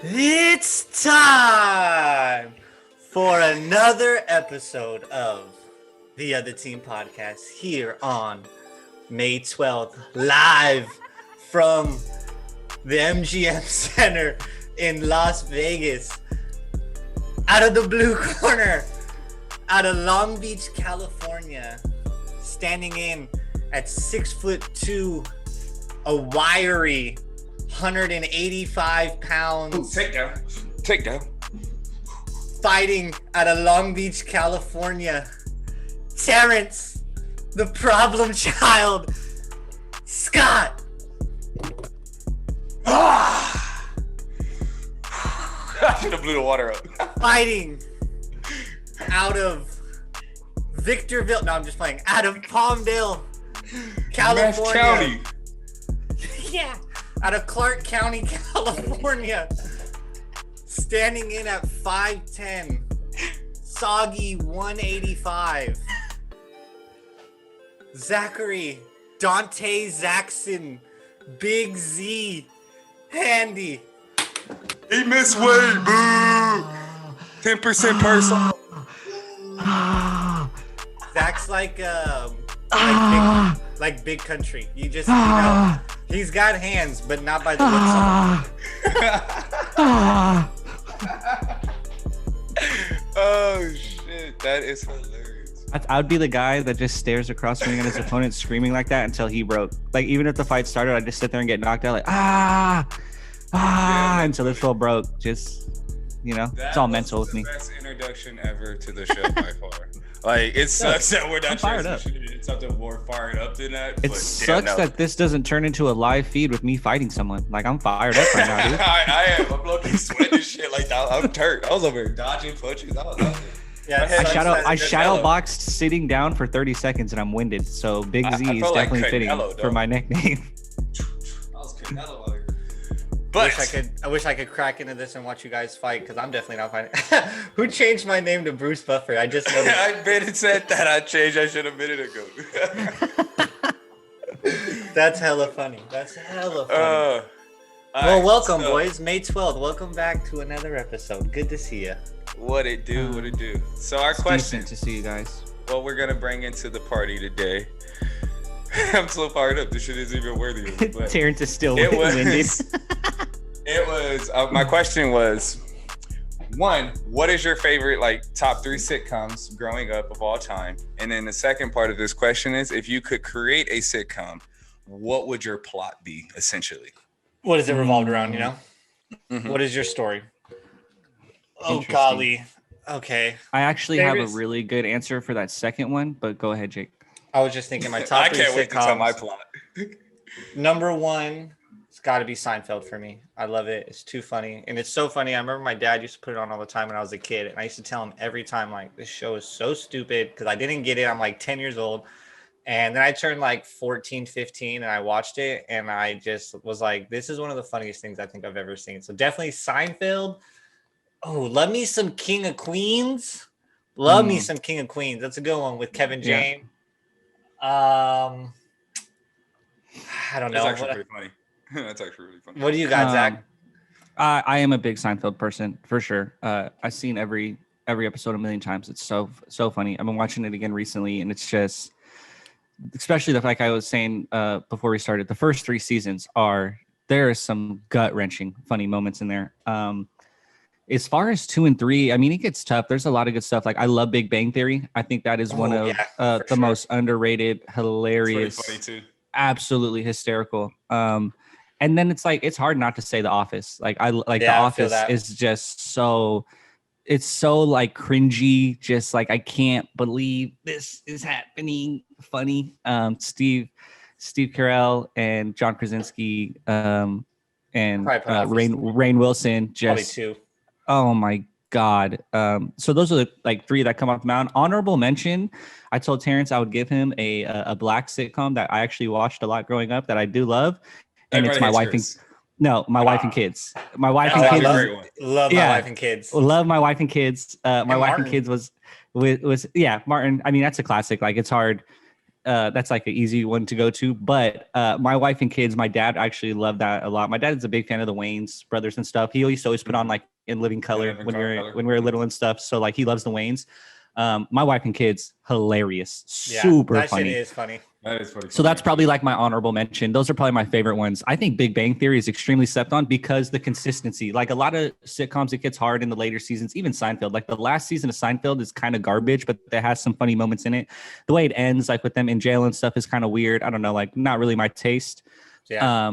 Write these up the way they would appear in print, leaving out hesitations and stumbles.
It's time for another episode of the Other Team Podcast here on May 12th, live from the MGM Center in Las Vegas, out of the blue corner, out of Long Beach, California, standing in at 6'2", a wiry 185 pounds. Ooh, take down. Fighting out of Long Beach, California, Terrence, the problem child, Scott. I should have blew the water up. Fighting out of Victorville. No, I'm just playing. Out of Palmdale, California. County. Yeah. Out of Clark County, California. Standing in at 5'10", soggy 185. Zachary, Dante Zackson, Big Z, Handy. He missed weight, boo. 10% person. Zach's like big country. You just, he's got hands, but not by the looks of Oh shit, that is hilarious. I would be the guy that just stares across the ring at his opponent screaming like that until he broke. Like, even if the fight started, I'd just sit there and get knocked out like, until the fool broke. Just, it's all mental with me. Best introduction ever to the show by far. Like, it sucks that we're not transitioning into something more fired up than that. It sucks that this doesn't turn into a live feed with me fighting someone. Like, I'm fired up right now, dude. I am. I'm looking sweating shit. Like, I'm turned. I was over here dodging punches. Yeah, I shadow boxed sitting down for 30 seconds and I'm winded. So Big Z is definitely like fitting for my nickname. I was Canelo out here. I wish I could crack into this and watch you guys fight, because I'm definitely not fighting. Who changed my name to Bruce Buffer? I just noticed. I been said that I changed that shit a minute ago. That's hella funny. Well, welcome, boys. May 12th. Welcome back to another episode. Good to see you. What it do? So our question to see you guys. What we're gonna bring into the party today. I'm so fired up. This shit isn't even worthy of it. Terrence is still winded. My question was, one, what is your favorite top 3 sitcoms growing up of all time? And then the second part of this question is, if you could create a sitcom, what would your plot be essentially? What is it revolved around, Mm-hmm. What is your story? Oh, golly. Okay. I actually have a really good answer for that second one, but go ahead, Jake. I was just thinking my top 3 sitcoms. I can't wait to tell my plot. Number 1, it's got to be Seinfeld for me. I love it. It's too funny. And it's so funny. I remember my dad used to put it on all the time when I was a kid. And I used to tell him every time, this show is so stupid, because I didn't get it. I'm 10 years old. And then I turned 14, 15, and I watched it. And I just was like, this is one of the funniest things I think I've ever seen. So definitely Seinfeld. Oh, love me some King of Queens. Me some King of Queens. That's a good one with Kevin James. Yeah. I don't know. That's actually pretty funny. That's actually really funny. What do you got, Zach? I am a big Seinfeld person for sure. I've seen every episode a million times. It's so funny. I've been watching it again recently, and it's just, especially like I was saying before we started, the first 3 seasons there are some gut wrenching funny moments in there. As far as 2 and 3, I mean, it gets tough. There's a lot of good stuff. I love Big Bang Theory. I think that is one of the most underrated, hilarious, it's really funny too. Absolutely hysterical. And then it's hard not to say The Office. The Office is just so, it's so cringy. Just I can't believe this is happening. Funny. Steve Carell and John Krasinski and Rainn Wilson. Just probably 2. Oh my God. So those are the 3 that come off the mound. Honorable mention. I told Terrence I would give him a black sitcom that I actually watched a lot growing up that I do love. And it's My Wife and Kids. My Wife and Kids. My Wife and Kids. Love My Wife and Kids. Love My Wife and Kids. My Wife and Kids was Martin. I mean, that's a classic. It's hard. that's like an easy one to go to. But my wife and kids, my dad actually loved that a lot. My dad is a big fan of the Wayans brothers and stuff. He used to always put on like In Living Color when we were little and stuff. So like he loves the Wayans. My wife and kids, hilarious, super that funny. Shit is funny. That is funny. So that's probably like my honorable mention. Those are probably my favorite ones. I think Big Bang Theory is extremely slept on because the consistency. Like a lot of sitcoms, it gets hard in the later seasons. Even Seinfeld, like the last season of Seinfeld is kind of garbage, but it has some funny moments in it. The way it ends, like with them in jail and stuff, is kind of weird. I don't know, like not really my taste. Yeah.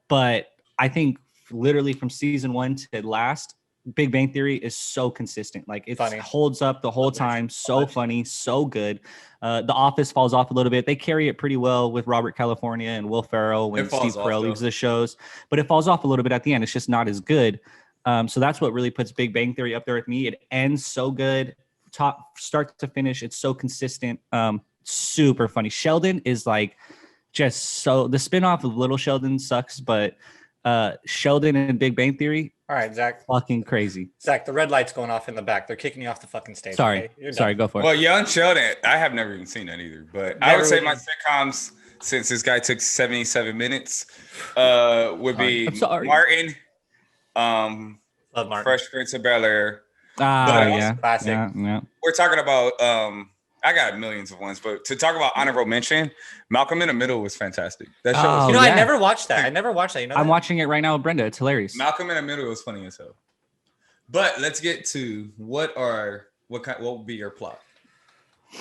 But I think literally from season 1 to last, Big Bang Theory is so consistent. Like it holds up the whole time. So funny, so good. The Office falls off a little bit. They carry it pretty well with Robert California and Will Ferrell when Steve Carell leaves the shows, but it falls off a little bit at the end. It's just not as good. So that's what really puts Big Bang Theory up there with me. It ends so good, top start to finish. It's so consistent. Super funny. Sheldon is like just so the spinoff of Little Sheldon sucks, but Sheldon and Big Bang Theory. All right, Zach. Fucking crazy. Zach, the red light's going off in the back. They're kicking you off the fucking stage. Sorry. Okay? Sorry, go for it. Well, Young Sheldon, I have never even seen that either. But I would say my sitcoms, since this guy took 77 minutes, would be Martin, Love Martin. Fresh Prince of Bel-Air. Yeah. Classic. Yeah. We're talking about I got millions of ones, but to talk about honorable mention, Malcolm in the Middle was fantastic. That show was I never watched that. You know I'm watching it right now with Brenda. It's hilarious. Malcolm in the Middle was funny as hell. But let's get to what would be your plot?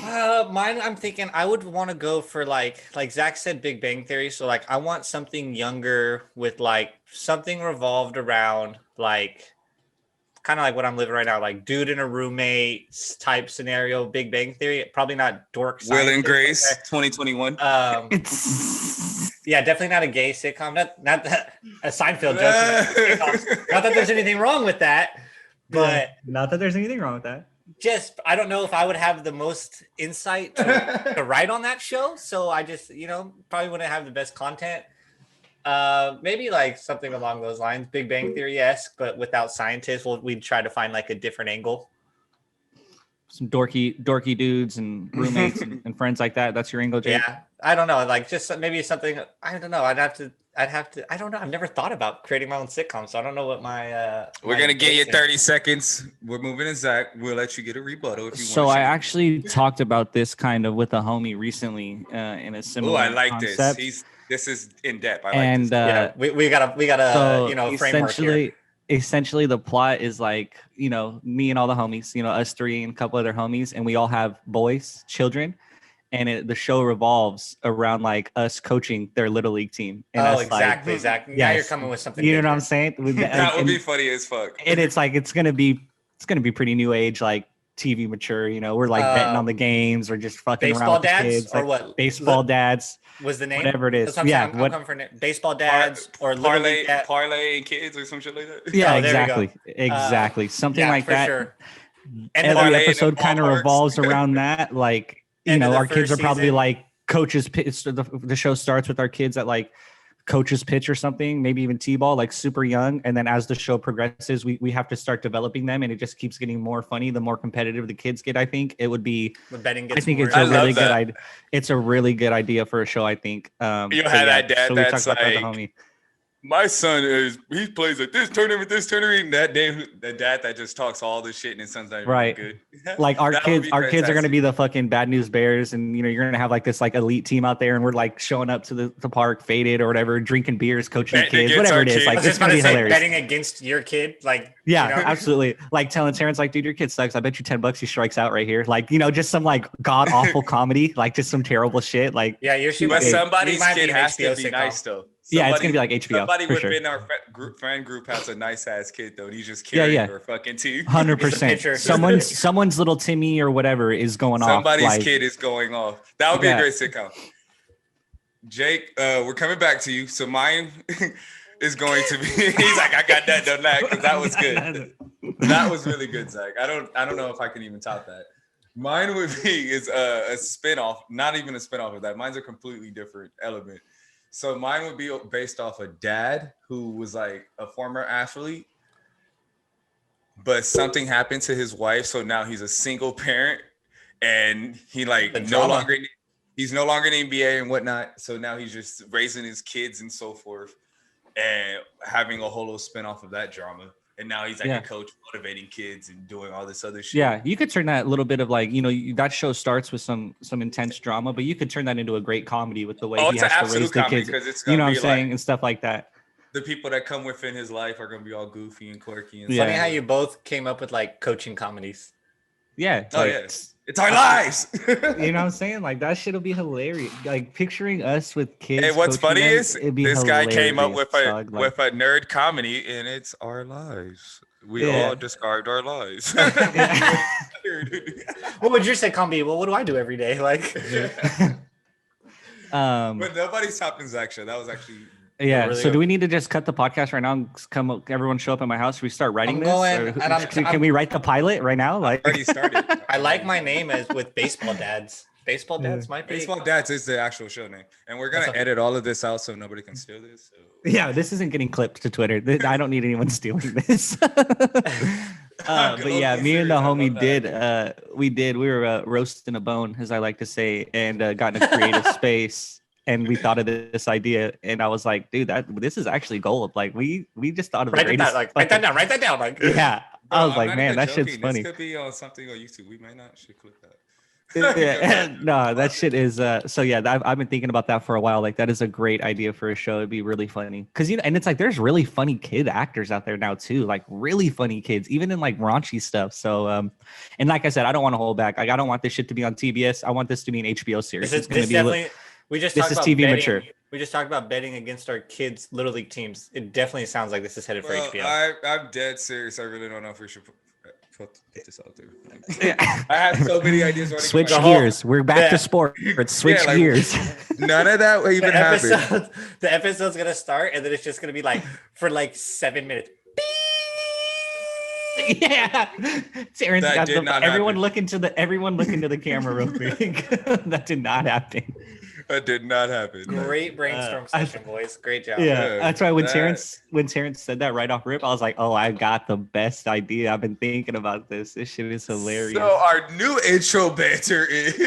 Mine, I'm thinking I would want to go for like Zach said, Big Bang Theory. So like I want something younger with like something revolved around like kind of like what I'm living right now, like dude and a roommate type scenario, Big Bang Theory. Probably not dork. Will and Grace, 2021. Yeah, definitely not a gay sitcom. Not that a Seinfeld joke. Not that there's anything wrong with that, but not that there's anything wrong with that. Just I don't know if I would have the most insight to write on that show. So I just probably wouldn't have the best content. Maybe like something along those lines, Big Bang Theory-esque, but without scientists. We'd try to find like a different angle. Some dorky dudes and roommates and friends like that. That's your angle, Jake? Yeah, I don't know. Like just maybe something. I don't know. I'd have to. I don't know. I've never thought about creating my own sitcom, so I don't know what my. We're gonna get you 30 seconds. We're moving to Zach. We'll let you get a rebuttal if you want. So I actually talked about this kind of with a homie recently in a similar. Oh, I like concept. this. This is in depth. I like and this. Yeah, we gotta so framework here. Essentially the plot is like me and all the homies, us three and a couple other homies, and we all have boys, children, and the show revolves around like us coaching their little league team. And exactly. Now you're coming with something. You know what I'm saying? That would be funny as fuck. And it's like it's gonna be pretty new age, like TV mature. We're like betting on the games or just fucking around with the kids. Or what? Baseball dads was the name? Whatever it is. Yeah. I'm coming for baseball dads or parlay and kids or some shit like that. Yeah, exactly. Something like that. Sure. And every episode kind of revolves around that. Like, our kids are probably like coaches. The show starts with our kids at like coach's pitch or something, maybe even t-ball, like super young, and then as the show progresses we have to start developing them, and it just keeps getting more funny the more competitive the kids get. I think it would be the betting gets I think more. It's a really good idea. It's a really good idea for a show, I think. You have that dad that's like my son he plays at this tournament, that dad that just talks all this shit and his son's not even right good. Like our kids are going to be the fucking Bad News Bears, and you're going to have like this like elite team out there, and we're like showing up to the park faded or whatever, drinking beers, coaching the kids, whatever it is. Like it's going to be hilarious. Betting against your kid, like absolutely. Like telling Terrence, like, dude, your kid sucks. I bet you $10 he strikes out right here. Like just some like god awful comedy, like just some terrible shit. Like but somebody's kid has to be nice though. It's gonna be like HBO. Somebody within our friend group has a nice ass kid though, and he's just carrying her fucking team. 100%. Someone's little Timmy or whatever is going off. Somebody's kid is going off. That would be a great sitcom. Jake, we're coming back to you. So mine is going to be. He's like, I got that done that because that was good. That was really good, Zach. I don't know if I can even top that. Mine would be a spinoff, not even a spinoff of that. Mine's a completely different element. So mine would be based off a dad who was like a former athlete, but something happened to his wife. So now he's a single parent and he like no longer He's no longer in the NBA and whatnot. So now he's just raising his kids and so forth and having a whole spin off of that drama. And now he's like a coach motivating kids and doing all this other shit. Yeah, you could turn that little bit of like, that show starts with some intense drama, but you could turn that into a great comedy with the way he has to raise the kids. It's you know what I'm saying? And stuff like that. The people that come within his life are going to be all goofy and quirky. And Funny how you both came up with like coaching comedies. Yeah. It's our lives. You know what I'm saying? Like that shit will be hilarious. Like picturing us with kids. And what's funny them, is this guy came up with a dog, with a nerd comedy, and it's our lives. We all described our lives. What would your sitcom be? Well, what do I do every day? Like, but nobody's topping Zack show. That was actually. Yeah. Really so do we need to just cut the podcast right now and everyone show up at my house? Should we start writing can we write the pilot right now? Like already started. I like my name as with Baseball Dads. Baseball Dads might be. Baseball Dads is the actual show name. And we're going to edit all of this out so nobody can steal this. So. Yeah, this isn't getting clipped to Twitter. I don't need anyone stealing this. But yeah, me and the homie we were roasting a bone, as I like to say, and got in a creative space. And we thought of this idea, and I was like, "Dude, this is actually gold." Like we just thought of the greatest. Write that down. Write that down. Like, yeah, I was like, "Man, that shit's funny." This could be on something on YouTube. We might not should click that. No, that shit is. So yeah, I've been thinking about that for a while. Like that is a great idea for a show. It'd be really funny because and it's like there's really funny kid actors out there now too. Like really funny kids, even in like raunchy stuff. So and like I said, I don't want to hold back. Like I don't want this shit to be on TBS. I want this to be an HBO series. It's going to be definitely. We just talked about TV betting. mature. We just talked about betting against our kids' little league teams. It definitely sounds like this is headed for HBO. I'm dead serious. I really don't know if we should put this out there. Yeah. I have so many ideas. Switch gears. We're back to sport. Switch gears. None of that even happened. The episode's gonna start, and then it's just gonna be like for like 7 minutes. Yeah, Terrence got everyone look into the camera real quick. That did not happen. That did not happen. Great brainstorm session, boys. Great job. Yeah, that's why when Terrence said that right off rip, I was like, oh, I got the best idea. I've been thinking about this. This shit is hilarious. So our new intro banter is.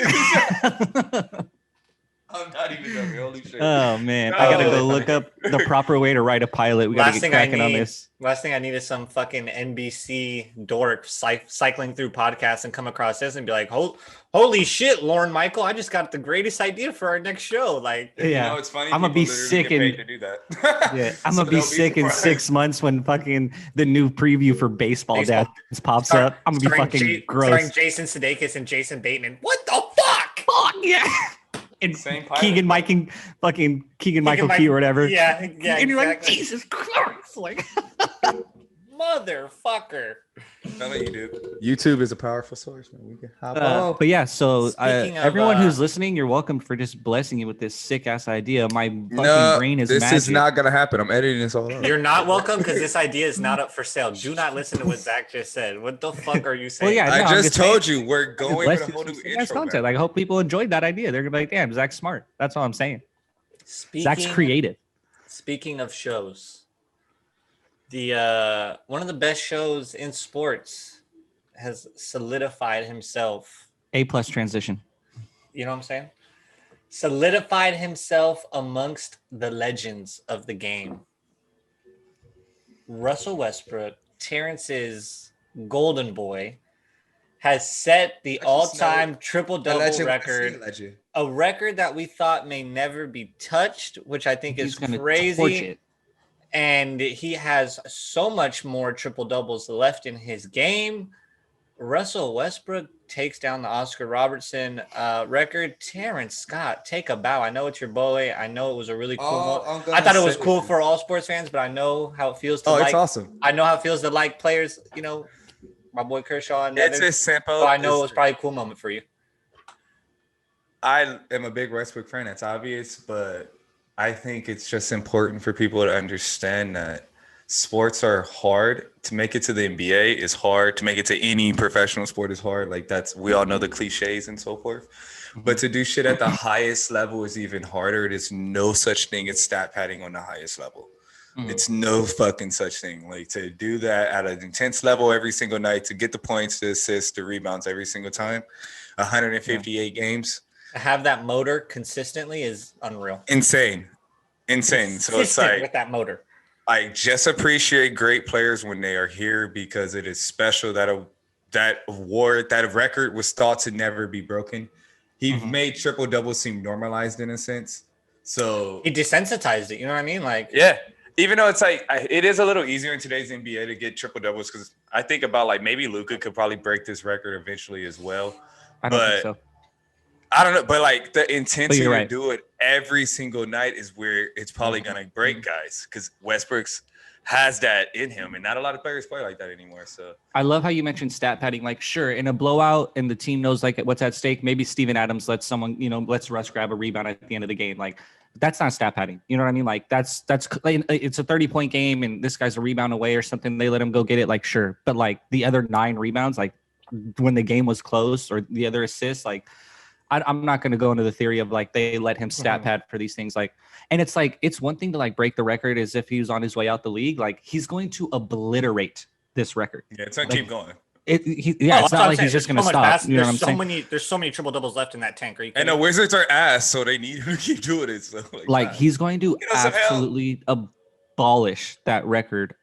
I'm not even joking. Holy shit. Oh man, I gotta go look up the proper way to write a pilot. We gotta get cracking on this. Last thing I need is some fucking NBC dork cycling through podcasts and come across this and be like, holy shit, Lauren Michael, I just got the greatest idea for our next show. Like, yeah, it's funny. I'm gonna be sick to do that. Yeah, I'm gonna be sick in 6 months when fucking the new preview for Baseball Dads pops up. I'm gonna be fucking gross. Starring Jason Sudeikis and Jason Bateman. What the fuck? Fuck yeah. And Keegan Michael Key or whatever. Yeah, and you're like, Jesus Christ, like motherfucker. You dude. YouTube is a powerful source, man. We can hop on. But yeah, so everyone who's listening, you're welcome for just blessing you with this sick ass idea. My fucking brain is this magic. Is not gonna happen. I'm editing this all out. You're not welcome because this idea is not up for sale. Do not listen to what Zack just said. What the fuck are you saying? Well, yeah, I just told you we're going with a whole new intro. Content. Like, I hope people enjoyed that idea. They're gonna be like, damn, Zack's smart. That's all I'm saying. Zack's creative. Speaking of shows. The one of the best shows in sports has solidified himself. A+ transition. You know what I'm saying? Solidified himself amongst the legends of the game. Russell Westbrook, Terrence's golden boy, has set the all-time triple-double record. A record that we thought may never be touched, which I think is crazy. And he has so much more triple doubles left in his game. Russell Westbrook takes down the Oscar Robertson record. Terrence Scott, take a bow. I know it's your boy. I know it was a really cool moment. I thought it was cool for all sports fans, but I know how it feels to it's awesome. I know how it feels to like players, you know, my boy Kershaw and it's as simple. So I know it was probably a cool moment for you. I am a big Westbrook fan. That's obvious, but I think it's just important for people to understand that sports are hard. To make it to the NBA is hard. To make it to any professional sport is hard. Like we all know the cliches and so forth. But to do shit at the highest level is even harder. There's no such thing as stat padding on the highest level. It's no fucking such thing. Like to do that at an intense level every single night, to get the points, the assists, the rebounds every single time, 158 games. have that motor consistently is unreal. Insane. So it's Consistent like with that motor. I just appreciate great players when they are here because it is special that award, that record was thought to never be broken. He made triple doubles seem normalized in a sense. So He desensitized it. You know what I mean? Like, yeah, even though it's like it is a little easier in today's NBA to get triple doubles because I think about like maybe Luka could probably break this record eventually as well. I don't think so. I don't know, but like the intensity right. to do it every single night is where it's probably gonna break guys because Westbrook's has that in him, and not a lot of players play like that anymore. So I love how you mentioned stat padding. Like, sure, in a blowout and the team knows like what's at stake, maybe Steven Adams lets someone, lets Russ grab a rebound at the end of the game. Like, that's not stat padding. You know what I mean? Like, that's it's a 30-point game and this guy's a rebound away or something. They let him go get it. Like, sure, but like the other 9 rebounds, like when the game was close, or the other assists, like. I'm not going to go into the theory of like they let him stat pad for these things. Like, and it's like, it's one thing to like break the record as if he was on his way out the league. Like he's going to obliterate this record. yeah, it's gonna keep going. It's not like he's just going to stop. You know what I'm saying? There's so many triple doubles left in that tank. And the Wizards are ass, so they need him to keep doing it. So like he's going to absolutely abolish that record.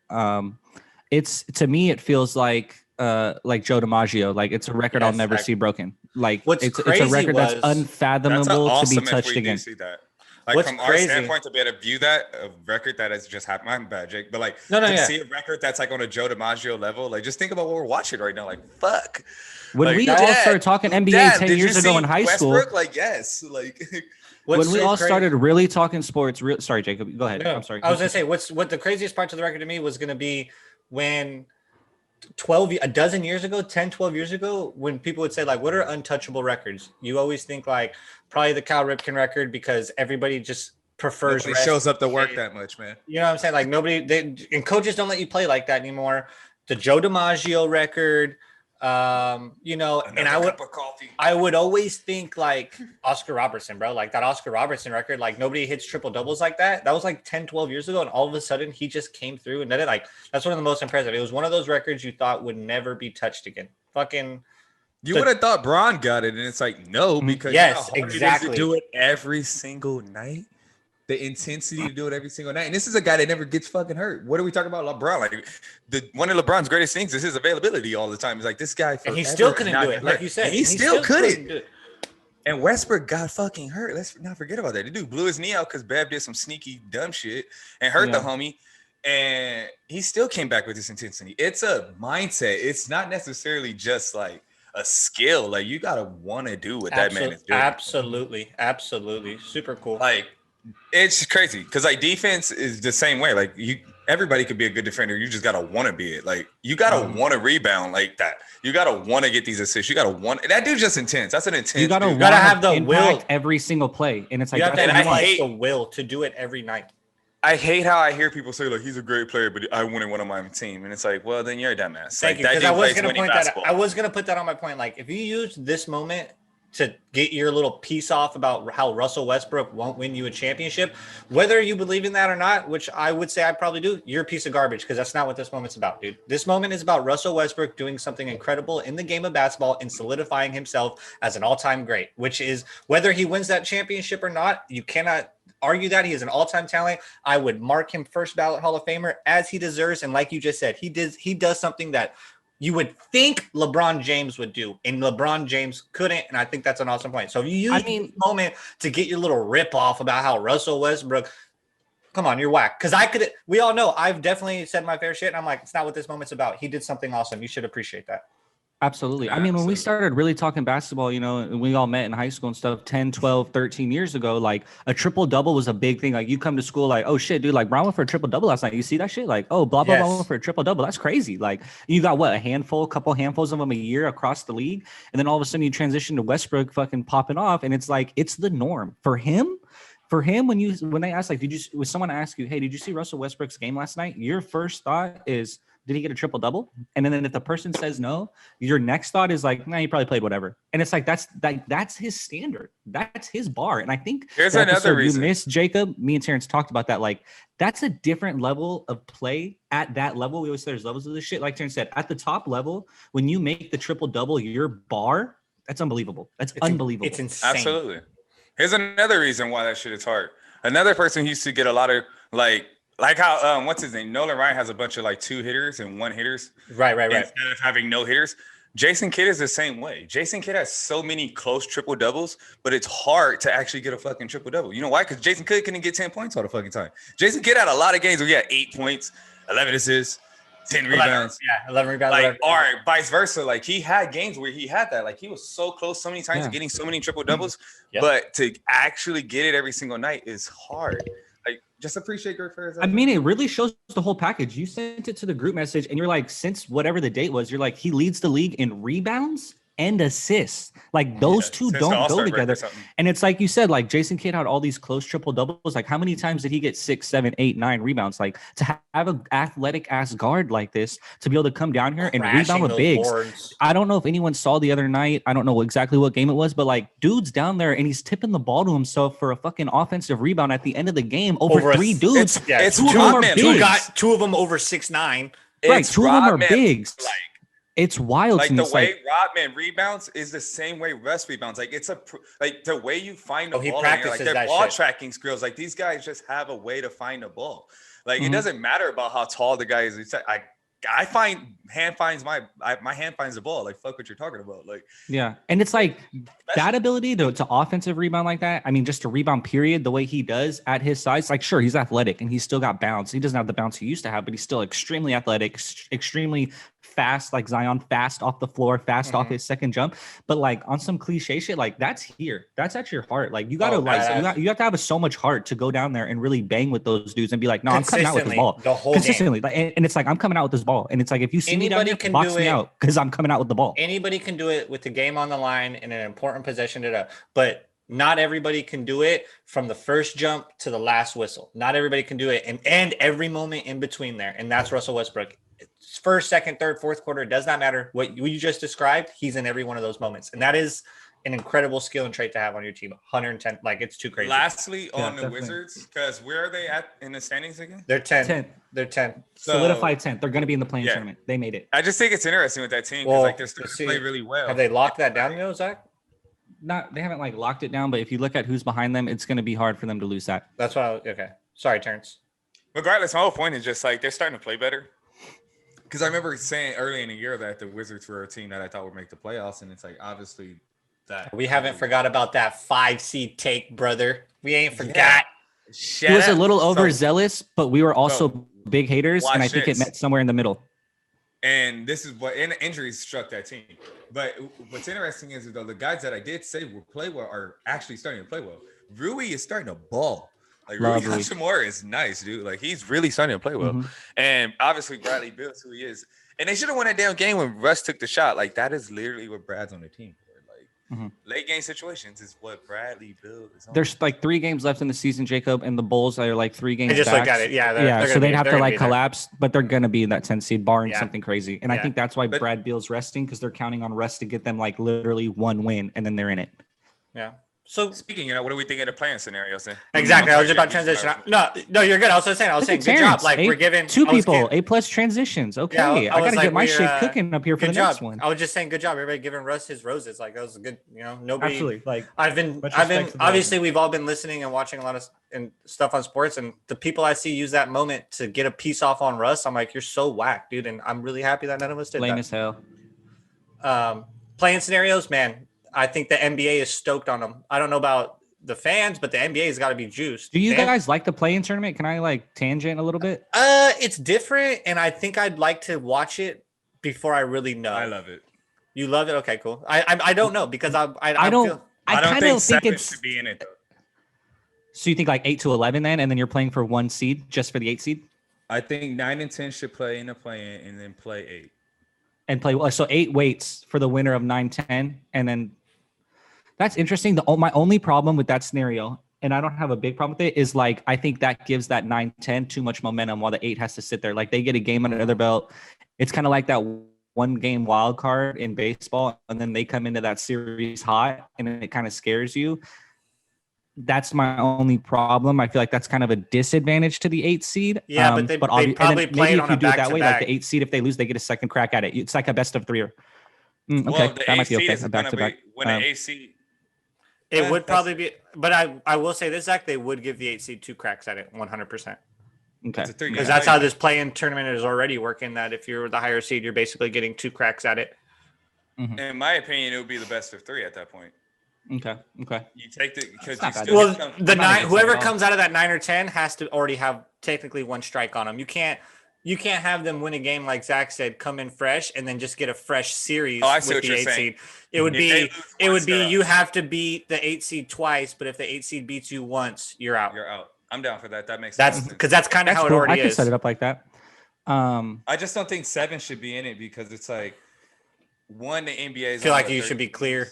It's, to me, it feels like Joe DiMaggio. Like it's a record I'll never see broken. Like it's a record that's unfathomable to be touched again. See that. Like from our standpoint, to be able to view that a record that has just happened. I'm bad, Jake, but like see a record that's like on a Joe DiMaggio level. Like just think about what we're watching right now. Like fuck. When we all started talking NBA 10 years ago in high school, like yes, like when we all started really talking sports. Sorry, Jacob, go ahead. No, I'm sorry. I was gonna say what the craziest part to the record to me was gonna be when 12 years ago, when people would say like what are untouchable records, you always think like probably the Cal Ripken record because everybody just prefers nobody shows up to work that much, man. You know what I'm saying? Like and coaches don't let you play like that anymore. The Joe DiMaggio record, and I would always think like Oscar Robertson, bro, like that Oscar Robertson record, like nobody hits triple doubles like that. That was like 10-12 years ago, and all of a sudden he just came through and did it. Like that's one of the most impressive. It was one of those records you thought would never be touched again. You would have thought Bron got it, and it's like no, because exactly, do it every single night. The intensity to do it every single night. And this is a guy that never gets fucking hurt. What are we talking about? LeBron. Like one of LeBron's greatest things is his availability all the time. He's like, this guy. And he still couldn't do it. Like you said. And he still couldn't. And Westbrook got fucking hurt. Let's not forget about that. The dude blew his knee out because Bev did some sneaky dumb shit and hurt the homie. And he still came back with this intensity. It's a mindset. It's not necessarily just like a skill. Like you got to want to do what that man is doing. Absolutely. Super cool. Like, it's crazy because like defense is the same way. Like everybody could be a good defender. You just gotta want to be it. Like you gotta want to rebound like that. You gotta want to get these assists. You gotta want that dude's just intense. That's an intense. You gotta have the will every single play, and it's like I hate the will to do it every night. I hate how I hear people say like he's a great player, but I wouldn't want him on my team, and it's like, well, then you're a dumbass. Thank you. Because I was gonna put that on my point. Like if you use this moment to get your little piece off about how Russell Westbrook won't win you a championship, whether you believe in that or not, which I would say I probably do, you're a piece of garbage because that's not what this moment's about, dude. This moment is about Russell Westbrook doing something incredible in the game of basketball and solidifying himself as an all-time great, which is whether he wins that championship or not, you cannot argue that. He is an all-time talent. I would mark him first ballot Hall of Famer as he deserves. And like you just said, he does something that you would think LeBron James would do, and LeBron James couldn't, and I think that's an awesome point. So if you use this moment to get your little rip off about how Russell Westbrook, come on, you're whack. Because we all know I've definitely said my fair shit, and I'm like, it's not what this moment's about. He did something awesome. You should appreciate that. Absolutely. I mean, when we started really talking basketball, we all met in high school and stuff 10, 12, 13 years ago, like a triple double was a big thing. Like you come to school like, oh shit, dude, like Brown went for a triple double last night. You see that shit? Like, oh, blah, blah, blah, went for a triple double. That's crazy. Like you got a couple handfuls of them a year across the league. And then all of a sudden you transition to Westbrook fucking popping off. And it's like, it's the norm for him. When they ask, like, when someone asks you, hey, did you see Russell Westbrook's game last night? Your first thought is, did he get a triple double? And then if the person says no, your next thought is like, nah, he probably played whatever. And it's like that's his standard. That's his bar. And I think here's another reason. You missed, Jacob. Me and Terrence talked about that. Like that's a different level of play at that level. We always say there's levels of this shit. Like Terrence said, at the top level, when you make the triple double your bar, That's unbelievable. That's unbelievable. It's insane. Absolutely. Here's another reason why that shit is hard. Another person who used to get a lot of like how what's his name? Nolan Ryan has a bunch of like 2 hitters and 1 hitters. Right. Instead of having no hitters. Jason Kidd is the same way. Jason Kidd has so many close triple doubles, but it's hard to actually get a fucking triple double. You know why? Because Jason Kidd couldn't get 10 points all the fucking time. Jason Kidd had a lot of games where he had 8 points, 11 assists, 10 rebounds. 11 rebounds. Like, or vice versa. Like, he had games where he had that. Like, he was so close so many times to getting so many triple doubles, but to actually get it every single night is hard. Like, just appreciate Greg Ferris. I mean, it really shows the whole package. You sent it to the group message, and you're like, since whatever the date was, you're like, he leads the league in rebounds and assists. Like those two don't go together. And it's like you said, like Jason Kidd had all these close triple doubles. Like how many times did he get 6, 7, 8, 9 rebounds? Like to have an athletic ass guard like this to be able to come down here and rebound with bigs. Boards. I don't know if anyone saw the other night. I don't know exactly what game it was, but like dude's down there and he's tipping the ball to himself for a fucking offensive rebound at the end of the game over 3 dudes. It's 2 of them are bigs. Got 2 of them over 6'9". Right, 2 of them are bigs. It's wild. Like the way Rodman rebounds is the same way Russ rebounds. Like it's like the way you find the ball. Like their ball tracking skills. Like these guys just have a way to find the ball. Like it doesn't matter about how tall the guy is. I find hand finds my hand finds the ball. Like fuck what you're talking about. Like and it's like that ability to offensive rebound like that. I mean, just to rebound period, the way he does at his size. Like sure, he's athletic and he's still got bounce. He doesn't have the bounce he used to have, but he's still extremely athletic, extremely fast, like Zion, fast off the floor, fast off his second jump. But like on some cliche shit, like that's here. That's at your heart. Like you gotta you have to have so much heart to go down there and really bang with those dudes and be like, no, I'm coming out with this ball the whole consistently. Like, and it's like I'm coming out with this ball, and it's like if you see me down there, box me out because I'm coming out with the ball. Anybody can do it with the game on the line in an important possession, but not everybody can do it from the first jump to the last whistle. Not everybody can do it, and every moment in between there, and that's Russell Westbrook. First, second, third, fourth quarter, it does not matter what you just described. He's in every one of those moments, and that is an incredible skill and trait to have on your team. 110, like it's too crazy. Lastly, on the Wizards, because where are they at in the standings again? They're 10. They're 10. Solidified 10th. They're going to be in the playing tournament. They made it. I just think it's interesting with that team because like they're starting to play really well. Have they locked that down, Zach? They haven't like locked it down, but if you look at who's behind them, it's going to be hard for them to lose that. That's why. Okay, sorry, Terrence. Regardless, my whole point is just like they're starting to play better. Because I remember saying early in the year that the Wizards were a team that I thought would make the playoffs, and it's like obviously that we haven't forgot about that 5 seed take, brother. We ain't forgot. He was a little overzealous, but we were also big haters, and I think it met somewhere in the middle. And this is what injuries struck that team. But what's interesting is though the guys that I did say will play well are actually starting to play well. Rui is starting to ball. Like Rui Hachimura is nice, dude. Like he's really starting to play well. And obviously Bradley Beal's who he is. And they should have won that damn game when Russ took the shot. Like that is literally what Brad's on the team for. Like late game situations is what Bradley Beal is on. There's like 3 games left in the season, Jacob, and the Bulls are like 3 games. They just back. look at it. Yeah. So they'd have to like collapse, but they're gonna be in that 10 seed, barring something crazy. And I think that's why Brad Beal's resting because they're counting on Russ to get them like literally 1 win, and then they're in it. Yeah. So speaking, what do we think of the playing scenarios then? Exactly. I was just about transition. No, you're good. I was saying, good job. Like we're giving 2 people A+ transitions. Okay, I gotta get my shit cooking up here for the next one. I was just saying, good job, everybody giving Russ his roses. Like that was a good. Nobody. Absolutely. Like I've been. Obviously, we've all been listening and watching a lot of stuff on sports, and the people I see use that moment to get a piece off on Russ. I'm like, you're so whack, dude, and I'm really happy that none of us did. Lame that. as hell. Playing scenarios, man. I think the NBA is stoked on them. I don't know about the fans, but the NBA has got to be juiced. Do you guys like the play-in tournament? Can I like tangent a little bit? It's different, and I think I'd like to watch it before I really know. I love it. You love it? Okay, cool. I don't know because I don't think it should be in it though. So you think like 8 to 11 then, and then you're playing for 1 seed just for the 8 seed? I think 9 and 10 should play in the play-in and then play 8. And play so 8 waits for the winner of 9-10, and then. That's interesting. My only problem with that scenario, and I don't have a big problem with it, is like I think that gives that 9-10 too much momentum while the 8 has to sit there. Like they get a game under their belt. It's kind of like that 1-game wild card in baseball, and then they come into that series hot, and it kind of scares you. That's my only problem. I feel like that's kind of a disadvantage to the 8 seed. Yeah, but they probably play it on a back-to-back. That way, like the 8 seed, if they lose, they get a second crack at it. It's like a best of 3. Okay, Well, that might be okay. When an AC. It would probably be, but I will say this, Zach, they would give the 8 seed 2 cracks at it, 100%. Okay. Because that's how this play-in tournament is already working. That if you're the higher seed, you're basically getting 2 cracks at it. Mm-hmm. In my opinion, it would be the best of 3 at that point. Okay. You take the because It's you not still Well, the 9, whoever at all. comes out of that 9 or 10 has to already have technically 1 strike on them. You can't have them win a game like Zach said, come in fresh and then just get a fresh series I see with what the you're 8 saying. seed. It would be once, you have to beat the 8 seed twice, but if the 8 seed beats you once, you're out. You're out. I'm down for that. That makes That's sense. because that's kind of how it cool. already I could is. set it up like that. I just don't think 7 should be in it because it's like one, the NBA is I feel on like the you should 30 be clear.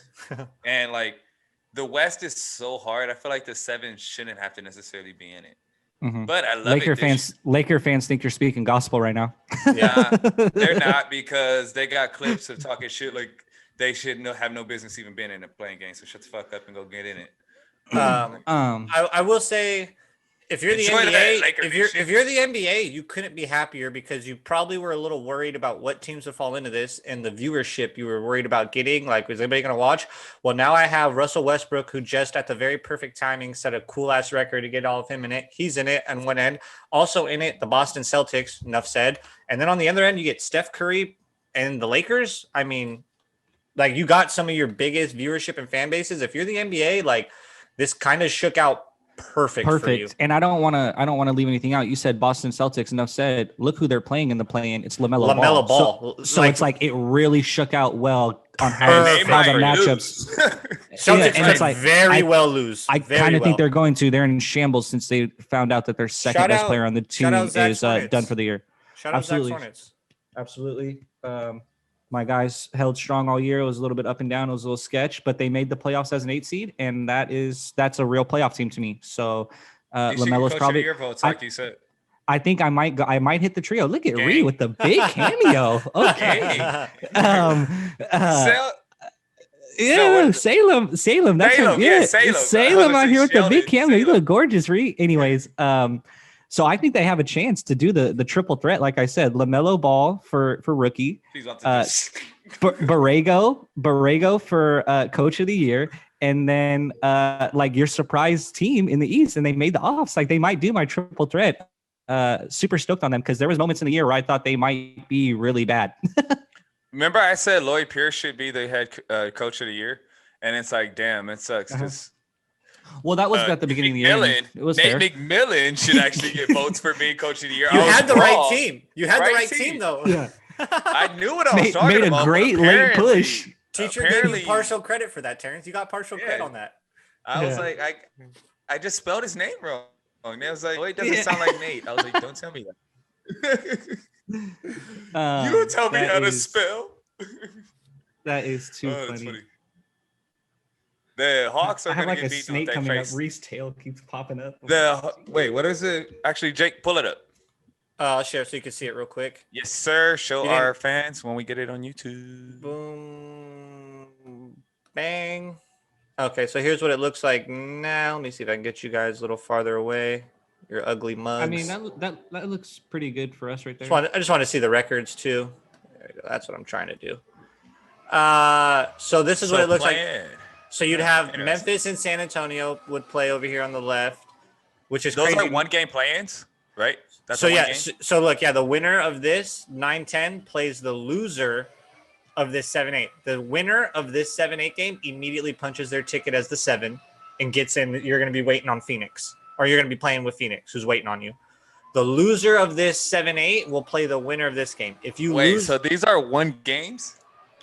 and like the West is so hard. I feel like the 7 shouldn't have to necessarily be in it. Mhm. But I love Laker it. fans think you're speaking gospel right now. Yeah, they're not because they got clips of talking shit like they should have no business even being in a playing game. So shut the fuck up and go get in it. I will say, if you're the Enjoy that, NBA, Laker if you're the NBA, you couldn't be happier because you probably were a little worried about what teams would fall into this and the viewership you were worried about getting. Like, was anybody going to watch? Well, now I have Russell Westbrook, who just at the very perfect timing set a cool ass record to get all of him in it. He's in it on one end. Also in it, the Boston Celtics. Enough said. And then on the other end, you get Steph Curry and the Lakers. I mean, like, you got some of your biggest viewership and fan bases. If you're the NBA, like, this kind of shook out perfect for you. And I don't want to leave anything out. You said Boston Celtics. Enough said. Look who they're playing in the play-in. It's LaMelo Ball. So like, it's like it really shook out well on how the matchups. Celtics it's like very well lose. I kind of think they're going to. They're in shambles since they found out that their second best player on the team is done for the year. Shout out Zacks Hornets. Absolutely. My guys held strong all year. It was a little bit up and down. It was a little sketch, but they made the playoffs as an 8 seed, and that's a real playoff team to me. So LaMelo's probably your votes, like you said. I think I might hit the trio. Look at Ree with the big cameo. Okay. Salem. That's Salem, Salem out here with the big cameo. You look gorgeous, Ree. Anyways, so I think they have a chance to do the triple threat. Like I said, LaMelo Ball for rookie, Borrego for coach of the year, and then like your surprise team in the East, and they made the offs. Like, they might do my triple threat. Super stoked on them because there was moments in the year where I thought they might be really bad. Remember, I said Lloyd Pierce should be the head coach of the year, and it's like, damn, it sucks. Well, that was at the beginning of the year. It was Nate McMillan should actually get votes for being coach of the year. You had the right team. You had the right team, though. Yeah. I knew what I was talking about. Made a great late push. Teacher gave you partial credit for that, Terrence. You got partial credit on that. I was like, I just spelled his name wrong. And I was like, it doesn't sound like Nate. I was like, don't tell me that. You don't tell me how to spell. That is too funny. The Hawks are going to get get beat. Snake in coming face. up. Reese's tail keeps popping up. Wait, what is it? Actually, Jake, pull it up. I'll share so you can see it real quick. Yes, sir. Show our fans when we get it on YouTube. Boom. Bang. Okay, so here's what it looks like now. Let me see if I can get you guys a little farther away. Your ugly mugs. I mean, that looks pretty good for us right there. I just want to see the records too. There we go. That's what I'm trying to do. So this is what it looks like. So you'd have Memphis and San Antonio would play over here on the left, which is those crazy. are 1 game play-ins, right? That's so yeah. So look, the winner of this 9-10 plays the loser of this 7-8. The winner of this 7-8 game immediately punches their ticket as the 7 and gets in. You're going to be waiting on Phoenix, or you're going to be playing with Phoenix, who's waiting on you. The loser of this 7-8 will play the winner of this game. If you lose, so these are 1 games.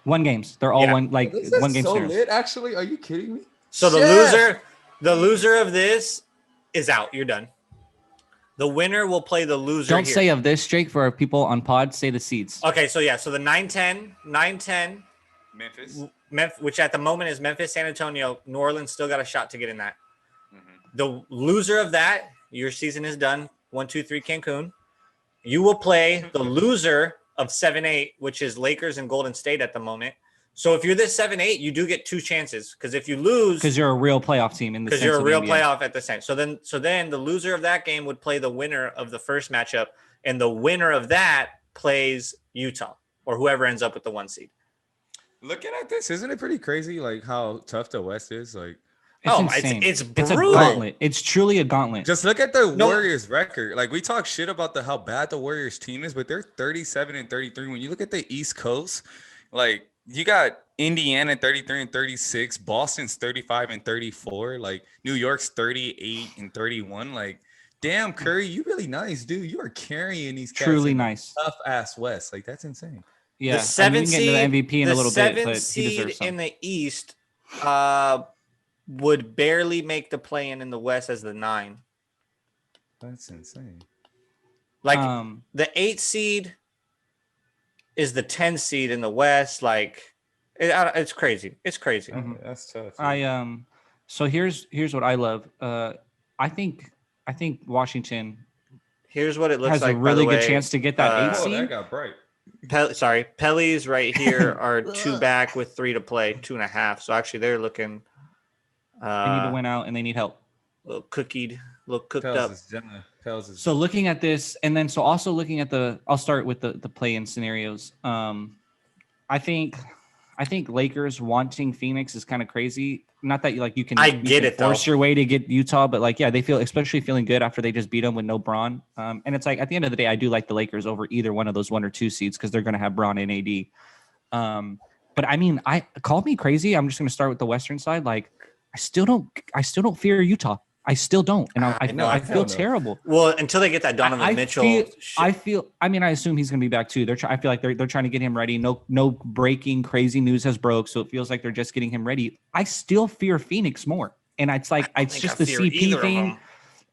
1 games. They're all 1 1 game so series. lit, actually. Are you kidding me? So the loser of this is out. You're done. The winner will play the loser. Don't say of this, Jake, for our people on pod. Say the seeds. Okay, so so the 9-10, Memphis, which at the moment is Memphis, San Antonio. New Orleans still got a shot to get in that. Mm-hmm. The loser of that, your season is done. 1, 2, 3, Cancun. You will play the loser of 7-8, which is Lakers and Golden State at the moment. So if you're this 7-8, you do get 2 chances. Because if you lose, because you're a real playoff team in the because you're a real playoff at the same. So then the loser of that game would play the winner of the first matchup, and the winner of that plays Utah or whoever ends up with the 1 seed. Looking at this, isn't it pretty crazy? Like how tough the West is. Like, It's Oh, insane. it's It's a brutal. gauntlet. It's truly a gauntlet. just look at the No. Warriors record. Like we talk shit about how bad the Warriors team is, but they're 37-33. When you look at the East Coast, like you got Indiana 33-36, Boston's 35-34, like New York's 38-31. Like, damn, Curry, you really nice, dude. You are carrying these cats Truly in the nice. tough ass West. Like that's insane. Yeah. The seventh we can get into seed, the MVP in the a little bit, seventh but he seed deserves some. in the East would barely make the play-in in the West as the 9. That's insane. Like the 8 seed is the 10 seed in the West. Like it's crazy. It's crazy. That's tough. So here's what I love. I think Washington Here's what it looks has like. a really by the good way. chance to get that 8 Oh, seed. that got bright. Pelly's right here are 2 back with 3 to play, 2.5. So actually, they're looking. They need to win out and they need help. A little cooked Pels up. is So looking at this, and then so also looking at I'll start with the play-in scenarios. I think Lakers wanting Phoenix is kind of crazy. Not that you can force your way to get Utah, but like, yeah, they feel especially feeling good after they just beat them with no Braun. And it's like at the end of the day, I do like the Lakers over either one of those 1 or 2 seeds because they're going to have Braun and AD. But I mean, call me crazy. I'm just going to start with the Western side. Like, I still don't fear Utah. I still don't, and I feel terrible. Well, until they get that Donovan Mitchell. I mean, I assume he's going to be back too. I feel like they're trying to get him ready. No breaking crazy news has broke, so it feels like they're just getting him ready. I still fear Phoenix more, and it's like it's just the CP thing.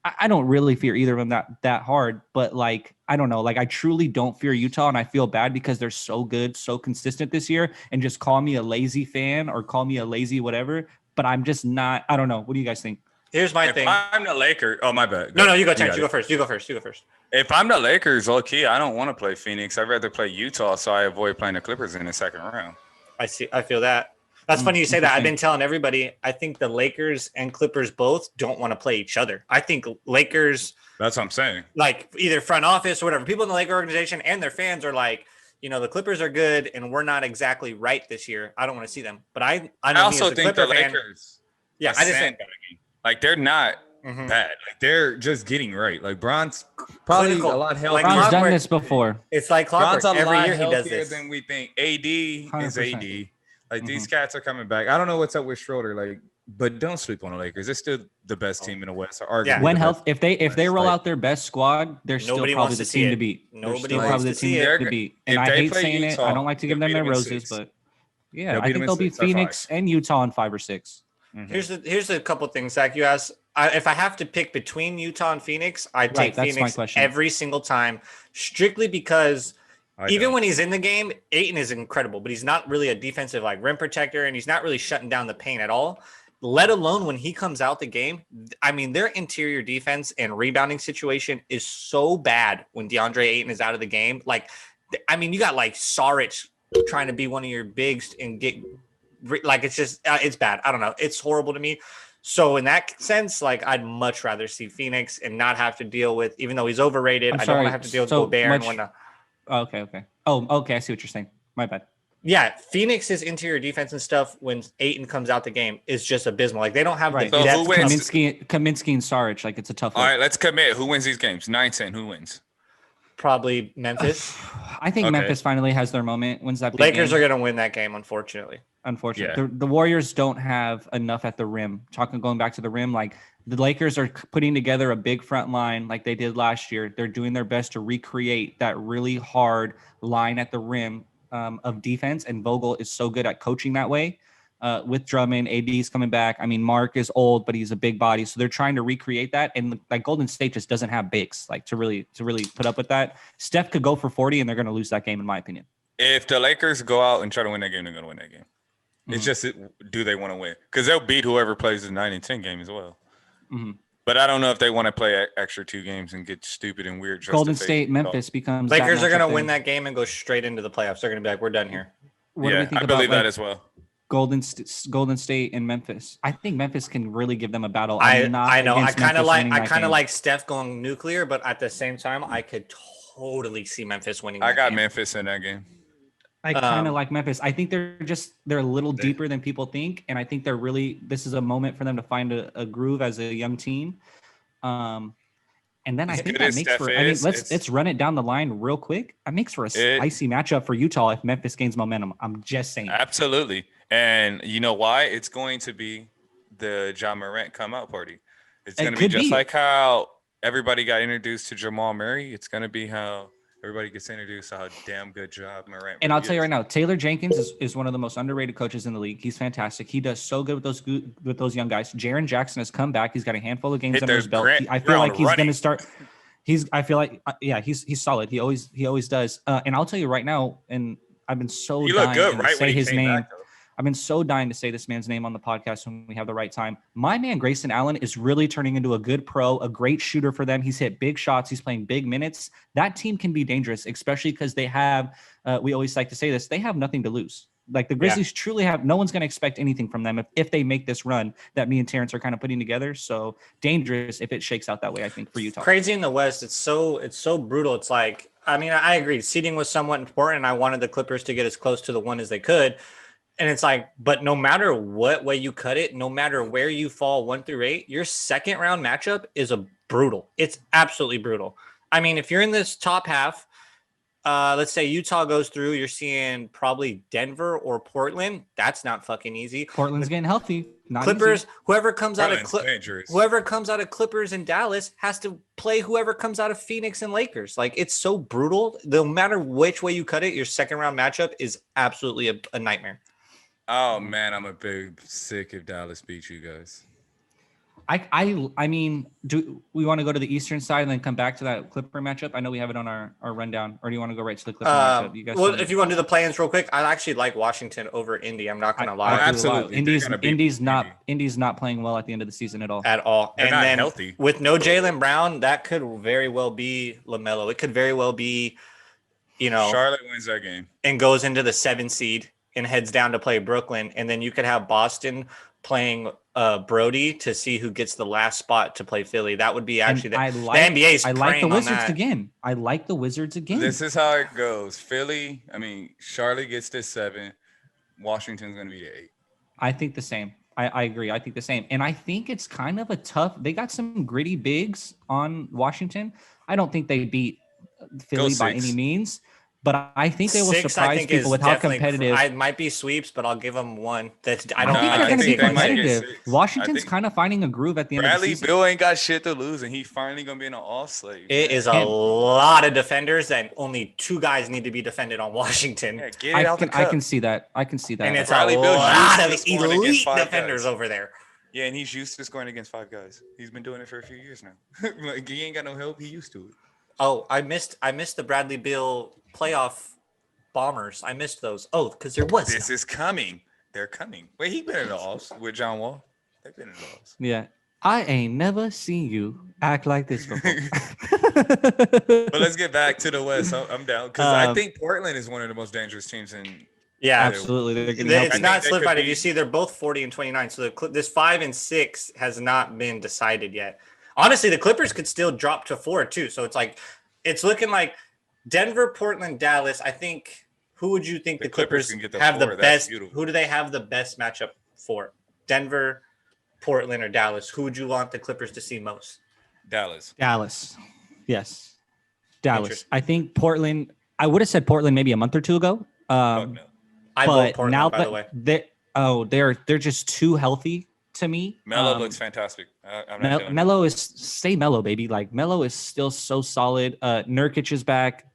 I don't really fear either of them that hard, but like I don't know, like I truly don't fear Utah, and I feel bad because they're so good, so consistent this year. And just call me a lazy fan or call me a lazy whatever, but I'm just not. I don't know. What do you guys think? Here's my thing. If I'm the Lakers, oh my bad. No, you go, Terrence. You go first. You go first. If I'm the Lakers, okay, I don't want to play Phoenix. I'd rather play Utah, so I avoid playing the Clippers in the second round. I feel that. That's funny you say that. I've been telling everybody. I think the Lakers and Clippers both don't want to play each other. I think Lakers. That's what I'm saying. Like either front office or whatever. People in the Laker organization and their fans are like, the Clippers are good and we're not exactly right this year. I don't want to see them. But I also think the Lakers. Yeah, I just think. Like they're not bad. Like they're just getting right. Like Bron's probably a lot healthier. Bron's done this before. It's like clockwork. Bron's a Every lot year he does healthier this. than we think. AD is 100%. AD. Like these cats are coming back. I don't know what's up with Schroeder. Like, but don't sleep on the Lakers. They're still the best team in the West. Yeah. When health, if they roll out their best squad, they're still probably the team to beat. Nobody wants to see it. To beat. And I hate saying it. I don't like to give them their roses, but yeah, I think they'll beat Phoenix and Utah in 5 or 6. Here's a couple things, Zach. You asked if I have to pick between Utah and Phoenix, I'd take Phoenix every single time, strictly because even when he's in the game, Ayton is incredible, but he's not really a defensive like rim protector, and he's not really shutting down the paint at all. Let alone when he comes out the game. I mean, their interior defense and rebounding situation is so bad when DeAndre Ayton is out of the game. Like, I mean, you got like Saric trying to be one of your bigs and get. Like it's just it's bad. I don't know. It's horrible to me. So in that sense, like I'd much rather see Phoenix and not have to deal with, even though he's overrated. I don't want to have to deal with Gobert and whatnot. Okay. Oh, okay. I see what you're saying. My bad. Yeah, Phoenix's interior defense and stuff when Ayton comes out the game is just abysmal. Like they don't have the so who wins? Kaminsky and Saric. Like it's a tough. All right, let's commit. Who wins these games? 9-10. Who wins? Probably Memphis. I think Memphis finally has their moment. Wins that? Lakers are going to win that game, unfortunately. Yeah. The Warriors don't have enough at the rim. Going back to the rim, like the Lakers are putting together a big front line like they did last year. They're doing their best to recreate that really hard line at the rim of defense, and Vogel is so good at coaching that way. With Drummond, AD's coming back. I mean, Mark is old, but he's a big body, so they're trying to recreate that. And like Golden State just doesn't have bigs like to really put up with that. Steph could go for 40, and they're going to lose that game, in my opinion. If the Lakers go out and try to win that game, they're going to win that game. It's just, do they want to win? Because they'll beat whoever plays the 9 and 10 game as well. But I don't know if they want to play extra 2 games and get stupid and weird. Golden State, Memphis becomes. Lakers are going to win that game and go straight into the playoffs. They're going to be like, we're done here. I believe that as well. Golden State and Memphis. I think Memphis can really give them a battle. I know. I kind of like Steph going nuclear, but at the same time, I could totally see Memphis winning. I got Memphis in that game. I kind of Um, like Memphis. I think they're a little They- deeper than people think, and I think this is a moment for them to find a groove as a young team. Um, and then I As think good that as makes Steph for. I mean, is, let's run it down the line real quick. It makes for a it spicy matchup for Utah if Memphis gains momentum. I'm just saying. absolutely. And you know why? It's going to be the John Morant come out party. It's going It to be could just be. like how everybody got introduced to Jamal Murray. It's going to be how everybody gets introduced to how damn good job Morant And I'll really tell you right is. now, Taylor Jenkins is one of the most underrated coaches in the league. He's fantastic. He does so good with those young guys. Jaren Jackson has come back. He's got a handful of games Hit under their his belt. I feel ground like he's going running. to start. I feel like yeah, he's solid. He always does. And I'll tell you right now, and I've been so He looked good dying to right when say he his came name. back, though. I've been so dying to say this man's name on the podcast when we have the right time. My man Grayson Allen is really turning into a good pro, a great shooter for them. He's hit big shots. He's playing big minutes. That team can be dangerous, especially because they have. We always like to say this. They have nothing to lose. Like the Grizzlies truly have. No one's going to expect anything from them if they make this run that me and Terrence are kind of putting together. So dangerous if it shakes out that way. I think for Utah. crazy in the West. It's so brutal. It's like, I mean, I agree. Seeding was somewhat important. I wanted the Clippers to get as close to the one as they could. And it's like, but no matter what way you cut it, no matter where you fall 1 through 8, your second round matchup is a brutal. It's absolutely brutal. I mean, if you're in this top half, let's say Utah goes through, you're seeing probably Denver or Portland. That's not fucking easy. Portland's getting healthy. Not Clippers, easy. whoever comes out of Portland's dangerous. whoever comes out of Clippers and Dallas has to play whoever comes out of Phoenix and Lakers. Like, it's so brutal. No matter which way you cut it, your second round matchup is absolutely a nightmare. Oh man, I'm a big sick if Dallas beats you guys. I mean, do we want to go to the Eastern side and then come back to that Clipper matchup? I know we have it on our rundown, or do you want to go right to the Clipper matchup? You guys, Well, if you want to do the play-ins real quick, I actually like Washington over Indy. I'm not gonna lie. Absolutely. Indy's not playing well at the end of the season at all. At all. They're and not then healthy. With no Jaylen Brown, that could very well be LaMelo. It could very well be, Charlotte wins that game. and goes into the 7 seed and heads down to play Brooklyn. And then you could have Boston playing Brody to see who gets the last spot to play Philly. That would be actually the NBA's. I like the Wizards again. I like the Wizards again. This is how it goes. Charlotte gets to 7. Washington's going to be to 8. I think the same. I agree. I think the same. And I think it's kind of a tough. They got some gritty bigs on Washington. I don't think they beat Philly by any means, but I think they will 6, surprise people with how competitive. I might be sweeps, but I'll give them 1. That's I think they're going to be competitive. Washington's think kind of finding a groove at the end of the Bradley season. Beal ain't got shit to lose, and he finally going to be in an off slave. It is a lot of defenders, and only 2 guys need to be defended on Washington. Yeah, get it out the cup. I can see that. And it's Bradley a Beal's lot used of to scoring against elite 5 defenders guys. over there. Yeah, and he's used to scoring against 5 guys. He's been doing it for a few years now. Like, he ain't got no help. He used to it. Oh, I missed the Bradley Beal playoff bombers. I missed those. Oh, because there was. This is coming. They're coming. Wait, he been in the offs with John Wall. They've been in the offs. Yeah. I ain't never seen you act like this before. But let's get back to the West. I'm down because I think Portland is one of the most dangerous teams in. Yeah, absolutely. It's not solidified. If you see, they're both 40 and 29. So this 5 and 6 has not been decided yet. Honestly, the Clippers could still drop to 4 too. So it's looking like Denver, Portland, Dallas. I think. Who would you think the Clippers can get the have 4. the That's best? beautiful. Who do they have the best matchup for? Denver, Portland, or Dallas? Who would you want the Clippers to see most? Dallas. Yes. Dallas. I think Portland. I would have said Portland maybe a month or 2 ago. No. I vote Portland, now by the way. They're just too healthy to me. Melo looks fantastic. Melo is stay Melo, baby. Like Melo is still so solid. Nurkic is back.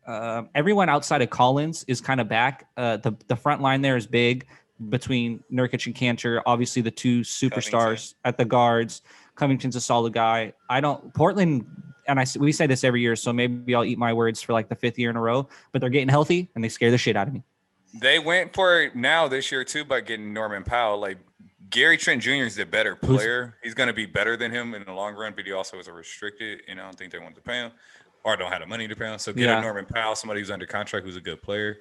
Everyone outside of Collins is kind of back. The front line there is big between Nurkic and Cantor. Obviously, the 2 superstars at the guards. Covington's a solid guy. Portland, and we say this every year, so maybe I'll eat my words for like the 5th year in a row. But they're getting healthy and they scare the shit out of me. They went for it now this year too by getting Norman Powell. Like Gary Trent Jr. is the better player. He's going to be better than him in the long run, but he also is a restricted, and I don't think they want to pay him or don't have the money to pay him. So get a Norman Powell, somebody who's under contract, who's a good player,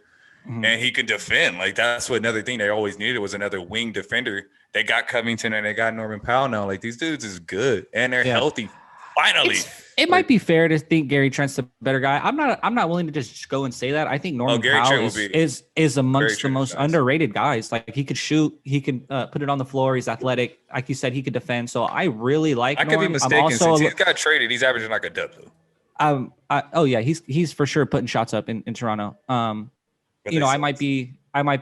and he can defend. Like that's what another thing they always needed was another wing defender. They got Covington and they got Norman Powell now. Like these dudes is good and they're healthy. Finally. It might be fair to think Gary Trent's the better guy. I'm not willing to just go and say that. I think Norman Gary Powell Trent is amongst the Trent most is nice. underrated guys. Like he could shoot, he could put it on the floor. He's athletic, like you said, he could defend. So I really like. I could be Norm. mistaken. I'm Since he's got traded, he's averaging like a double. Oh yeah, he's for sure putting shots up in Toronto. You know, I might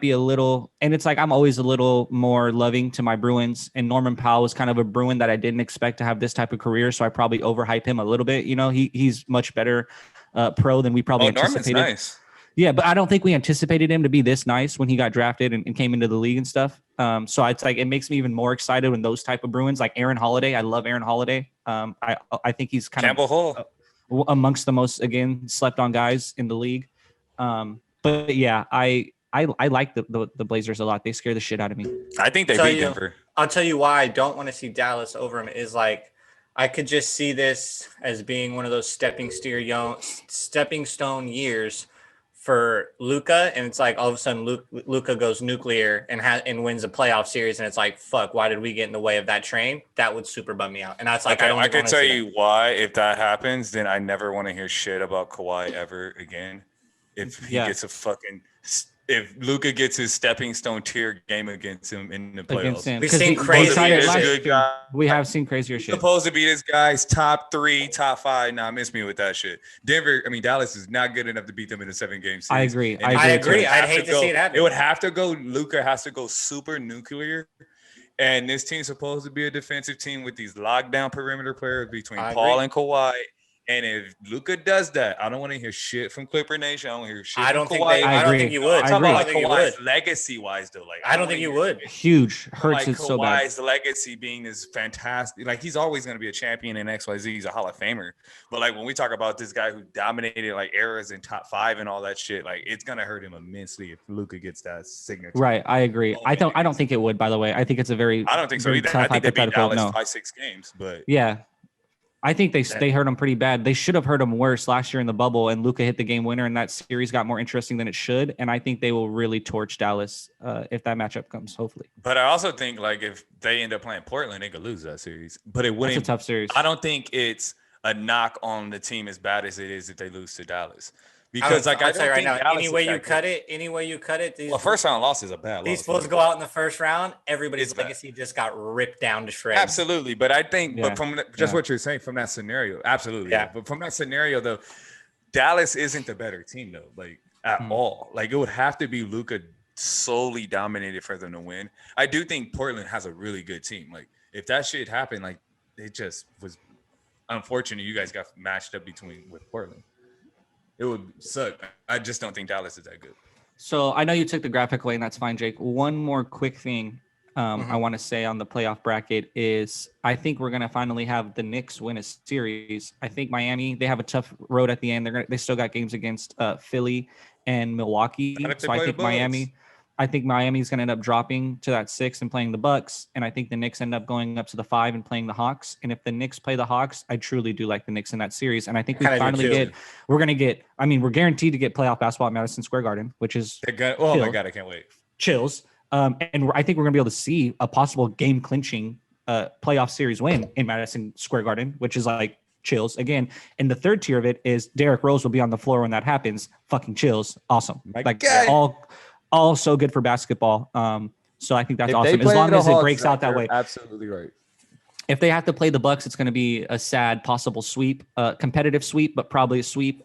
be a little, and it's like I'm always a little more loving to my Bruins, and Norman Powell was kind of a Bruin that I didn't expect to have this type of career, so I probably overhype him a little bit. You know, he's much better pro than we probably anticipated. Norman's nice. Yeah, but I don't think we anticipated him to be this nice when he got drafted and came into the league and stuff. So it's like it makes me even more excited when those type of Bruins, like Aaron Holiday. I love Aaron Holiday. I think he's kind Campbell Hall. amongst the most slept on guys in the league. But yeah, I like the Blazers a lot. They scare the shit out of me. I think they beat Denver. I'll tell you why I don't want to see Dallas over him is like I could just see this as being one of those stepping stone years for Luka, and it's like all of a sudden Luka goes nuclear and wins a playoff series, and it's like fuck, why did we get in the way of that train? That would super bum me out. And that's like I can tell you why. If that happens, then I never want to hear shit about Kawhi ever again. If he gets if Luka gets his stepping stone tier game against him in the playoffs, we've seen crazy. We have seen crazier shit. Supposed to be this guy's top 3, top 5. Nah, miss me with that shit. Dallas is not good enough to beat them in a 7-game series. I agree. I'd hate to see it happen. It would have to go. Luka has to go super nuclear. And this team's supposed to be a defensive team with these lockdown perimeter players between Paul and Kawhi. And if Luka does that, I don't want to hear shit from Clipper Nation. I don't hear shit. I don't think you would. I'm talking about Kawhi's legacy wise, though. Like I don't think you would. Huge hurts it so bad. Kawhi's legacy being this fantastic. Like he's always going to be a champion in XYZ. He's a Hall of Famer. But like when we talk about this guy who dominated like eras in top 5 and all that shit, like it's going to hurt him immensely if Luka gets that signature. Right, I agree. I don't think it would. By the way, I think it's a very. I don't think so either. I think they beat Dallas 5-6 games, but yeah. I think they hurt him pretty bad. They should have hurt him worse last year in the bubble, and Luka hit the game winner, and that series got more interesting than it should. And I think they will really torch Dallas if that matchup comes, hopefully. But I also think like if they end up playing Portland, they could lose that series. But it wouldn't. That's a tough series. I don't think it's a knock on the team as bad as it is if they lose to Dallas. Because I tell you right now, any way you cut it, first round loss is a bad loss. He's supposed to go out in the first round. Everybody's legacy just got ripped down to shreds. Absolutely, but I think, but from what you're saying from that scenario, absolutely. Yeah. But from that scenario, though, Dallas isn't the better team though, like at all. Like it would have to be Luka solely dominated for them to win. I do think Portland has a really good team. Like if that shit happened, like it just was unfortunate. You guys got matched up with Portland. It would suck. I just don't think Dallas is that good. So I know you took the graphic away, and that's fine, Jake. One more quick thing I want to say on the playoff bracket is I think we're going to finally have the Knicks win a series. I think Miami, they have a tough road at the end. They still got games against Philly and Milwaukee. So I think Miami's going to end up dropping to that 6 and playing the Bucks. And I think the Knicks end up going up to the 5 and playing the Hawks. And if the Knicks play the Hawks, I truly do like the Knicks in that series. And I think we're guaranteed to get playoff basketball at Madison Square Garden, which is my God, I can't wait. Chills. And I think we're going to be able to see a possible game clinching playoff series win in Madison Square Garden, which is like chills again. And the third tier of it is Derrick Rose will be on the floor when that happens. Fucking chills. Awesome. All so good for basketball. So I think that's awesome. As long as it breaks out that way. Absolutely right. If they have to play the Bucks, it's going to be a sad possible sweep, competitive sweep, but probably a sweep.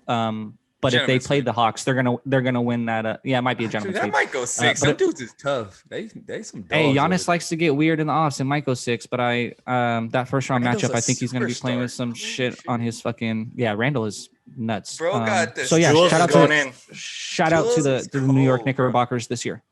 But if they play the Hawks, they're gonna win that. It might be a gentleman's sweep. That might go 6. Some dudes is tough. They some dogs. Hey, Giannis likes to get weird in the offs. It might go 6, but that first round matchup, I think he's gonna be playing with some shit on his fucking. Yeah, Randall is nuts. Bro got this. So yeah, shout out to the New York Knickerbockers this year.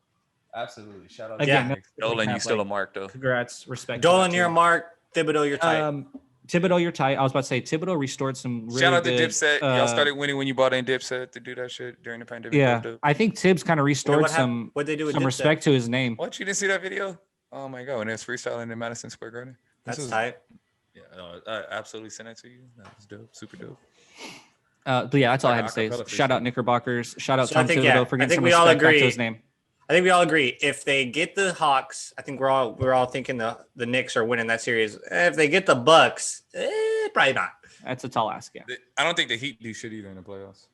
Absolutely. Shout out again. Dolan, you still a mark though. Congrats, respect. Dolan, you're a mark. Thibodeau, you're tight. Thibodeau, you're tight. I was about to say Thibodeau restored some really shout out good, to Dipset. Y'all started winning when you bought in Dipset to do that shit during the pandemic. Yeah, I think Tibbs kind of restored some respect to his name. What, you didn't see that video? Oh my God, when it was freestyling in Madison Square Garden. That's tight. Yeah, I absolutely sent it to you. That was dope, super dope. But yeah, that's all I had to say. Shout out Knickerbockers. Shout out Tom Thibodeau for getting some respect back to his name. I think we all agree. If they get the Hawks, I think we're all thinking the Knicks are winning that series. If they get the Bucks, probably not. That's a tall ask. Yeah. I don't think the Heat do shit either in the playoffs.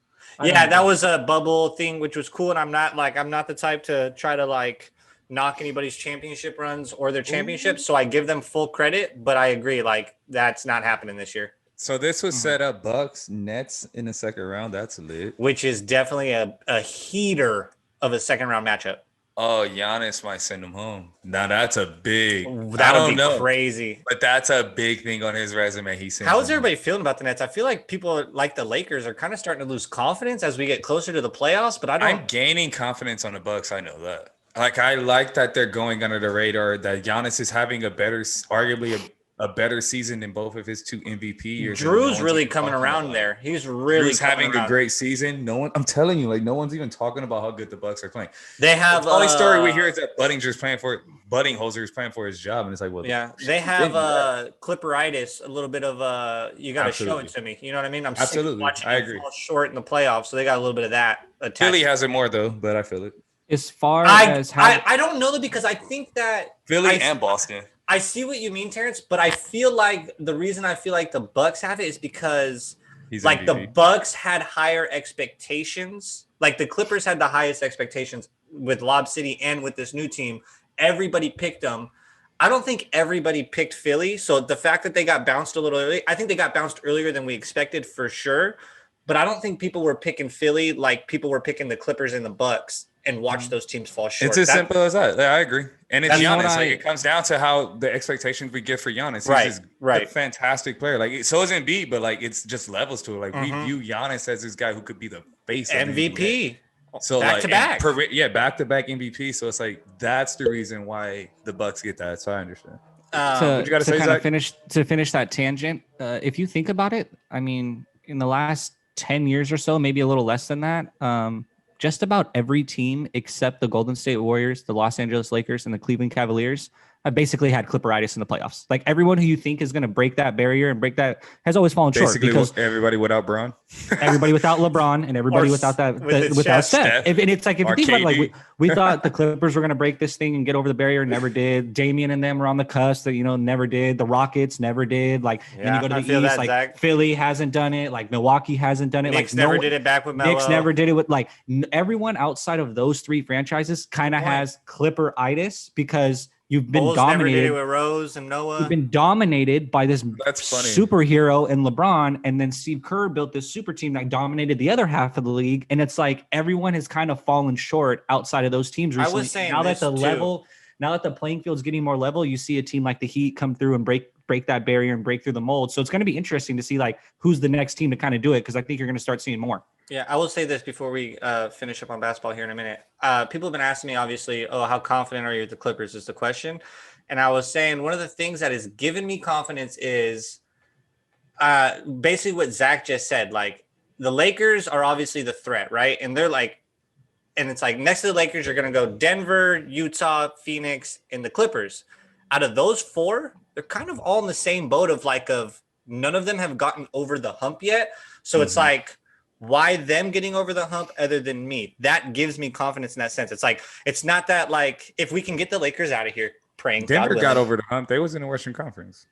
Yeah, that was a bubble thing, which was cool. And I'm not the type to try to like knock anybody's championship runs or their championships. So I give them full credit, but I agree, like that's not happening this year. So this was set up Bucks Nets in the second round. That's lit. Which is definitely a heater of a second round matchup. Oh, Giannis might send him home. Now that's a big. That would be crazy. But that's a big thing on his resume. How is everybody feeling about the Nets? I feel like people like the Lakers are kind of starting to lose confidence as we get closer to the playoffs. But I'm gaining confidence on the Bucks. I know that. Like I like that they're going under the radar. That Giannis is having arguably a better season than both of his 2 MVP years. Drew's really coming around there. He's having a great season. I'm telling you, like no one's even talking about how good the Bucks are playing. They have the only story we hear is that Buddingholzer is playing for his job, and it's like, well, yeah, they have Clipperitis, a little bit of you got to show it to me. You know what I mean? I'm absolutely watching I agree. Fall short in the playoffs, so they got a little bit of that. Philly has it more though, but I feel it. As far as how I don't know that because I think that Philly and Boston. I see what you mean, Terrence, but I feel like the reason I feel like the Bucks have it is because like MVP. The Bucks had higher expectations. Like the Clippers had the highest expectations with Lob City and with this new team. Everybody picked them. I don't think everybody picked Philly. So the fact that they got bounced a little early, I think they got bounced earlier than we expected for sure. But I don't think people were picking Philly like people were picking the Clippers and the Bucks and watch those teams fall short. It's as simple as that. I agree. And it's Giannis. It comes down to how the expectations we get for Giannis. He's a fantastic player. Like so is Embiid, but like it's just levels to it. Like we view Giannis as this guy who could be the face MVP. So back to back. Back to back MVP. So it's like that's the reason why the Bucks get that. So I understand. To finish that tangent, if you think about it, I mean, in the last 10 years or so, maybe a little less than that, just about every team except the Golden State Warriors, the Los Angeles Lakers, and the Cleveland Cavaliers have basically had Clipperitis in the playoffs. Like everyone who you think is going to break that barrier and break that has always fallen short. Because everybody without Braun, everybody without LeBron, and everybody without Steph. And it's like if you think about it, like we thought the Clippers were going to break this thing and get over the barrier, never did. Damian and them were on the cusp, that never did. The Rockets never did. Like then you go to the East, like Zack. Philly hasn't done it. Like Milwaukee hasn't done it. Knicks never did it back with Melo. Knicks never did it with like everyone outside of those 3 franchises kind of has Clipperitis because you've been Bulls dominated. Never did it with Rose and Noah. You've been dominated by this superhero and LeBron, and then Steve Kerr built this super team that dominated the other half of the league. And it's like everyone has kind of fallen short outside of those teams recently. I was saying now that the playing field's getting more level, you see a team like the Heat come through and break that barrier and break through the mold. So it's going to be interesting to see like who's the next team to kind of do it, because I think you're going to start seeing more. Yeah, I will say this before we finish up on basketball here in a minute. People have been asking me, obviously, how confident are you with the Clippers is the question. And I was saying one of the things that has given me confidence is basically what Zack just said. Like the Lakers are obviously the threat, right? And they're like, and it's like next to the Lakers, you're going to go Denver, Utah, Phoenix, and the Clippers. Out of those 4, they're kind of all in the same boat of none of them have gotten over the hump yet. So it's like, why them getting over the hump other than me? That gives me confidence in that sense. It's like, it's not that like, if we can get the Lakers out of here, praying Denver got over the hump. They was in the Western Conference.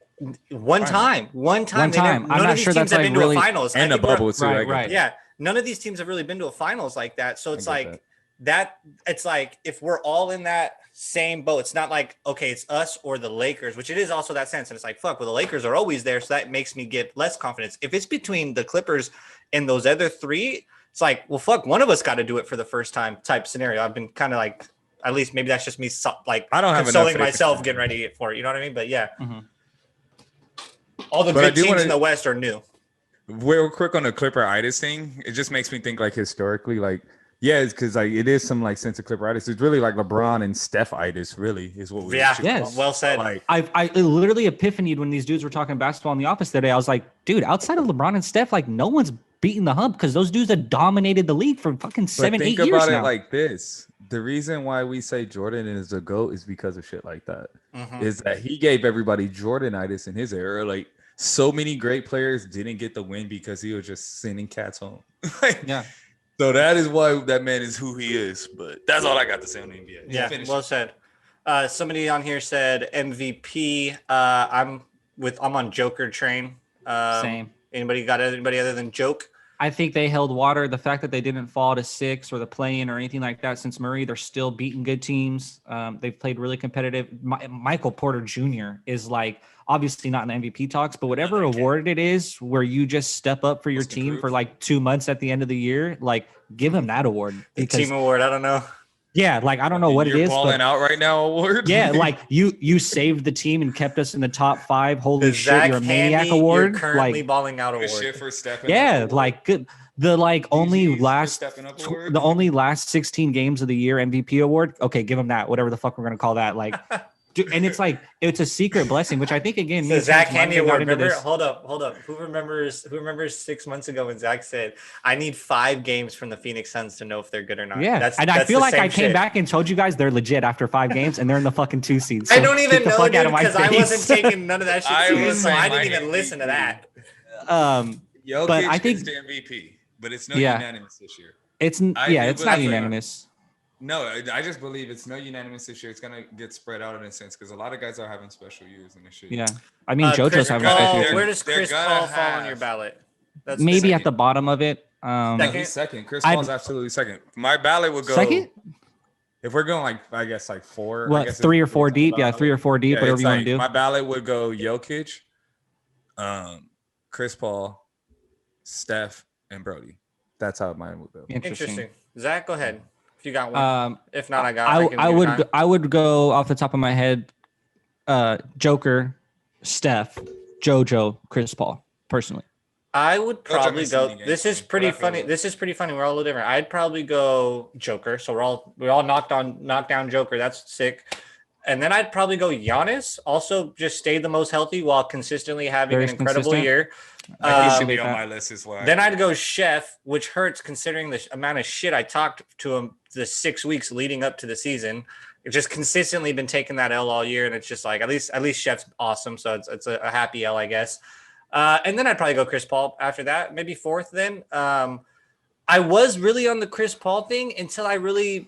One time. None of these teams have been to a finals. And a bubble too. Right. Yeah. None of these teams have really been to a finals like that. So it's like that. It's like, if we're all in that same boat, it's not like, okay, it's us or the Lakers, which it is also that sense. And it's like, fuck, well, the Lakers are always there. So that makes me get less confidence. If it's between the Clippers and those other 3, it's like, well, fuck, one of us got to do it for the first time type scenario. I've been kind of like, at least maybe that's just me like I don't have consoling myself getting ready for it. You know what I mean? But yeah, all the good teams in the West are new. Real quick on the Clipperitis thing, it just makes me think like historically, like, yeah, it's because like it is some like sense of Clipperitis. It's really like LeBron and Steph-itis, really, is what we well said. Like, I literally epiphanied when these dudes were talking basketball in the office today. I was like, dude, outside of LeBron and Steph, like no one's beating the hump because those dudes have dominated the league for fucking 7-8 years now. Think about it like this. The reason why we say Jordan is a GOAT is because of shit like that. Is that he gave everybody Jordanitis in his era. Like so many great players didn't get the win because he was just sending cats home. Yeah. So that is why that man is who he is. But that's all I got to say on the NBA. Yeah, well said. Somebody on here said MVP. I'm on Joker train. Same. Anybody got anybody other than Joke? I think they held water. The fact that they didn't fall to 6 or the play-in or anything like that since Murray, they're still beating good teams. They've played really competitive. Michael Porter Jr. is like obviously not in the MVP talks, but whatever award it is where you just step up for your team for like 2 months at the end of the year, like give him that award. The team award, I don't know. Yeah, like I don't know what it is. You're balling out right now award. Yeah, like you saved the team and kept us in the top 5. Holy shit, Zack you're a maniac award. You're currently like balling out award. Shit for stepping yeah, up like good. The like only GGs last for stepping up award. the only last 16 games of the year MVP award. Okay, give him that. Whatever the fuck we're gonna call that. Like, dude, and it's like it's a secret blessing, which I think again. The Zack Handy award. Remember? This. Hold up. Who remembers 6 months ago when Zack said, "I need 5 games from the Phoenix Suns to know if they're good or not." Yeah, and I feel like I came back and told you guys they're legit after 5 games, and they're in the fucking 2 seeds. So I don't even know, dude, because I face. wasn't taking none of that shit serious, so I didn't even MVP. listen to that. Jokic but I think is the MVP, but it's no unanimous this year. It's not unanimous. No, I just believe it's no unanimous this year. It's gonna get spread out in a sense because a lot of guys are having special years and shit. Yeah, I mean JoJo's having a Paul, special year. where does Chris Paul fall on your ballot? That's maybe at the bottom of it. He's second. Chris Paul's absolutely second. My ballot would go second. If we're going like I guess like 4. What, I guess 3 or 4 deep? Yeah, 3 or 4 deep. Whatever you want to do. My ballot would go Jokic, Chris Paul, Steph, and Brody. That's how mine would go. Interesting. Zack, go ahead. If you got one. If not, I would go off the top of my head, Joker, Steph, JoJo, Chris Paul. Personally, I would probably go. This is pretty funny. We're all a little different. I'd probably go Joker. So we all knocked down Joker. That's sick. And then I'd probably go Giannis. Also, just stayed the most healthy while consistently having an incredible year. He should be on my list as well. Then I'd go Chef, which hurts considering the amount of shit I talked to him the 6 weeks leading up to the season. It's just consistently been taking that L all year, and it's just like at least Chef's awesome, so it's a happy L, I guess. And then I'd probably go Chris Paul after that, maybe 4th. Then I was really on the Chris Paul thing until I really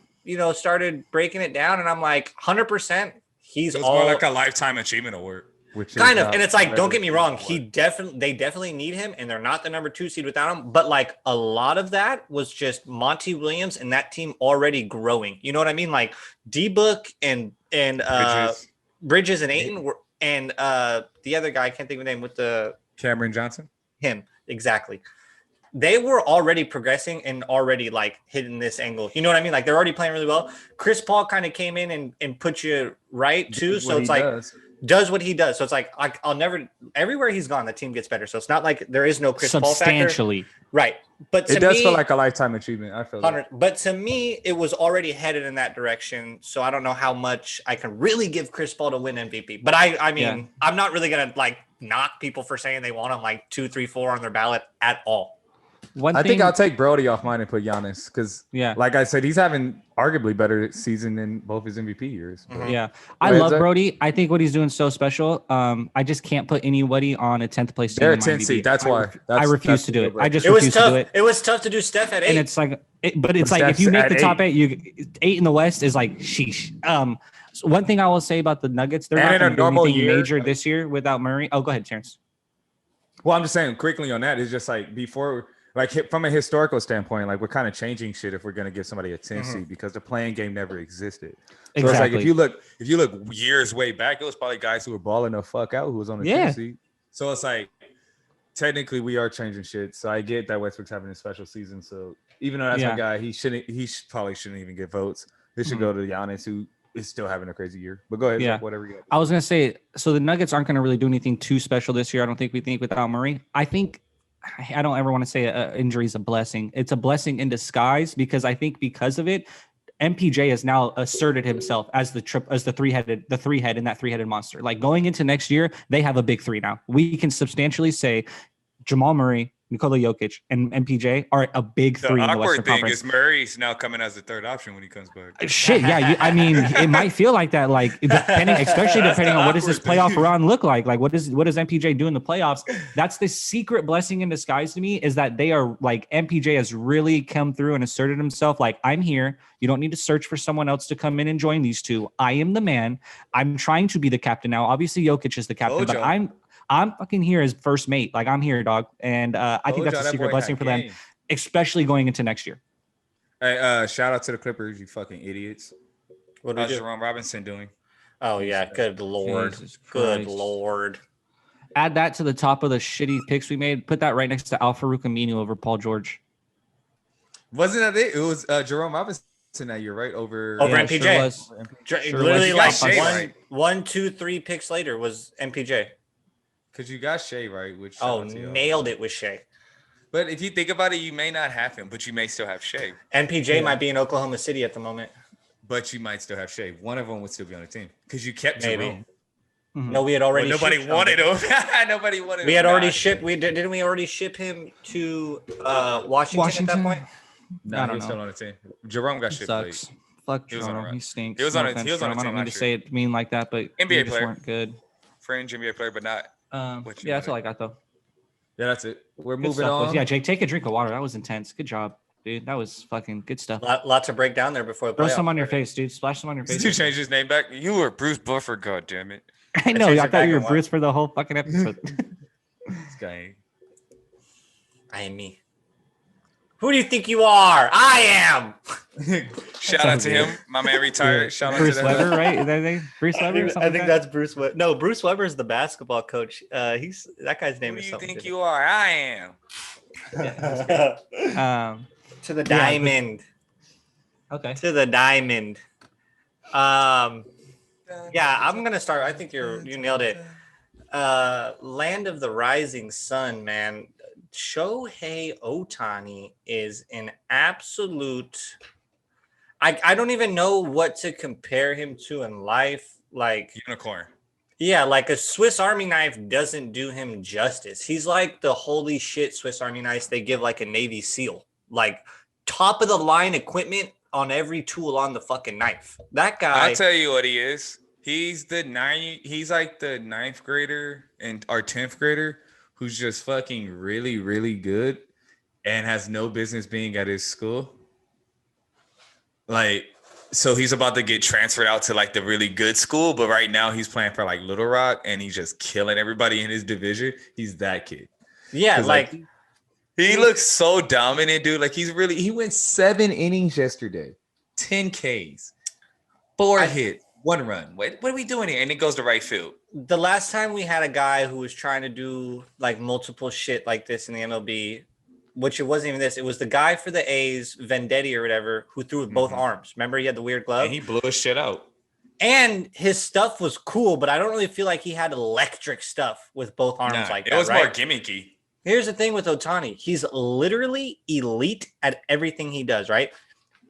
started breaking it down, and I'm like 100%. He's more like a lifetime achievement award. Which kind of, and it's like, don't get me wrong, they definitely need him, and they're not the number 2 seed without him. But like a lot of that was just Monty Williams and that team already growing. You know what I mean? Like D-Book and Bridges and Ayton were, and the other guy I can't think of the name with the Cameron Johnson. Him exactly. They were already progressing and already like hitting this angle. You know what I mean? Like they're already playing really well. Chris Paul kind of came in and put you right too. So it's like. Does what he does. So it's like I'll never everywhere he's gone, the team gets better. So it's not like there is no Chris Paul factor. Substantially. Right. But to it does me, feel like a lifetime achievement. I feel like. But to me, it was already headed in that direction. So I don't know how much I can really give Chris Paul to win MVP. But I mean, I'm not really gonna like knock people for saying they want him like 2, 3, 4 on their ballot at all. I think I'll take Brody off mine and put Giannis because, like I said, he's having arguably better season in both his MVP years. Mm-hmm. Yeah, I love Brody. I think what he's doing is so special. I just can't put anybody on a 10th place team. They're a 10th seed. That's why. I refuse to do it. I just refuse to do it. It was tough to do Steph at 8. And it's like, if you make the top 8, 8 in the West is like sheesh. So one thing I will say about the Nuggets, they're not going to do anything major this year without Murray. Oh, go ahead, Terrence. Well, I'm just saying quickly on that. It's just like before. Like from a historical standpoint, like we're kind of changing shit if we're going to give somebody a 10 seed because the playing game never existed. So it's like if you look years way back, it was probably guys who were balling the fuck out who was on the 10 seed. So it's like technically we are changing shit. So I get that Westbrook's having a special season. So even though that's my guy, he probably shouldn't even get votes. This should go to Giannis, who is still having a crazy year. But go ahead, Zach, whatever you got. I was gonna say, so the Nuggets aren't gonna really do anything too special this year. I don't think without Murray. I don't ever want to say injury is a blessing. It's a blessing in disguise because I think because of it, MPJ has now asserted himself as the three-head in that 3-headed monster. Like going into next year, they have a big 3 now. We can substantially say Jamal Murray, Nikola Jokic, and MPJ are a big 3 in the Western Conference. The awkward thing is Murray's now coming as the 3rd option when he comes back. Shit, yeah. I mean, it might feel like that, like especially depending on what does this playoff run look like. Like, what does MPJ do in the playoffs? That's the secret blessing in disguise to me is that they are like MPJ has really come through and asserted himself. Like, I'm here. You don't need to search for someone else to come in and join these 2. I am the man. I'm trying to be the captain now. Obviously, Jokic is the captain, but I'm fucking here as first mate. Like I'm here, dog. And I think Told that's y'all a that secret boy blessing had for them, game. especially going into next year. Hey, shout out to the Clippers, you fucking idiots. What do we How's do? Jerome Robinson doing? Oh yeah, good lord, Jesus good Christ. lord. Add that to the top of the shitty picks we made. Put that right next to Al Farouk Aminu over Paul George. Wasn't that it? It was Jerome Robinson that year, right? Over Over Yeah, MPJ. sure was. Sure Literally was. like Shea, one, right? 1, 2, 3 picks later was MPJ. Because you got Shea, right? Which shout Oh, out to y'all. nailed it with Shea. But if you think about it, you may not have him, but you may still have Shea. MPJ might be in Oklahoma City at the moment. But you might still have Shea. One of them would still be on the team because you kept Maybe. Jerome. No, we had already. Nobody shipped wanted something. him. Nobody wanted him. We had already shipped. Didn't we already ship him to Washington at that point? No, I he don't was still know. on the team. Jerome got shipped late. Sucks. Fuck He was on a Toronto. run. He stinks. He was on No a- offense, he was on a Jerome. I team don't mean to last say it mean like that, but NBA you just player. weren't good. Fringe NBA player, but not. What you Yeah, that's all I wanted. got though. Yeah, that's it. We're Good moving stuff, boys. on. Yeah, Jake, take a drink of water. That was intense. Good job, dude. That was fucking good stuff. Lot to break down there before the Throw playoffs some on your started. face, dude. Splash some on your Did face. you change his name back? You were Bruce Buffer, god damn it. I know. changed I it thought back you were and Bruce for the whole fucking episode. This guy. I am me. Who do you think you are? I am. Shout out to him. My man retired. Shout out Bruce to Weber, that. right? Is that his name? Bruce Weber? I think that's Bruce Weber. No, Bruce Weber is the basketball coach. He's that guy's name Who is do you something. think you are? I am. To the diamond. Okay. To the diamond. Yeah, I'm gonna start. I think you nailed it. Land of the Rising Sun, man. Shohei Ohtani is an absolute. I don't even know what to compare him to in life. Like, Unicorn. yeah, like a Swiss Army knife doesn't do him justice. He's like the holy shit Swiss Army knife they give like a Navy SEAL. Like top of the line equipment on every tool on the fucking knife. That guy. I'll tell you what he is. He's like the ninth grader and our 10th grader who's just fucking really, really good and has no business being at his school. Like, so he's about to get transferred out to like the really good school, but right now he's playing for like Little Rock and he's just killing everybody in his division. He's that kid. Yeah, 'Cause, like he looks so dominant, dude. Like he went 7 innings yesterday, 10 Ks, 4 hits, 1 run. What are we doing here? And it goes to right field. the last time we had a guy who was trying to do like multiple shit like this in the MLB, which it wasn't even this, it was the guy for the A's, Vendetti or whatever, who threw with both arms. Remember, he had the weird glove, And he blew his shit out. and his stuff was cool, but I don't really feel like he had electric stuff with both arms like that. It was right? more gimmicky. Here's the thing with Ohtani. He's literally elite at everything he does, right?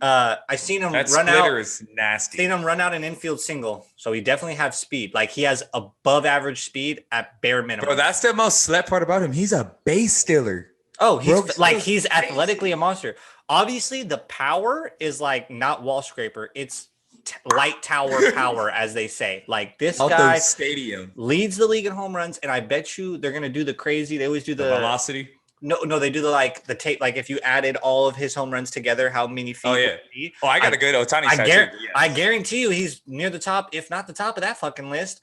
I seen him That run splitter out. is nasty. Seen him run out an infield single. So he definitely has speed. Like he has above average speed at bare minimum. Bro, that's the most slept part about him. He's a base stealer. Oh, he's Bro, like he's he's athletically a monster. Obviously, the power is like not wall scraper. It's light tower power, as they say. Like this Out guy the stadium. leads the league in home runs, and I bet you they're gonna do the crazy. They always do The the velocity. no, they do the tape. Like if you added all of his home runs together, how many feet? Oh, would yeah. it be? Oh, I got a good Ohtani I, stat guar- too. Yes. I guarantee you, he's near the top, if not the top of that fucking list.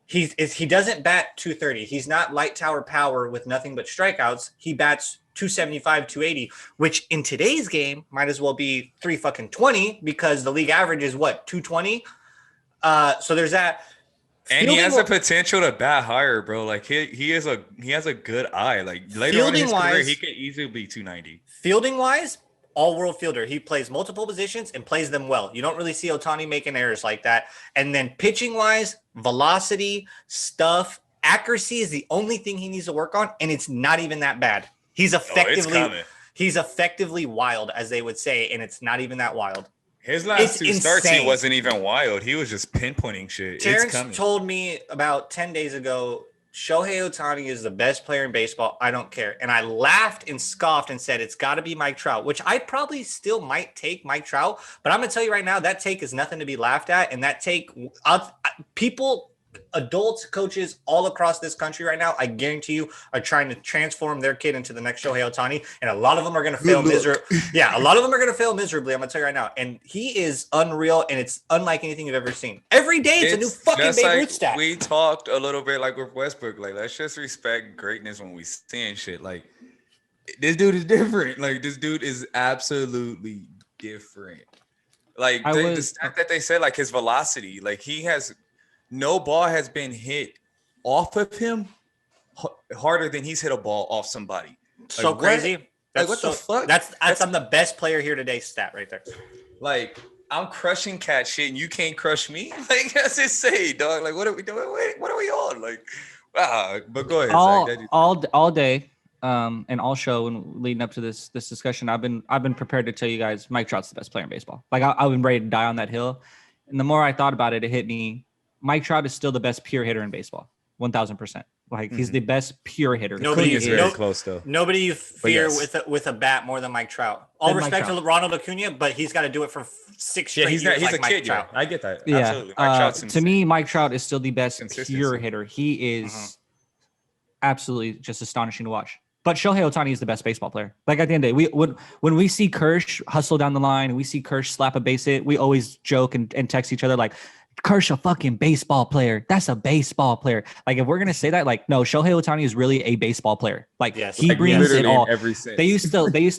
He doesn't bat 230. He's not light tower power with nothing but strikeouts. He bats 275, 280, which in today's game might as well be 3 fucking 20 because the league average is what, 220. So there's that. And he has Fielding- the potential to bat higher, bro. Like he has a good eye. Like later on in his career, Fielding-wise- he could easily be 290. Fielding wise, all world fielder. He plays multiple positions and plays them well. You don't really see Ohtani making errors like that. And then pitching wise, velocity, stuff, accuracy is the only thing he needs to work on. And it's not even that bad. He's effectively wild, as they would say, and it's not even that wild. His last It's 2 starts, insane. he wasn't even wild. He was just pinpointing shit. It's Terrence coming. told me about 10 days ago, Shohei Ohtani is the best player in baseball. I don't care. And I laughed and scoffed and said, it's got to be Mike Trout, which I probably still might take Mike Trout. But I'm going to tell you right now, that take is nothing to be laughed at. And that take, people adults, coaches all across this country right now, I guarantee you, are trying to transform their kid into the next Shohei Ohtani, and a lot of them are going to fail miserably. Yeah, a lot of them are going to fail miserably. I'm going to tell you right now, and he is unreal, and it's unlike anything you've ever seen. Every day, it's a new fucking Babe Ruth stat. We talked a little bit like with Westbrook, like let's just respect greatness when we seeing shit. Like this dude is different. Like this dude is absolutely different. Like the stat that they said, like his velocity, like he has no ball has been hit off of him harder than he's hit a ball off somebody. So like, crazy. Like what the fuck? That's I'm the best player here today stat right there. Like I'm crushing cat shit and you can't crush me. Like that's insane, dog. Like what are we doing? What are we on? Like wow. But go ahead. Zack. All day. And all show and leading up to this discussion, I've been prepared to tell you guys Mike Trout's the best player in baseball. Like I've been ready to die on that hill. And the more I thought about it, it hit me. Mike Trout is still the best pure hitter in baseball. 1000%. Like he's the best pure hitter. Nobody is very close though. Nobody you fear with a bat more than Mike Trout. All respect to Ronald Acuna, but he's got to do it for 6 straight years. He's a Mike kid. Trout. I get that. Yeah. Absolutely. Mike Trout's to me, Mike Trout is still the best pure hitter. He is absolutely just astonishing to watch. But Shohei Ohtani is the best baseball player. Like at the end of the day, when we see Kersh hustle down the line and we see Kersh slap a base hit, we always joke and text each other like, Kersh a fucking baseball player. That's a baseball player. Like if we're gonna say that, like no, Shohei Ohtani is really a baseball player. Like he brings it all. They used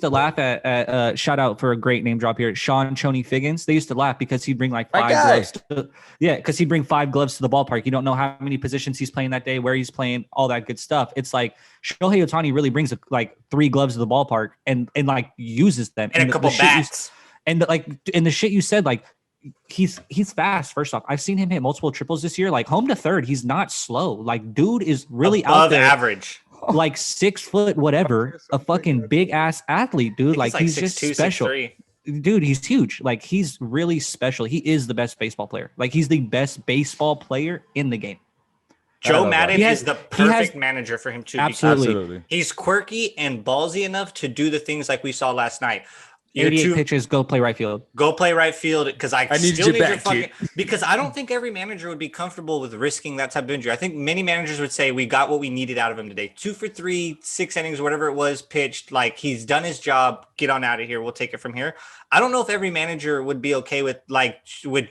to laugh at shout out for a great name drop here, Sean Choney Figgins. They used to laugh because he'd bring like 5 gloves. Because he'd bring 5 gloves to the ballpark. You don't know how many positions he's playing that day, where he's playing, all that good stuff. It's like Shohei Ohtani really brings like 3 gloves to the ballpark and like uses them and a couple bats. And the shit you said, like. He's fast. First off, I've seen him hit multiple triples this year. Like home to third, he's not slow. Like dude is really above out there, average. Like 6 foot, whatever, a fucking big ass athlete, dude. Like he's 6'2", just special. 6'3". Dude, he's huge. Like he's really special. He is the best baseball player. Like he's the best baseball player in the game. Joe Madden is the perfect manager for him too. Absolutely. He's quirky and ballsy enough to do the things like we saw last night. 88 pitches, go play right field. Go play right field because I need still you need back, your fucking because I don't think every manager would be comfortable with risking that type of injury. I think many managers would say we got what we needed out of him today. 2 for 3, 6 innings, whatever it was, pitched. Like he's done his job. Get on out of here. We'll take it from here. I don't know if every manager would be okay with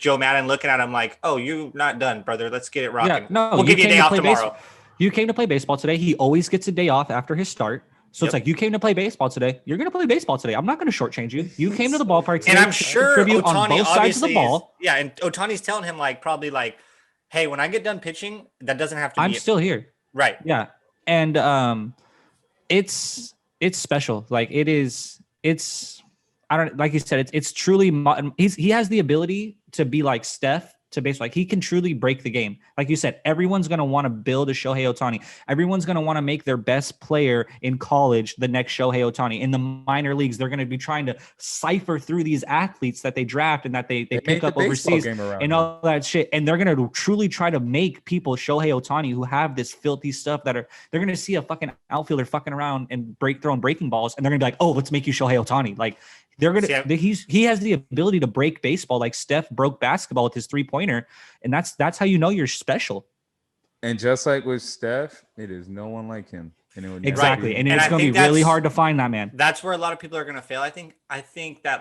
Joe Madden looking at him like, oh, you're not done, brother. Let's get it rocking. Yeah, no, we'll give you a day off tomorrow. You came to play baseball today. He always gets a day off after his start. So it's like you came to play baseball today. You're going to play baseball today. I'm not going to shortchange you. You came to the ballpark today. And I'm sure Ohtani on both sides of the ball. And Ohtani's telling him probably hey, when I get done pitching, that doesn't have to. I'm still here. Right. Yeah. And it's special. Like it is. It's I don't like you said. It's truly. He has the ability to be like Steph. To base, like he can truly break the game. Like you said, everyone's going to want to build a Shohei Ohtani. Everyone's going to want to make their best player in college the next Shohei Ohtani. In the minor leagues, they're going to be trying to cipher through these athletes that they draft and that they pick up overseas and all that shit. And they're going to truly try to make people Shohei Ohtani who have this filthy stuff they're going to see a fucking outfielder fucking around and throwing breaking balls. And they're going to be like, oh, let's make you Shohei Ohtani. Like, he has the ability to break baseball like Steph broke basketball with his 3-pointer, and that's how you know you're special. And just like with Steph, it is no one like him. Exactly, and it's going to be really hard to find that man. That's where a lot of people are going to fail. I think that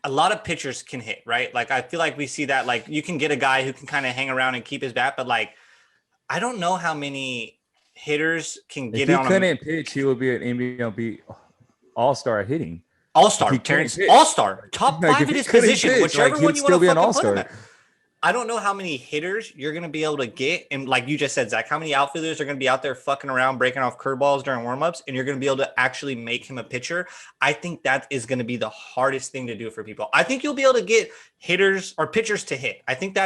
a lot of pitchers can hit, right? Like I feel like we see that you can get a guy who can kind of hang around and keep his bat, but I don't know how many hitters can get on. If he couldn't pitch, he would be an MLB all-star at hitting. All-star, Terrence. All-star. Top 5 at his position. Whichever one you want to fucking put him at. I don't know how many hitters you're going to be able to get. And like you just said, Zach, how many outfielders are going to be out there fucking around, breaking off curveballs during warmups, and you're going to be able to actually make him a pitcher? I think that is going to be the hardest thing to do for people. I think you'll be able to get hitters or pitchers to hit. I think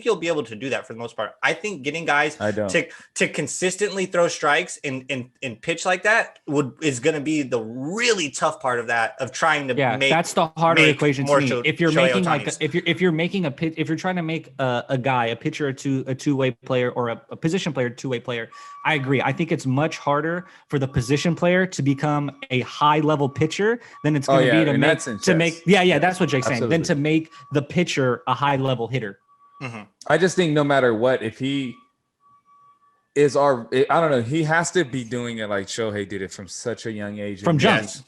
you'll be able to do that for the most part. I think getting guys to consistently throw strikes and pitch like that is going to be the really tough part of that, of trying to make. That's the harder equation to me. If you're making if you're making a pitch, if you're trying to make a pitcher, a two-way player, or a position player, two-way player, I agree. I think it's much harder for the position player to become a high-level pitcher than it's going to be to make. That's what Jake's saying. Than to make the pitcher a high-level hitter. Mhm. I just think no matter what, if he is I don't know, he has to be doing it like Shohei did it from such a young age. From And jump. Yes.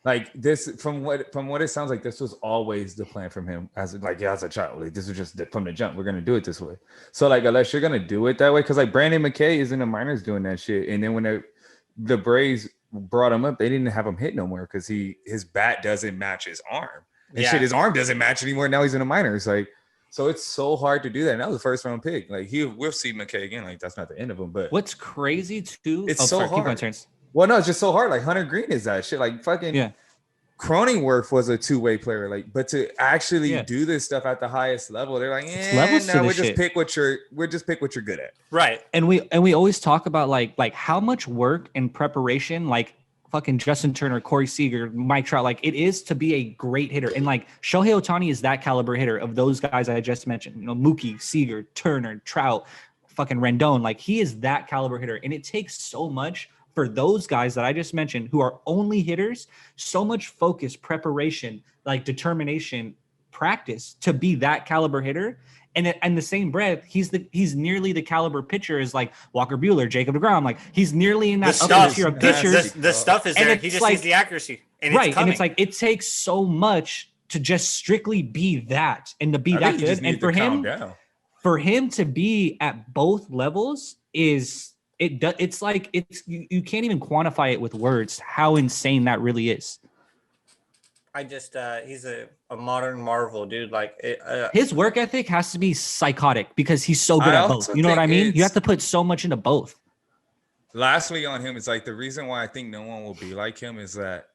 like this, from what it sounds like, this was always the plan from him as a child. Like this was just from the jump. We're gonna do it this way. So like unless you're gonna do it that way, because like Brandon McKay is in the minors doing that shit, and then when the Braves brought him up, they didn't have him hit no more because his bat doesn't match his arm. And Yeah. shit, his arm doesn't match anymore. Now he's in the minors. Like, so it's so hard to do that. And that was the first round pick. Like We'll see McKay again. Like that's not the end of him, but What's crazy too? It's so Keep going, hard. Terrence. well, no, it's just so hard. Like Hunter Green is that shit. Like fucking Yeah. Cronenworth was a two-way player. Like, but to actually Yeah. do this stuff at the highest level, they're like, levels to no, this we'll shit. just pick what you're good at. Right. And we always talk about like how much work and preparation like fucking Justin Turner, Corey Seager, Mike Trout, like it is to be a great hitter. And like Shohei Ohtani is that caliber hitter of those guys I just mentioned. You know, Mookie, Seager, Turner, Trout, fucking Rendon. Like he is that caliber hitter. And it takes so much for those guys that I just mentioned who are only hitters, so much focus, preparation, like determination, practice to be that caliber hitter. And in the same breath, he's nearly the caliber pitcher as like Walker Buehler, Jacob DeGrom. Like he's nearly in The that upper stuff, tier of pitchers. the stuff is And there. it's He just like- needs the accuracy. And Right. it's And coming. it's like it takes so much to just strictly be that and to be I that think you just good. And need for to calm him, down. to be at both levels it's like you can't even quantify it with words how insane that really is. I just he's a modern marvel, dude. Like His work ethic has to be psychotic because he's so good I at both. also You know what I think mean? You it's- have to put so much into both. lastly on him, it's like the reason why I think no one will be like him is that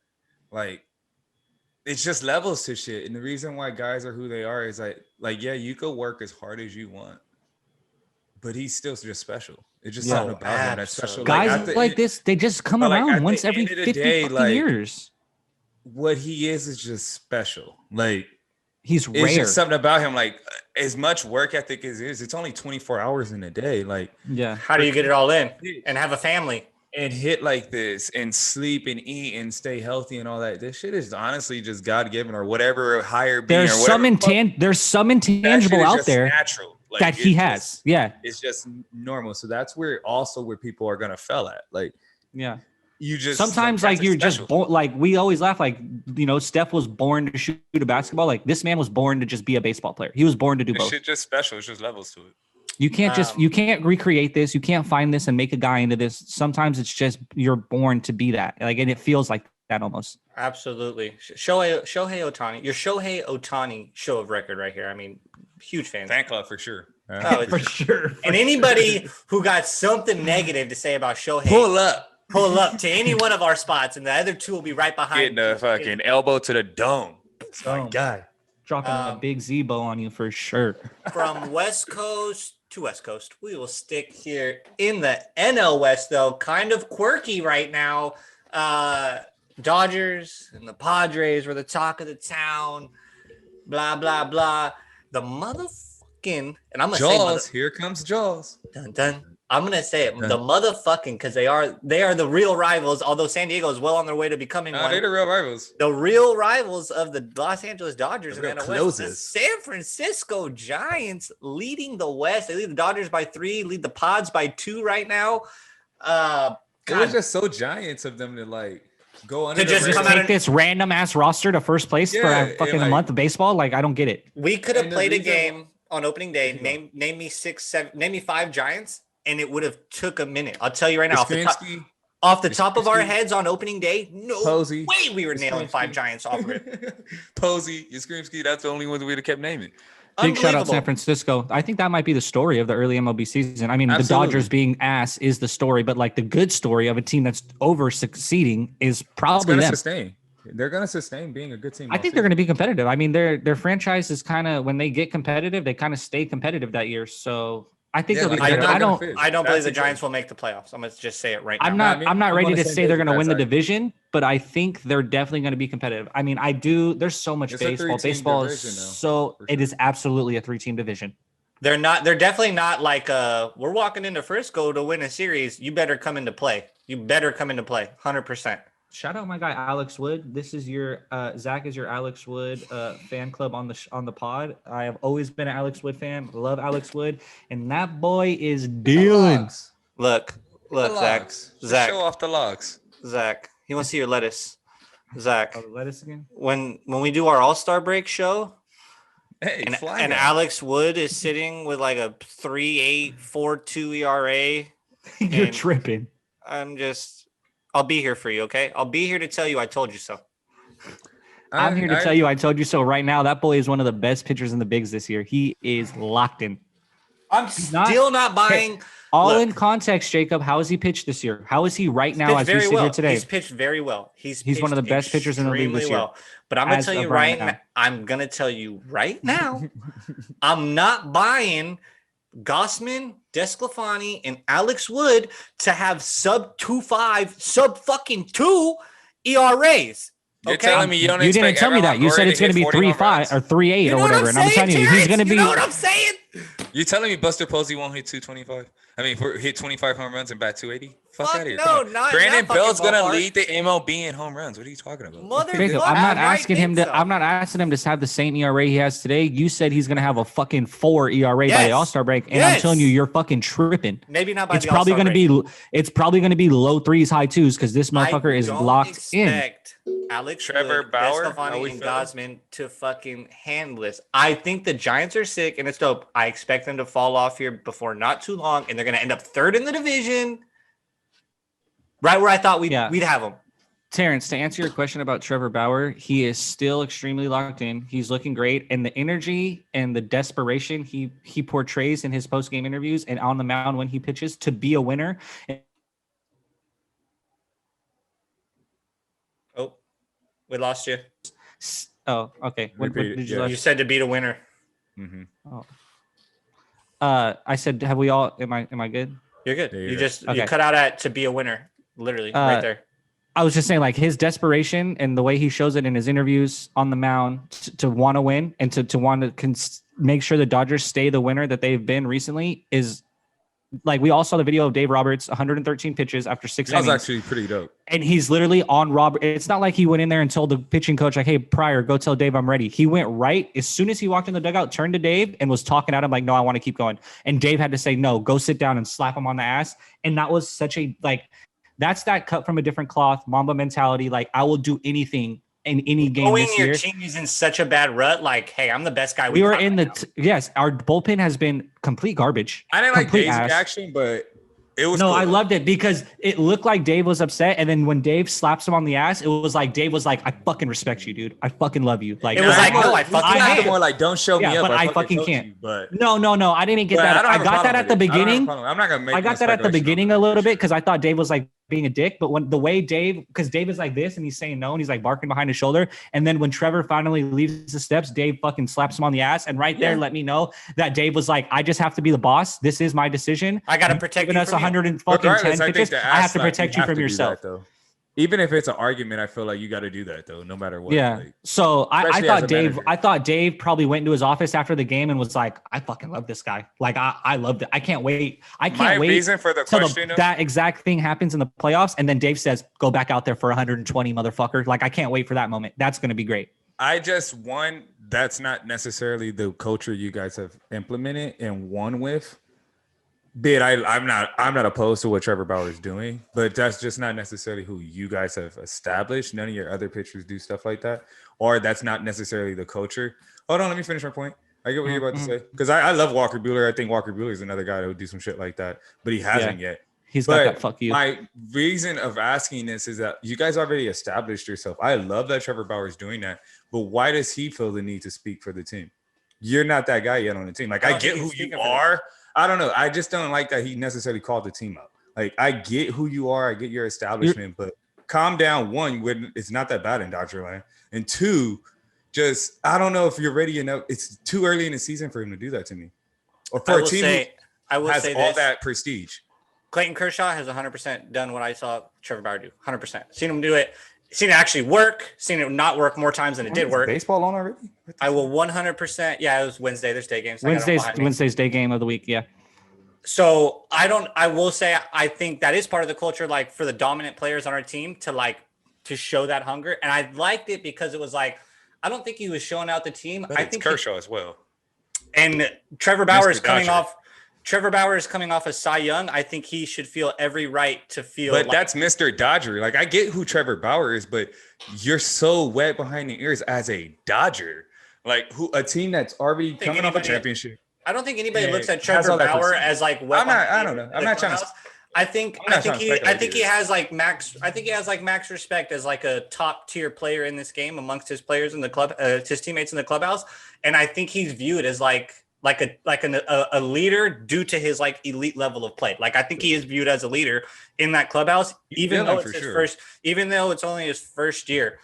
like it's just levels to shit. And the reason why guys are who they are is like yeah, you could work as hard as you want, but he's still just special. It's just Yeah. something about him that's special. Absolutely. Guys at the like end- this, they just come but, like, around at once the every end of the 50 day, fucking like, years. what he is just special. Like He's it's rare. just something about him. Like as much work ethic as it is, it's only 24 hours in a day. Like Yeah. how do you get it all in and have a family? and hit like this and sleep and eat and stay healthy and all that. This shit is honestly just God given or whatever higher being. There's or some whatever. there's some That shit intangible is out just there natural. Like, that he it's has. just- Yeah. It's just normal. So that's where people are gonna fail at. Like Yeah. you just Sometimes that's like you're special. just born, like we always laugh like, you know, Steph was born to shoot a basketball. Like this man was born to just be a baseball player. He was born to do This both. shit just special. It's just levels to it. You can't just you can't recreate this. You can't find this and make a guy into this. Sometimes it's just you're born to be that. Like, and it feels like that almost. Absolutely. Shohei Ohtani, your Shohei Ohtani show of record right here. I mean, huge fan. Fan club for sure. Oh, it's- sure. and anybody who got something negative to say about Shohei, Pull up. to any one of our spots, and the other two will be right behind. Getting a fucking elbow to the dome. It's my guy. Dropping a big Zebo on you for sure. From West Coast to West Coast, we will stick here in the NL West, though. Kind of quirky right now. Dodgers and the Padres were the talk of the town. Blah, blah, blah. The motherfucking, and I'm going to say Jaws. Here comes Jaws. dun, dun. I'm going to say it. Dun. The motherfucking, because they are the real rivals, although San Diego is well on their way to becoming No, one. they're the real rivals. The real rivals of the Los Angeles Dodgers The and real NL West, the closers. San Francisco Giants leading the West. They lead the Dodgers by 3, lead the Pods by 2 right now. It was God, just so Giants of them to like go under To the just radar. come out Take this random ass roster to first place for Yeah, a fucking and, a like- month of baseball. Like I don't get it. we could have and the played a reason- game on opening day. Name me 6, 7, name me 5 Giants, and it would have took a minute. I'll tell you right now, Yastrzemski, off the top of our Yastrzemski, heads on opening day, no Posey, way we were nailing 5 Yastrzemski. Giants off of it. Posey, Yastrzemski, that's the only ones we'd have kept naming. Big shout out Unbelievable. San Francisco. I think that might be the story of the early MLB season. I mean, Absolutely. the Dodgers being ass is the story, but like the good story of a team that's over succeeding is It's probably gonna them. sustain. They're gonna sustain being a good team. I think they're going to be competitive. I mean, their franchise is kind of when they get competitive, they kind of stay competitive that year. So I think Yeah, they'll be like, competitive. they're I not don't. gonna fit. I don't That's believe the the Giants thing. will make the playoffs. I'm going to just say it right now. I'm not. I mean, I'm not I'm ready on the to same say they're page going to with win the that side. division, but I think they're definitely going to be competitive. I mean, I do. There's so much It's a baseball. 3-team Baseball is division, though, so. for It sure. is absolutely a 3-team division. They're not. They're definitely not like we're walking into Frisco to win a series. You better come into play. You better come into play. 100%. Shout out my guy Alex Wood. This is your Zach is your Alex Wood fan club on the pod. I have always been an Alex Wood fan. Love Alex Wood, and that boy is dealing. Look, Zach. Just Zach. show off the logs. Zach. He wants to see your lettuce. Zach. Oh, lettuce again. When we do our All-Star break show, Hey, and Alex Wood is sitting with like a 3.842 ERA. You're And tripping. I'll be here for you, okay? I'll be here to tell you I told you so. I'm here to tell you I told you so right now. That boy is one of the best pitchers in the bigs this year. He is locked in. I'm still not buying. All in context, Jacob, how has he pitched this year? How is he right now as we sit here today? He's pitched very well. He's one of the best pitchers in the league this year. Well. But I'm gonna tell you right now, I'm not buying Gossman, Desclafani, and Alex Wood to have sub 2.5, sub fucking 2 ERAs. You're telling me you don't You expect didn't tell me that. You said it's going to be 3.5 or 3.8 or whatever. And I'm telling you, he's going to be. You know what I'm saying? You're telling me Buster Posey won't hit 225? I mean, hit 25 home runs and bat 280? Fuck out of here. No, not Brandon Bell's going to lead the MLB in home runs. What are you talking about? Jacob, I'm not asking him to. I'm not asking him to have the same ERA he has today. You said he's going to have a fucking 4 ERA by the All-Star break, and I'm telling you, you're fucking tripping. Maybe not by it's the probably All-Star going to break. be. It's probably going to be low 3s, high 2s because this motherfucker is locked in. Alex Trevor Wood, Bauer, Desclafani, and Gossman to fucking handle this. I think the Giants are sick, and it's dope. I expect them to fall off here before not too long, and they're going to end up third in the division, right where I thought we'd have them. Terrence, to answer your question about Trevor Bauer, he is still extremely locked in. He's looking great, and the energy and the desperation he portrays in his post-game interviews and on the mound when he pitches to be a winner. We lost you. Oh, okay. What did you You said to beat a winner. Mm-hmm. Oh. I said, have we all? Am I good? You're good. You cut out at to be a winner, literally right there. I was just saying, like, his desperation and the way he shows it in his interviews on the mound to want to win and to want to make sure the Dodgers stay the winner that they've been recently is. Like, we all saw the video of Dave Roberts, 113 pitches after 6 innings. That was actually pretty dope. And he's literally on Robert. It's not like he went in there and told the pitching coach, like, hey, Pryor, go tell Dave I'm ready. He went right as soon as he walked in the dugout, turned to Dave and was talking at him like, no, I want to keep going. And Dave had to say, no, go sit down and slap him on the ass. And that was such a, like, that's that cut from a different cloth, Mamba mentality. Like, I will do anything in any game this year. Your team is in such a bad rut. Like, hey, I'm the best guy. We were in the yes. Our bullpen has been complete garbage. I didn't like Dave's reaction, but it was no. cool. I loved it because it looked like Dave was upset, and then when Dave slaps him on the ass, it was like Dave was like, "I fucking respect you, dude. I fucking love you." Like it was like, no, I fucking more like, don't show me up. But I fucking can't. You, but no, I didn't get that. I got that at the beginning. I'm not gonna make. I got that at the beginning a little bit because I thought Dave was like being a dick, but when the way because Dave is like this and he's saying no and he's like barking behind his shoulder, and then when Trevor finally leaves the steps, Dave fucking slaps him on the ass, and right there let me know that Dave was like, I just have to be the boss. This is my decision. I gotta protect you. Us 110 pitches. I have to protect you from yourself. Even if it's an argument, I feel like you got to do that though, no matter what. Yeah. Like, so I thought Dave probably went into his office after the game and was like, I fucking love this guy. Like I loved it. I can't wait. My reason for the question that exact thing happens in the playoffs. And then Dave says, go back out there for 120, motherfucker. Like, I can't wait for that moment. That's going to be great. That's not necessarily the culture you guys have implemented and won with. I'm not opposed to what Trevor Bauer is doing, but that's just not necessarily who you guys have established. None of your other pitchers do stuff like that, or that's not necessarily the culture. Hold on, let me finish my point. I get what you're about to say, because I love Walker Buehler. I think Walker Buehler is another guy that would do some shit like that, but he hasn't yet. He's got that fuck you. My reason of asking this is that you guys already established yourself. I love that Trevor Bauer is doing that, but why does he feel the need to speak for the team? You're not that guy yet on the team. Like, I get who you are. I don't know. I just don't like that he necessarily called the team up. Like, I get who you are. I get your establishment, but calm down. One, when it's not that bad in Dodgerland. And two, just, I don't know if you're ready enough. It's too early in the season for him to do that to me. Or for a team who has all that prestige. Clayton Kershaw has 100% done what I saw Trevor Bauer do. 100%. Seen him do it. Seen it actually work. Seen it not work more times than it did work. Baseball on already? I will 100%. Yeah, it was Wednesday. There's day games. Wednesday's day game of the week. Yeah. So I will say, I think that is part of the culture, like for the dominant players on our team to like to show that hunger. And I liked it because it was like, I don't think he was showing out the team. But I it's think Kershaw as well. and Trevor Bauer is Mr. coming Dodger. off. Trevor Bauer is coming off a Cy Young. I think he should feel every right to feel. But like, that's Mr. Dodger. Like, I get who Trevor Bauer is, but you're so wet behind the ears as a Dodger. Like, who A team that's already coming off a anybody- championship. I don't think anybody Yeah, looks at has Trevor all that Bauer percent. as like. I don't know. I'm not trying to. I think I'm not trying to he speculate either. has like max. I think he has like max respect as like a top tier player in this game amongst his players in the club, his teammates in the clubhouse, and I think he's viewed as like a leader due to his like elite level of play. Like I think he is viewed as a leader in that clubhouse, even though it's his first, even though it's only his first year.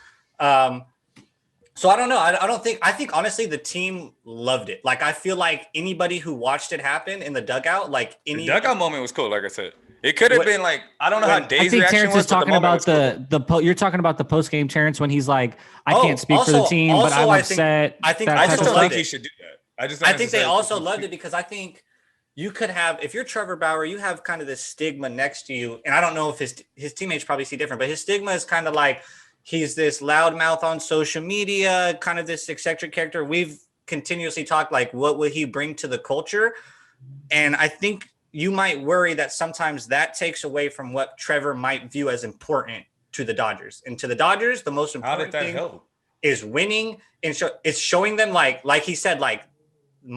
So I don't know. I think honestly the team loved it. Like I feel like anybody who watched it happen in the dugout, like The dugout moment was cool. Like I said, it could have been like, I don't know how when- I Dave's think reaction Terrence was, is but talking moment about was cool. you're talking about the post game Terrence when he's like, I Oh, can't speak for the also- team, but also, I'm I think- upset. I think- that I type just of don't stuff. think he should do that. I think they also loved it because I think you could have, if you're Trevor Bauer, you have kind of this stigma next to you. And I don't know if his teammates probably see different, but his stigma is kind of like he's this loudmouth on social media, kind of this eccentric character. We've continuously talked like, what would he bring to the culture? And I think you might worry that sometimes that takes away from what Trevor might view as important to the Dodgers. And to the Dodgers, the most How important did that thing help? is winning, and it's showing them like he said, like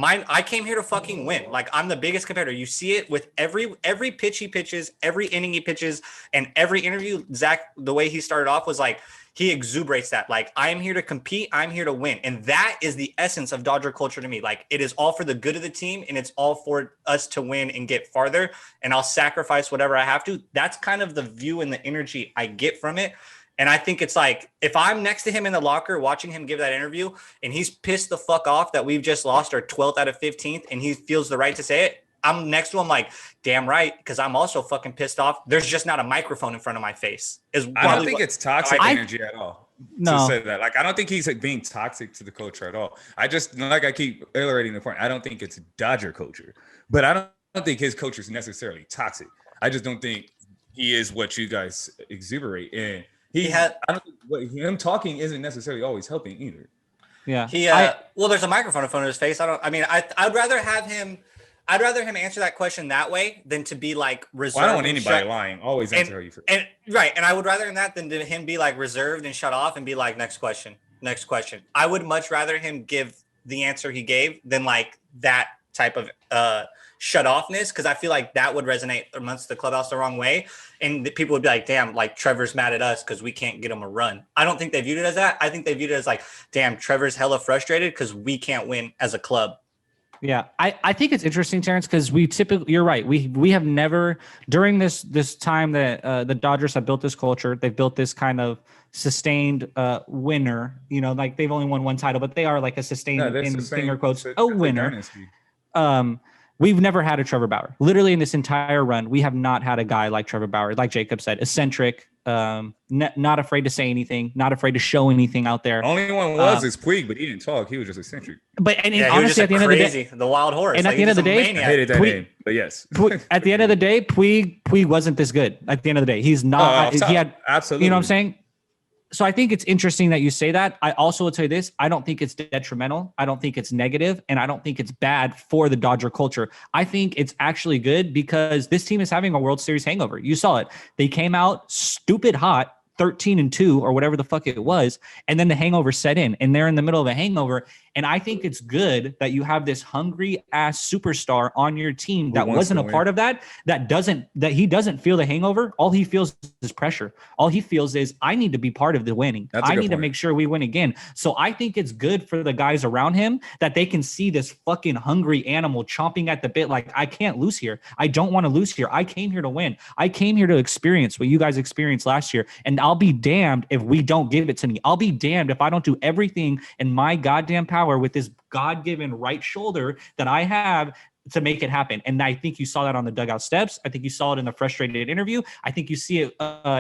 I came here to fucking win. Like I'm the biggest competitor. You see it with every pitch he pitches, every inning he pitches, and every interview. Zach, the way he started off was like he exuberates that. Like I'm here to compete, I'm here to win, and that is the essence of Dodger culture to me. Like it is all for the good of the team, and it's all for us to win and get farther. And I'll sacrifice whatever I have to. That's kind of the view and the energy I get from it. And I think it's like, if I'm next to him in the locker watching him give that interview and he's pissed the fuck off that we've just lost our 12th out of 15th and he feels the right to say it, I'm next to him like, damn right, because I'm also fucking pissed off. There's just not a microphone in front of my face. I don't think it's toxic energy at all. No. To say that. Like, I don't think he's like being toxic to the culture at all. I just, like I keep iterating the point, I don't think it's Dodger culture, but I don't think his culture is necessarily toxic. I just don't think he is what you guys exuberate. And I don't think him talking isn't necessarily always helping either. Yeah. Well, there's a microphone in front of his face. I'd rather him answer that question that way than to be like reserved. Well, I don't want anybody lying. Always answer how you feel. And I would rather that than to him be like reserved and shut off and be like, next question. I would much rather him give the answer he gave than like that type of shut offness, because I feel like that would resonate amongst the clubhouse the wrong way, and the people would be like, damn, like Trevor's mad at us because we can't get him a run. I don't think they viewed it as that. I think they viewed it as like, damn, Trevor's hella frustrated because we can't win as a club. Yeah, I think it's interesting, Terrence, because you're right. We have never, during this time that the Dodgers have built this culture, they've built this kind of sustained winner. You know, like they've only won one title, but they are like a sustained, in finger quotes, a winner. We've never had a Trevor Bauer. Literally in this entire run, we have not had a guy like Trevor Bauer, like Jacob said, eccentric, not afraid to say anything, not afraid to show anything out there. Only one is Puig, but he didn't talk. He was just eccentric. But honestly, at the end of the day, the wild horse. And at the end of the day, I hated that name, but yes. At the end of the day, Puig wasn't this good. At the end of the day, he's not. He had absolutely. You know what I'm saying? So I think it's interesting that you say that. I also would say this. I don't think it's detrimental. I don't think it's negative. And I don't think it's bad for the Dodger culture. I think it's actually good because this team is having a World Series hangover. You saw it. They came out stupid hot, 13-2 or whatever the fuck it was. And then the hangover set in and they're in the middle of a hangover. And I think it's good that you have this hungry ass superstar on your team that wasn't a part of that he doesn't feel the hangover. All he feels is pressure. All he feels is I need to be part of the winning. I need to make sure we win again. So I think it's good for the guys around him that they can see this fucking hungry animal chomping at the bit. Like, I can't lose here. I don't want to lose here. I came here to win. I came here to experience what you guys experienced last year. And I'll be damned if we don't give it to me. I'll be damned if I don't do everything in my goddamn power with this God-given right shoulder that I have to make it happen. And I think you saw that on the dugout steps. I think you saw it in the frustrated interview. I think you see it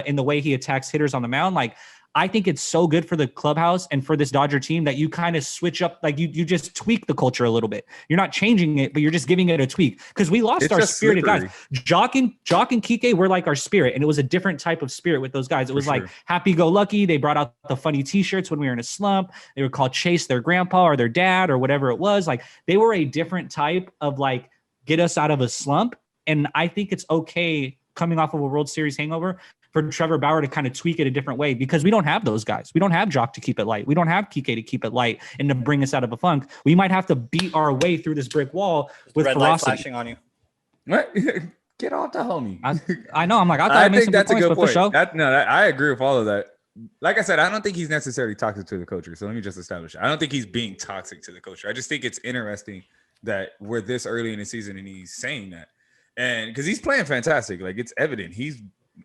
in the way he attacks hitters on the mound. Like, I think it's so good for the clubhouse and for this Dodger team that you kind of switch up, like you just tweak the culture a little bit. You're not changing it, but you're just giving it a tweak because we lost our spirited guys. Jock and Kike were like our spirit, and it was a different type of spirit with those guys. It was like happy-go-lucky. They brought out the funny T-shirts when we were in a slump. They were called Chase their grandpa or their dad or whatever it was. Like they were a different type of like get us out of a slump. And I think it's okay coming off of a World Series hangover for Trevor Bauer to kind of tweak it a different way because we don't have those guys. We don't have Jock to keep it light. We don't have Kike to keep it light and to bring us out of a funk. We might have to beat our way through this brick wall with red ferocity. light flashing on you. What? Get off the homie. I know. I'm like, I think that's a good point. I agree with all of that. Like I said, I don't think he's necessarily toxic to the coach. So let me just establish it. I don't think he's being toxic to the coach. I just think it's interesting that we're this early in the season and he's saying that. And because he's playing fantastic. Like it's evident. He's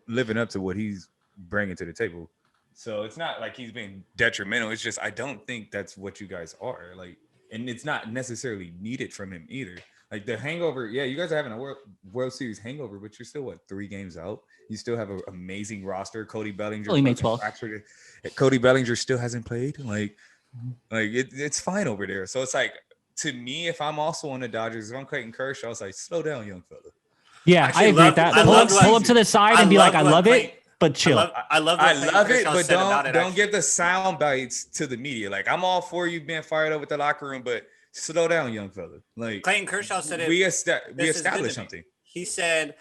living up to what he's bringing to the table. So it's not like he's being detrimental. It's just I don't think that's what you guys are. Like, and it's not necessarily needed from him either. Like the hangover, yeah, you guys are having a World Series hangover, but you're still 3 games out. You still have an amazing roster. Cody Bellinger, made 12. Cody Bellinger still hasn't played. Like it's fine over there. So it's like to me, if I'm also on the Dodgers, if I'm Clayton Kershaw, I was like, slow down, young fella. Yeah, Actually, I agree with that. Pull up to the side and be like, I love it, but chill. I love it, but don't give the sound bites to the media. Like I'm all for you being fired up with the locker room, but slow down, young fella. Like Clayton Kershaw said it. We established something. He said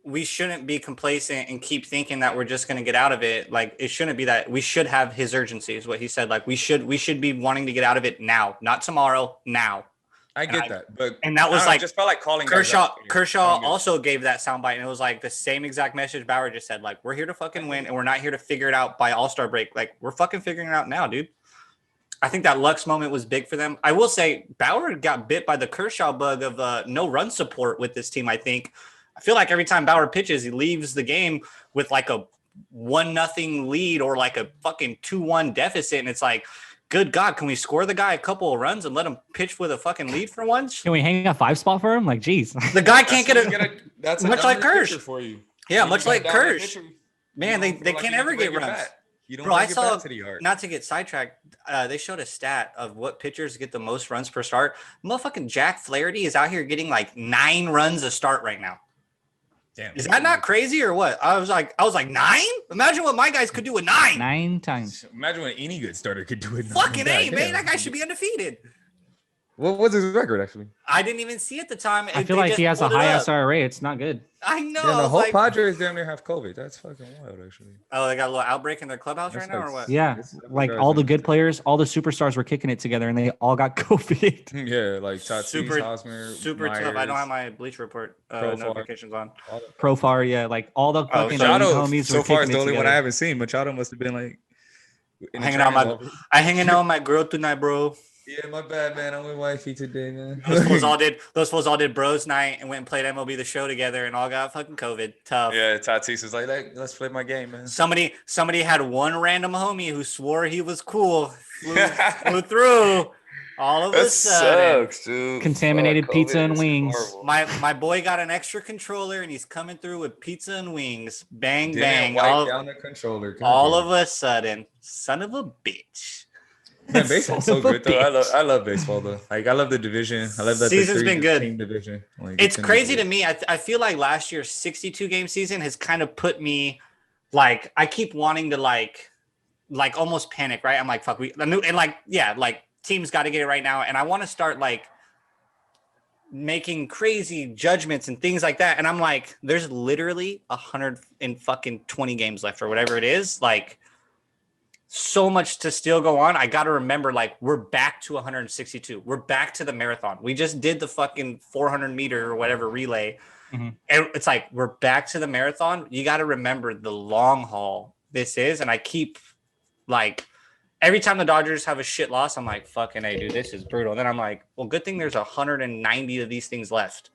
we shouldn't be complacent and keep thinking that we're just going to get out of it. Like it shouldn't be that. We should have his urgency is what he said. Like we should be wanting to get out of it now, not tomorrow, now. I get that, but that was like just felt like calling Kershaw also gave that soundbite, and it was like the same exact message Bauer just said. Like we're here to fucking win, and we're not here to figure it out by All-Star break. Like we're fucking figuring it out now, dude. I think that Lux moment was big for them. I will say Bauer got bit by the Kershaw bug of no run support with this team. I feel like every time Bauer pitches, he leaves the game with like a 1-0 lead or like a fucking 2-1 deficit, and it's like, good God, can we score the guy a couple of runs and let him pitch with a fucking lead for once? Can we hang a 5 spot for him? Like, geez. The guy can't that's much like Kersh for you. Yeah, much like Kersh. Man, they can't ever get runs. Bro, I saw, not to get sidetracked, they showed a stat of what pitchers get the most runs per start. Motherfucking Jack Flaherty is out here getting like 9 runs a start right now. Damn. Is that not crazy or what? I was like 9? Imagine what my guys could do with 9. 9 times. Imagine what any good starter could do with 9. Fucking A, man. That guy should be undefeated. What was his record, actually? I didn't even see at the time. I feel like he has a high SRA. It's not good. I know. Yeah, the whole Padres damn near have COVID. That's fucking wild, actually. Oh, they got a little outbreak in their clubhouse right now, or what? Yeah, like all the good players, all the superstars were kicking it together, and they all got COVID. Yeah, like Tatis, Hosmer, super Myers, tough. I don't have my Bleach Report notifications on. Profar, yeah, like all the fucking Machado, homies so were far, kicking it's the it only together. one I haven't seen. Machado must have been like hanging out with my girl tonight, bro. Yeah, my bad, man. I'm with wifey today, man. Those fools all did bros night and went and played MLB The Show together and all got fucking COVID. Tough. Yeah, Tatis was like, let's play my game, man. Somebody had one random homie who swore he was cool, flew through. All of a sudden, sucks, dude. Contaminated pizza and wings. My boy got an extra controller and he's coming through with pizza and wings. Bang, bang. Wipe down the controller. All of a sudden, son of a bitch. Man, baseball's so good though. I love baseball though. Like I love the division. I love that season's been good. Team division. Like, it's crazy to me. I feel like last year's 62 game season has kind of put me like I keep wanting to like almost panic, right? I'm like, fuck, teams got to get it right now, and I want to start like making crazy judgments and things like that. And I'm like, there's literally 120 games left or whatever it is, like. So much to still go on. I got to remember, like, we're back to 162. We're back to the marathon. We just did the fucking 400 meter or whatever relay. Mm-hmm. And it's like, we're back to the marathon. You got to remember the long haul this is. And I keep, like, every time the Dodgers have a shit loss, I'm like, fucking A, dude, this is brutal. And then I'm like, well, good thing there's 190 of these things left.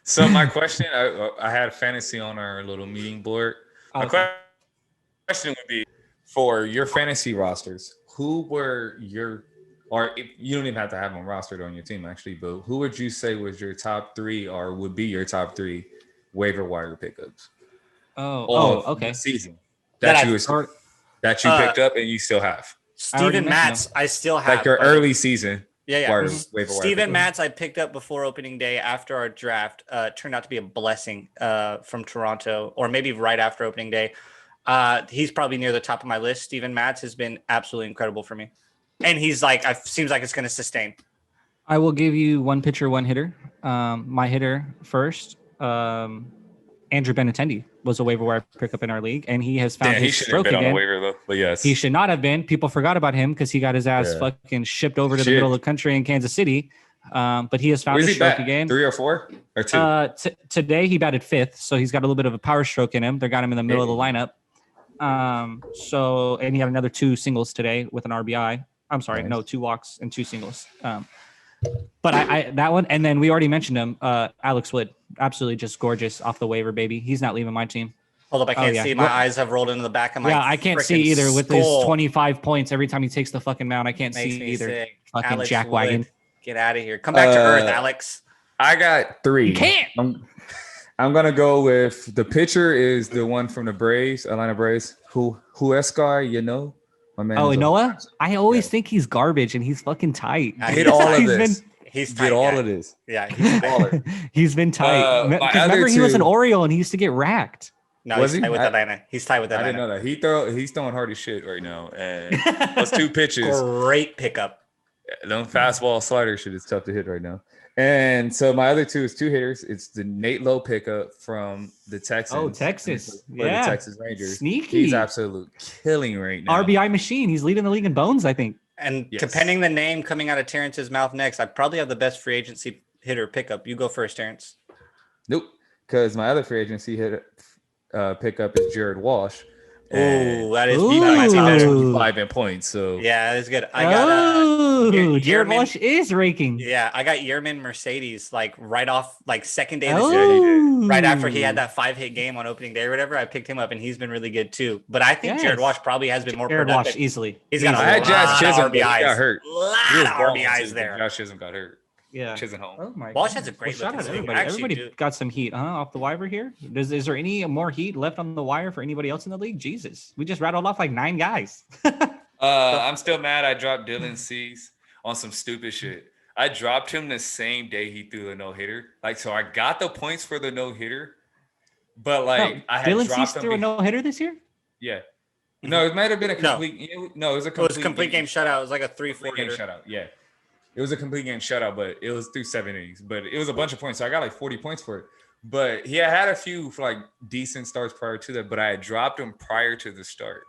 So my question, I had a fantasy on our little meeting board. My question would be, for your fantasy rosters, who were or you don't even have to have them rostered on your team actually, but who would you say was your top 3 or would be your top 3 waiver wire pickups? Okay. Season that that you picked up and you still have, Steven Matz, I still have. like your early season. Yeah. waiver wire Steven pickup. Matz, I picked up before opening day after our draft. Turned out to be a blessing from Toronto, or maybe right after opening day. He's probably near the top of my list. Steven Matz has been absolutely incredible for me. And he's like, seems like it's going to sustain. I will give you one pitcher, one hitter. My hitter first, Andrew Benintendi was a waiver wire pickup in our league, and he has found He his shouldn't have stroke been on the again. waiver though. But yes, He should not have been. People forgot about him because he got his ass fucking shipped over to the middle of the country in Kansas City. But he has found Where's his he stroke bat? again. 3 or 4 or 2? Today he batted 5th, so he's got a little bit of a power stroke in him. They got him in the middle of the lineup. And he had another 2 singles today with an RBI. I'm sorry, no, 2 walks and 2 singles. But I that one, and then we already mentioned him, Alex Wood, absolutely just gorgeous off the waiver, baby. He's not leaving my team. Hold up, I can't see. My eyes have rolled into the back of my. Yeah, I can't see either with his 25 points every time he takes the fucking mound. I can't see either. Sick. Fucking Alex jackwagon. Wood, get out of here. Come back to earth, Alex. I got 3. You can't. I'm gonna go with the pitcher is the one from the Braves, Atlanta Braves. Huescar, my man. Oh, Noah? I always think he's garbage, and he's fucking tight. Get all of this. He's tight. Get all of this. Yeah, he's a baller. He's been tight. my Remember, other he was an 2 Oriole, and he used to get racked. No, Was he's he? tight with Atlanta. He's tight with I Atlanta. didn't know that. He's throwing hard as shit right now. And those 2 pitches, Great pickup. them fastball slider shit is It's tough to hit right now. And so my other 2 is 2 hitters. It's the Nate Lowe pickup from the Texans. Oh, Texas. For Yeah. the Texas Rangers. Sneaky. He's absolute killing right now. RBI machine. He's leading the league in bones, I think. And Yes. depending the name coming out of Terrence's mouth next, I probably have the best free agency hitter pickup. You go first, Terrence. Nope. Because my other free agency pickup is Jared Walsh. Oh, that is Ooh. my team hitter. 25 in points. So Yeah, that's good. I got Jared Yearman. Walsh is raking. yeah, I got Yearman Mercedes like right off like second day of the season. Right after he had that 5-hit game on opening day or whatever, I picked him up and he's been really good too. But I think Jared Yes. Walsh probably has been more Jared productive. Walsh easily. He's got a I had lot Jazz Chisholm, of but he RBIs. got hurt. Lot He was of balling RBIs too, there. Josh Chisholm got hurt. Yeah. Chisholm. Oh my Walsh God. has a great Well, shout looking out to suit. everybody. Actually, Everybody dude. got some heat, off the wire here. Is there any more heat left on the wire for anybody else in the league? Jesus, we just rattled off like 9 guys. I'm still mad. I dropped Dylan Cease on some stupid shit. I dropped him the same day he threw the no hitter. Like, so I got the points for the no hitter, but like I had Dylan dropped Cease him. threw a no hitter this year. Yeah. No, it might have been a No. complete. No, it was a It was complete, a complete game shutout. It was like a 3-4 complete game hitter. shutout. Yeah. It was a complete game shutout, but it was through 7 innings. But it was a bunch of points. So I got like 40 points for it. But he had a few like decent starts prior to that, but I had dropped him prior to the start.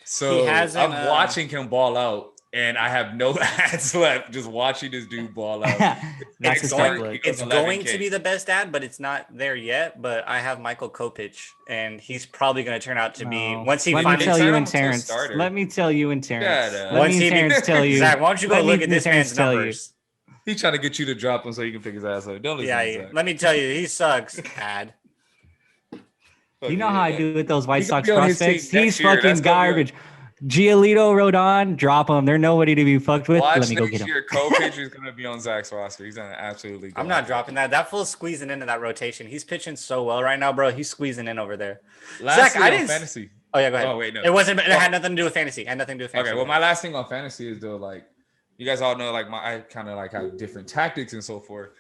So He hasn't, I'm watching him ball out, and I have no ads left just watching this dude ball out. That's It's his going, template. it's 11K. going to be the best ad, but it's not there yet. But I have Michael Kopech, and he's probably going to turn out to be No. once he Let me finally tell turn you him and to a Terrence. starter. Let me tell you and Terrence. Shut up. Let Once me he and Terrence tell you. Zach, why don't you go Let me look at and this Terrence man's tell you. numbers? He's trying to get you to drop him so you can pick his ass up. Don't listen Yeah, to Zach. let me tell you, he sucks. Ad. You know how I do with those White He gonna Sox be on his prospects? team He's next year. fucking That's gonna be garbage. Giolito, Rodon, drop him. They're nobody to be fucked with. Watch Let me go next get him. year, Kopech is going to be on Zach's roster. He's going to absolutely go I'm not off. dropping that. That fool's squeezing into that rotation. He's pitching so well right now, bro. He's squeezing in over there. Lastly, Zach, I on didn't- fantasy. Oh yeah, go ahead. Oh, wait, no. It wasn't. It had nothing to do with fantasy. It had nothing to do with fantasy. Okay, well, my last thing on fantasy is though, like, you guys all know, like, I kind of like have different tactics and so forth.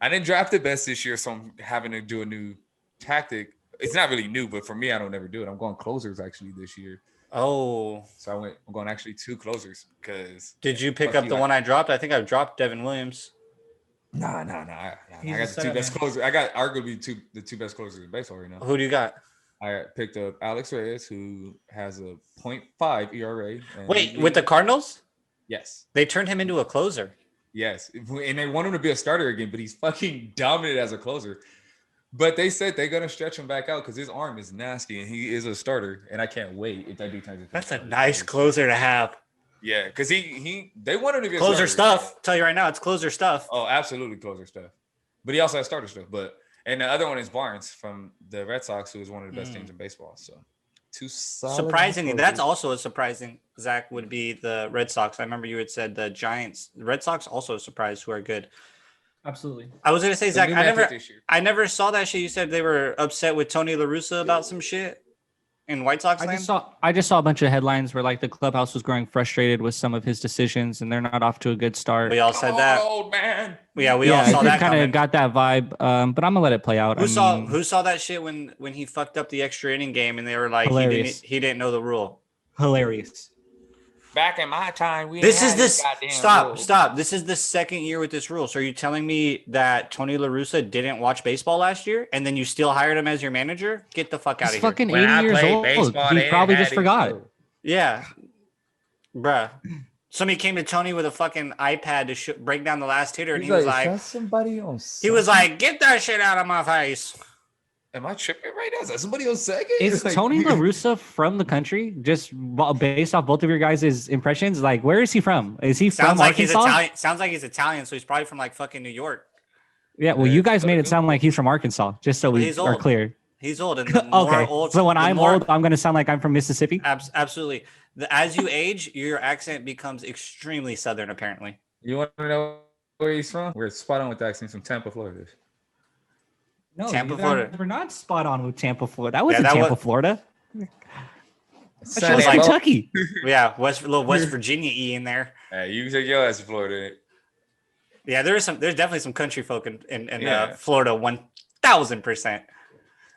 I didn't draft the best this year, so I'm having to do a new tactic. It's not really new, but for me, I don't ever do it. I'm going closers actually this year. Oh, So I'm going actually 2 closers because did you pick Fuck up you, the I- one I dropped? I think I dropped Devin Williams. nah. He's I a got the 2 setup best man. closers. I got arguably the two best closers in baseball right now. Who do you got? I picked up Alex Reyes, who has a .5 ERA. and Wait, with the Cardinals, yes. they turned him into a closer. Yes, and they want him to be a starter again, but he's fucking dominant as a closer. But they said they're gonna stretch him back out because his arm is nasty and he is a starter, and I can't wait if that dude turns into That's a starter. nice closer to have. Yeah, because they want him to be a Closer starter. stuff. Tell you right now, it's closer stuff. Oh, absolutely closer stuff. But he also has starter stuff. And the other one is Barnes from the Red Sox, who is one of the best teams in baseball. So 2 solid. Surprisingly, closers. that's also a surprising. Zach would be the Red Sox. I remember you had said the Giants. The Red Sox also a surprise who are good. Absolutely. I was gonna say, The Zach, new I man never, pick this year. I never saw that shit. You said they were upset with Tony La Russa about some shit. in White Sox land? I just saw a bunch of headlines where like the clubhouse was growing frustrated with some of his decisions, and they're not off to a good start. We all said that. Old man. Yeah, we all saw that kind coming. of got that vibe. But I'm gonna let it play out. Who saw that shit when he fucked up the extra inning game and they were like Hilarious. he didn't know the rule. Hilarious. Back in my time, This is stop. This is the second year with this rule. So are you telling me that Tony La Russa didn't watch baseball last year and then you still hired him as your manager? Get the fuck out He's of here. fucking 80 years old. He probably just forgot it. Yeah. Bruh. Somebody came to Tony with a fucking iPad to break down the last hitter and he was like, "Is that somebody on he was like, get that shit out of my face. Am I tripping right now? Is that somebody on second? Is Like, Tony La Russa from the country? Just based off both of your guys' impressions, like where is he from? Is he Sounds from like Arkansas? he's Italian. Sounds like he's Italian, so he's probably from like fucking New York. Yeah, well, you guys made it sound like he's from Arkansas, just so we are clear. He's old, and the more Okay, old, so when the I'm more- old, I'm gonna sound like I'm from Mississippi. Absolutely. As you age, your accent becomes extremely southern. Apparently, You want to know where he's from? We're spot on with that. He's from Tampa, Florida. No, Tampa, you Florida. guys were not spot on with Tampa, Florida. That was Yeah, in that Tampa, was- Florida. Son, That was like- Kentucky. yeah, little West Virginia E in there. Hey, you take your ass to Florida. Yeah, there's definitely some country folk in Yeah. Florida, 1,000%.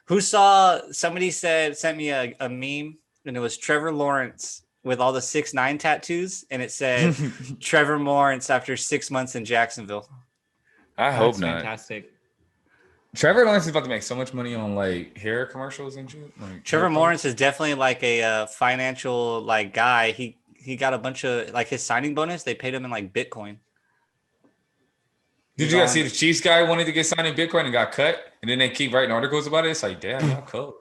Who saw somebody sent me a meme and it was Trevor Lawrence with all the 6ix9ine tattoos and it said Trevor Lawrence after 6 months in Jacksonville. I hope That's not. fantastic. Trevor Lawrence is about to make so much money on like hair commercials and shit. Like, Trevor Lawrence is definitely like a financial like guy. He got a bunch of like his signing bonus. They paid him in like Bitcoin. Did you guys see the Chiefs guy wanted to get signed in Bitcoin and got cut? And then they keep writing articles about it. It's like, damn, y'all cold.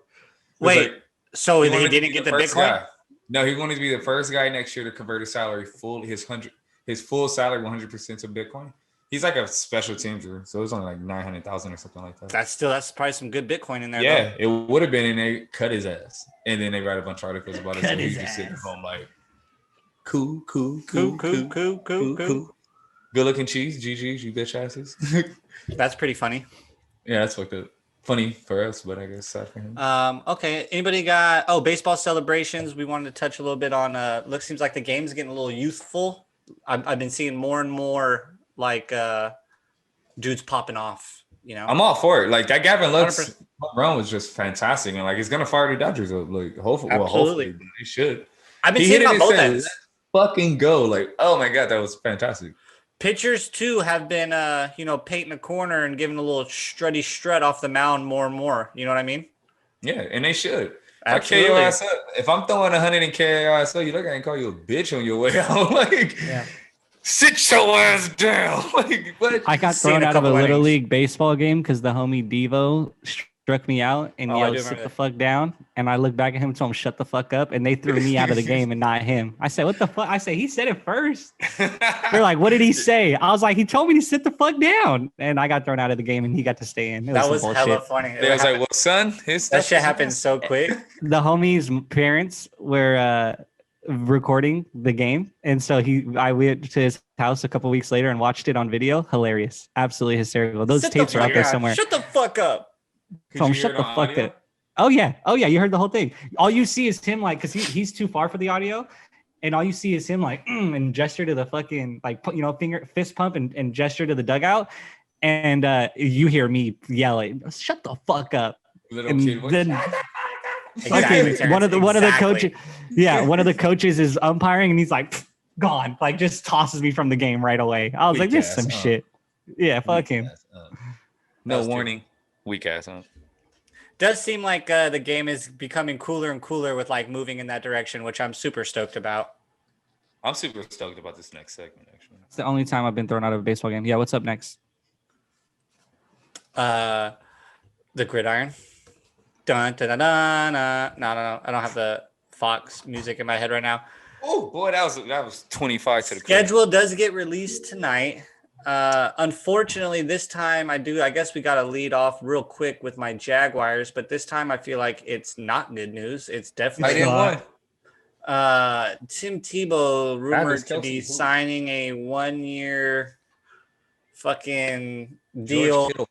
Wait, like, so he wanted to didn't be get the first Bitcoin? guy. No, he wanted to be the first guy next year to convert his salary his full salary 100% to Bitcoin. He's like a special teamer, so it was only like 900,000 or something like that. That's probably some good Bitcoin in there. Yeah, it would have been, and they cut his ass, and then they write a bunch of articles about it. Cut So he's his just sitting ass. home like, cool. Cool. Good looking cheese, GGs, you bitch asses. That's pretty funny. Yeah, that's fucked up. Funny for us, but I guess sad for him. Okay. Anybody got baseball celebrations? We wanted to touch a little bit on seems like the game's getting a little youthful. I've been seeing more and more like dudes popping off, you know. I'm all for it. Like that Gavin Lux 100%. run was just fantastic, and like he's gonna fire the Dodgers up. Like hopefully, Absolutely. but he should. I've been He seeing hit it it on both and said, ends. Fucking go! Like, oh my god, that was fantastic. Pitchers too have been painting a corner and giving a little strutty strut off the mound more and more. You know what I mean? Yeah, and they should. Absolutely. I KO ass up. If I'm throwing 100 and KO ass up, you look, I can call you a bitch on your way out. Like, Yeah. sit your ass down. Like, what? I got Seen thrown a out of a couple little innings. league baseball game because the homie Devo struck me out and Oh, I yelled, do "Sit remember the that. fuck down!" And I looked back at him and told him, "Shut the fuck up!" And they threw me out of the game and not him. I said, "What the fuck?" I said, "He said it first." They're like, "What did he say?" I was like, "He told me to sit the fuck down," and I got thrown out of the game and he got to stay in. It That some was bullshit. hella funny. They was like, well, son, his that stuff shit is happened nice. so quick. The homie's parents were recording the game, and so I went to his house a couple weeks later and watched it on video. Hilarious, absolutely hysterical. Those Sit the tapes are out fuck there up. somewhere. Shut the fuck up. Could Tell him, you shut hear the it on fuck audio? up. Oh yeah, you heard the whole thing. All you see is him like, cause he's too far for the audio, and all you see is him like and gesture to the fucking like fist pump and gesture to the dugout, and you hear me yelling, "Shut the fuck up!" Little And kid, then Exactly, fucking one of the Exactly. coaches, yeah, one of the coaches is umpiring, and he's like gone, like just tosses me from the game right away. I was like, Weak "This is ass, some huh? shit." Yeah, fuck him. No was warning. Weak ass, huh? Does seem like the game is becoming cooler and cooler with like moving in that direction, which I'm super stoked about. I'm super stoked about this next segment, actually. It's the only time I've been thrown out of a baseball game. Yeah, what's up next? The gridiron. Dun, dun, dun, dun, dun. No. I don't have the Fox music in my head right now. Oh boy, that was 25 to the crib. Schedule does get released tonight. Unfortunately, this time I guess we got to lead off real quick with my Jaguars, but this time I feel like it's not good news. It's I definitely didn't not. win. Tim Tebow rumored to Kelsey, be who? signing a 1-year fucking George deal. Kittle.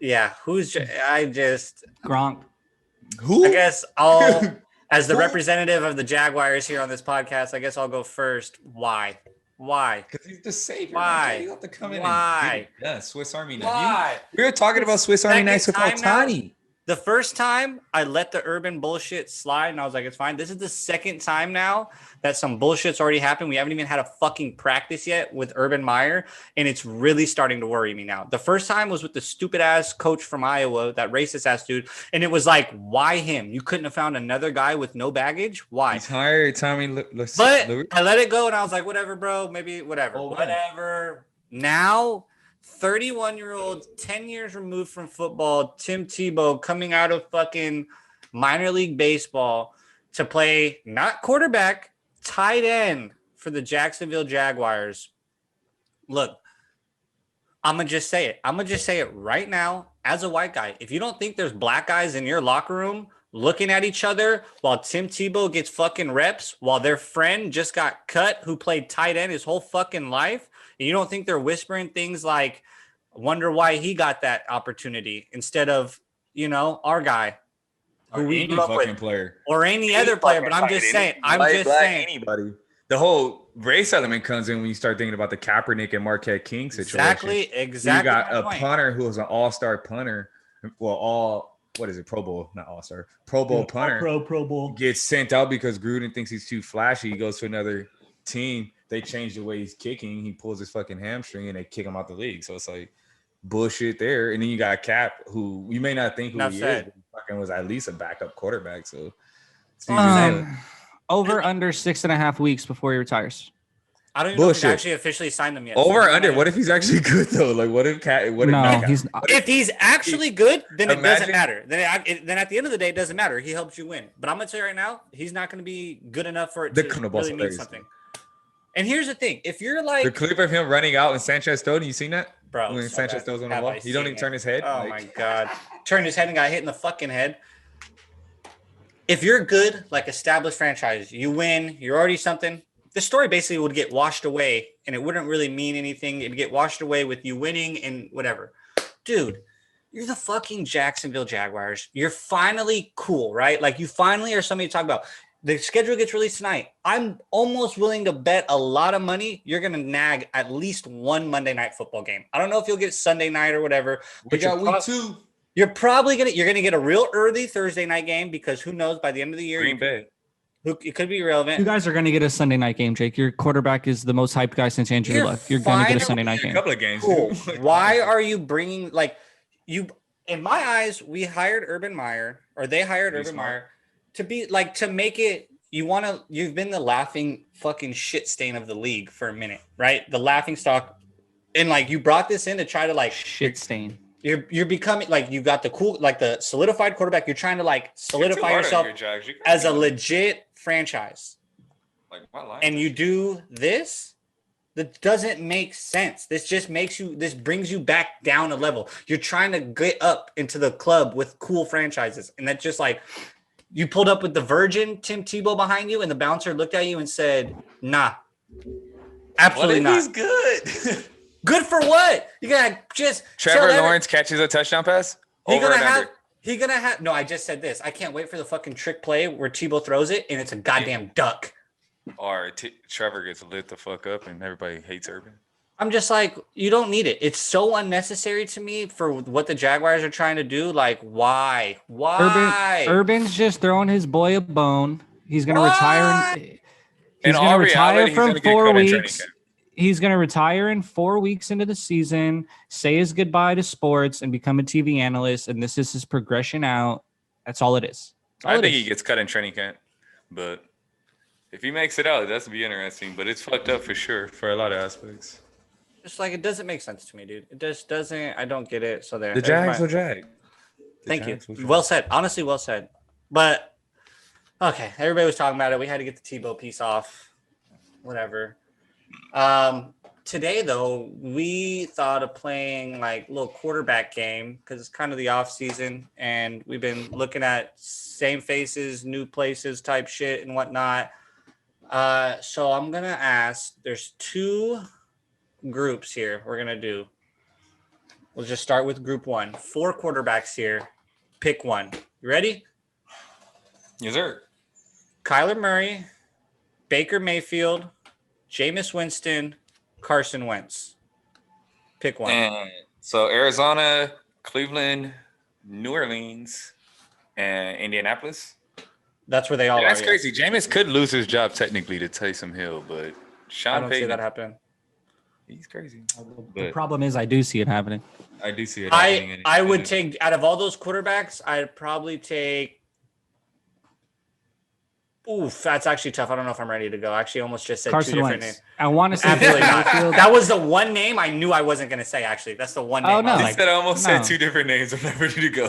Yeah, I just Gronk. Who? I guess I'll, as the representative of the Jaguars here on this podcast, I guess I'll go first. Why? Because he's the savior. Why? Man. You have to come in Why? and get it done. Swiss Army knife. Why? We were talking about Swiss Army knives with Second time Ohtani. The first time I let the urban bullshit slide and I was like, it's fine. This is the second time now that some bullshit's already happened. We haven't even had a fucking practice yet with Urban Meyer. And it's really starting to worry me now. The first time was with the stupid ass coach from Iowa, that racist ass dude. And it was like, why him? You couldn't have found another guy with no baggage? Why? He's hired Tommy. But I let it go and I was like, whatever, bro. Maybe whatever. Oh, whatever. Now 31-year-old, 10 years removed from football, Tim Tebow coming out of fucking minor league baseball to play not quarterback, tight end for the Jacksonville Jaguars. Look, I'm going to just say it. I'm going to just say it right now as a white guy. If you don't think there's black guys in your locker room looking at each other while Tim Tebow gets fucking reps, while their friend just got cut who played tight end his whole fucking life, and you don't think they're whispering things like, wonder why he got that opportunity instead of, our guy who we grew up with, player or any other player. But I'm just saying, anybody. The whole race element comes in when you start thinking about the Kaepernick and Marquette King situation. Exactly. You got a punter who was an all-star punter. Well, Pro Bowl, not all-star. Pro Bowl punter. Pro Bowl. Gets sent out because Gruden thinks he's too flashy. He goes to another team. They change the way he's kicking. He pulls his fucking hamstring and they kick him out the league. So it's like bullshit there. And then you got Cap, who you may not think who he is, but he fucking was at least a backup quarterback. So over under 6.5 weeks before he retires. I don't even know if he's actually officially signed him yet. Over under. What if he's actually good though? Like what if if he's actually good, then it doesn't matter. Then at the end of the day, it doesn't matter. He helps you win. But I'm gonna tell you right now, he's not gonna be good enough for it to really mean something. And here's the thing: if you're like the clip of him running out and Sanchez throwing, you seen that? Bro, when Sanchez throws on the wall, he don't even turn his head. Oh my god, turned his head and got hit in the fucking head. If you're good, like established franchise, you win, you're already something. The story basically would get washed away, and it wouldn't really mean anything. It'd get washed away with you winning and whatever. Dude, you're the fucking Jacksonville Jaguars. You're finally cool, right? Like you finally are somebody to talk about. The schedule gets released tonight. I'm almost willing to bet a lot of money you're going to nag at least one Monday night football game. I don't know if you'll get Sunday night or whatever. We got week 2. You're probably going to get a real early Thursday night game because who knows, by the end of the year, Green Bay. It could be relevant. You guys are going to get a Sunday night game, Jake. Your quarterback is the most hyped guy since Andrew Luck. You're going to get a Sunday night game. A couple of games. Cool. Why are you bringing in my eyes, we hired Urban Meyer, or they hired Urban Meyer to be like, to make it, you've been the laughing fucking shit stain of the league for a minute, right? The laughing stock. And like, you brought this in to try to like shit stain. You're becoming like, you got the cool, like the solidified quarterback. You're trying to like solidify yourself as a legit franchise. Like my life. And you do this. That doesn't make sense. This brings you back down a level. You're trying to get up into the club with cool franchises. And that's just like, you pulled up with the virgin Tim Tebow behind you and the bouncer looked at you and said, nah, absolutely not. He's good. Good for what? You gotta just Trevor Lawrence catches a touchdown pass. No, I just said this. I can't wait for the fucking trick play where Tebow throws it and it's a goddamn duck. Or Trevor gets lit the fuck up and everybody hates Urban. I'm just like, you don't need it. It's so unnecessary to me for what the Jaguars are trying to do. Like, why? Urban's just throwing his boy a bone. He's going to retire. He's going to retire from 4 weeks. He's going to retire in 4 weeks into the season, say his goodbye to sports, and become a TV analyst. And this is his progression out. That's all it is. I think he gets cut in training camp, but if he makes it out, that's be interesting. But it's fucked up for sure for a lot of aspects. Just like, it doesn't make sense to me, dude. It just doesn't. I don't get it. So there. The Jags will drag. Thank you. Well said. Honestly, well said. But okay, everybody was talking about it. We had to get the Tebow piece off. Whatever. Today though, we thought of playing like a little quarterback game because it's kind of the off season, and we've been looking at same faces, new places type shit and whatnot. So I'm gonna ask. There's 2 groups here we're gonna do. We'll just start with group 1. 4 quarterbacks here. Pick one. You ready? Yes, sir. Kyler Murray, Baker Mayfield, Jameis Winston, Carson Wentz. Pick one. And so Arizona, Cleveland, New Orleans, and Indianapolis. That's where they all are. That's crazy. Jameis could lose his job technically to Taysom Hill, but Sean I don't Payton, see that happen. he's crazy. The But problem is I do see it happening. I do see it happening. I would take, out of all those quarterbacks, I'd probably take. Oof, that's actually tough. I don't know if I'm ready to go. I actually almost just said Carson two different Wentz. names. I want to say Absolutely Baker not. Mayfield. That was the one name I knew I wasn't going to say, actually. That's the one name. Oh, no. I was He like, said I almost No. said two different names. I'm not ready to go.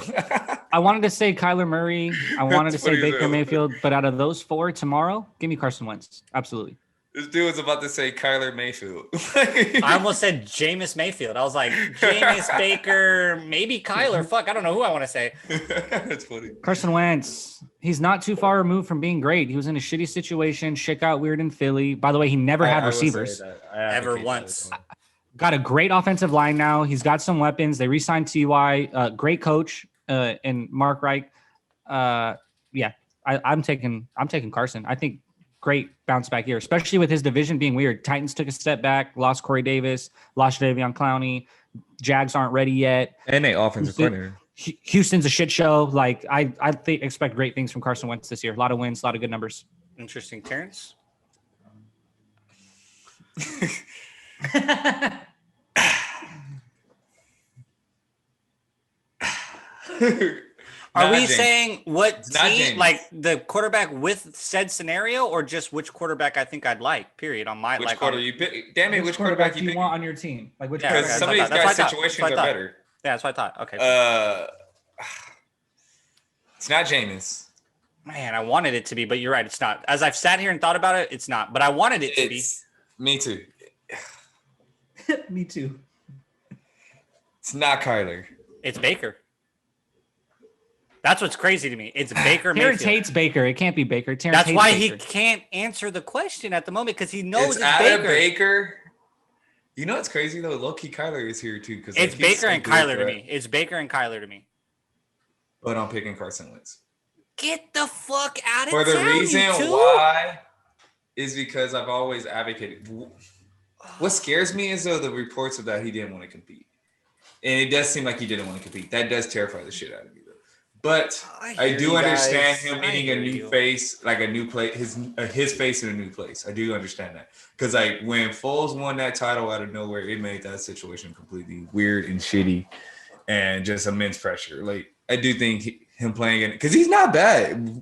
I wanted to say Kyler Murray. I wanted to That's say funny as Baker hell. Mayfield. But out of those four tomorrow, give me Carson Wentz. Absolutely. This dude was about to say Kyler Mayfield. I almost said Jameis Mayfield. I was like, Jameis, Baker, maybe Kyler. Fuck, I don't know who I want to say. That's funny. Carson Wentz. He's not too far removed from being great. He was in a shitty situation. Shit got weird in Philly. By the way, he never had I will say receivers. that. I Ever advocate once. that. Got a great offensive line now. He's got some weapons. They re-signed Ty. Great coach and Mark Reich. Yeah, I'm taking Carson. I think great bounce back here, especially with his division being weird. Titans took a step back, lost Corey Davis, lost Davion Clowney. Jags aren't ready yet. And a offensive coordinator. Houston's a shit show. Like I expect great things from Carson Wentz this year. A lot of wins, a lot of good numbers. Interesting, Terrence. Are Not we James. saying what It's not team, Jameis. like the quarterback with said scenario, or just which quarterback I think I'd like? Period. On my Which like. quarter on, you pick? Damn it, which quarterback you pick? on your team? Like which Yeah, Because okay, some of these that's what I guys' thought. situations That's are what I thought. better. Yeah, that's what I thought. Okay. It's not Jameis. Man, I wanted it to be, but you're right. It's not. As I've sat here and thought about it, it's not. But I wanted it to be. It's me too. Me too. It's not Kyler. It's Baker. That's what's crazy to me. It's Baker Terrence Mayfield. hates Baker. It can't be Baker. Terrence That's hates why Baker. he can't answer the question at the moment because he knows it's out Baker. of Baker. You know what's crazy though? Low-key Kyler is here too. Because It's Baker and Kyler to me. It's Baker and Kyler to me. But I'm picking Carson Wentz. Get the fuck out of For the town, reason you two. why is because I've always advocated. What scares me is though the reports of that he didn't want to compete. And it does seem like he didn't want to compete. That does terrify the shit out of me though. But I do understand him needing a new face, like a new place, his face in a new place. I do understand that. Because like when Foles won that title out of nowhere, it made that situation completely weird and shitty and just immense pressure. Like I do think him playing it because he's not bad.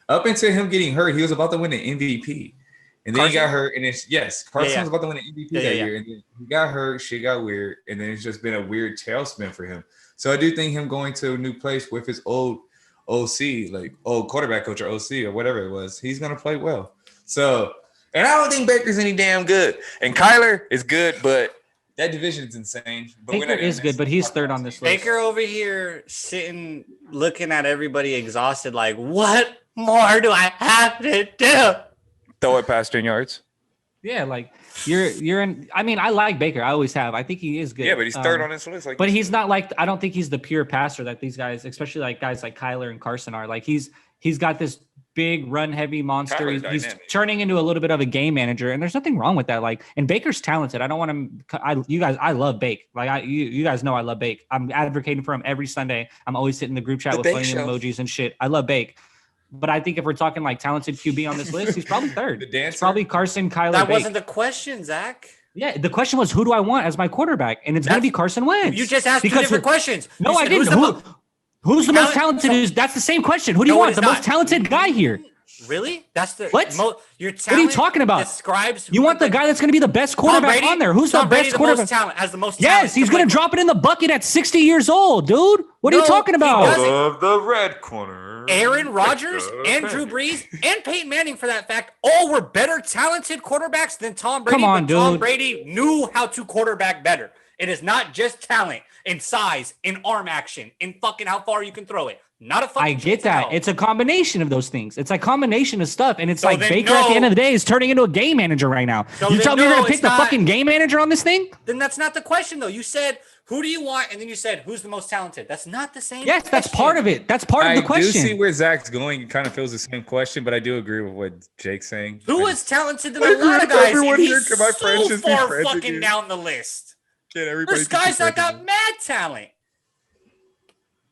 Up until him getting hurt, he was about to win the MVP. And then he got hurt, and Carson was about to win the MVP that year, and then he got hurt, shit got weird, and then it's just been a weird tailspin for him. So I do think him going to a new place with his old OC, like old quarterback coach or OC or whatever it was, he's gonna play well. So, and I don't think Baker's any damn good, and Kyler is good, but that division is insane. But Baker is good, but he's third on this list. Baker over here sitting, looking at everybody exhausted, like, what more do I have to do? Throw it past 10 yards. Yeah, like you're in. I mean, I like Baker. I always have. I think he is good. Yeah, but he's third on this list. Like, But he's not like, I don't think he's the pure passer that these guys, especially like guys like Kyler and Carson are. Like he's got this big run heavy monster. Kyler's He's dynamic. turning into a little bit of a game manager, and there's nothing wrong with that. Like, and Baker's talented. I don't want to. I love Bake. Like you guys know I love Bake. I'm advocating for him every Sunday. I'm always sitting in the group chat The with Bake funny Show. emojis and shit. I love Bake. But I think if we're talking like talented QB on this list, he's probably third. The dancer? It's probably Carson, Kyler, That Bake. wasn't the question, Zach. Yeah, the question was, who do I want as my quarterback? And it's going to be Carson Wentz. You just asked two different questions. No, You I said, didn't. Who's the most talented? That's the same question. Who do you No, want? it The is most not. talented guy here. Really? That's the What? Your What are you talent talking about? Describes You want the guy that's going to be the best Tom quarterback Brady? on there? Who's Tom the Brady, best quarterback? most talent, has the most talent. Yes, he's going to drop it in the bucket at 60 years old, dude. What are No, you talking he about? doesn't. of the red corner. Aaron Rodgers and Drew Brees and Peyton Manning, for that fact, all were better talented quarterbacks than Tom Brady. Come on, but Tom dude. Brady knew how to quarterback better. It is not just talent in size, in arm action, in fucking how far you can throw it. Not a fucking I get that. Gentile. It's a combination of those things. It's a combination of stuff. And it's So like then Baker at the end no. of the day is turning into a game manager right now. So You then tell me you're no, going to pick it's the not. fucking game manager on this thing? Then that's not the question, though. You said, who do you want? And then you said, who's the most talented? That's not the same Yes, that's question. part of it. That's part of the I question. do see where Zach's going. It kind of feels the same question, but I do agree with what Jake's saying. Who I is talented than I a agree lot of with guys? everyone And here. he's Can my friends so just be far friends with fucking you? down the list. Can't everybody There's just be guys that friends got with mad talent.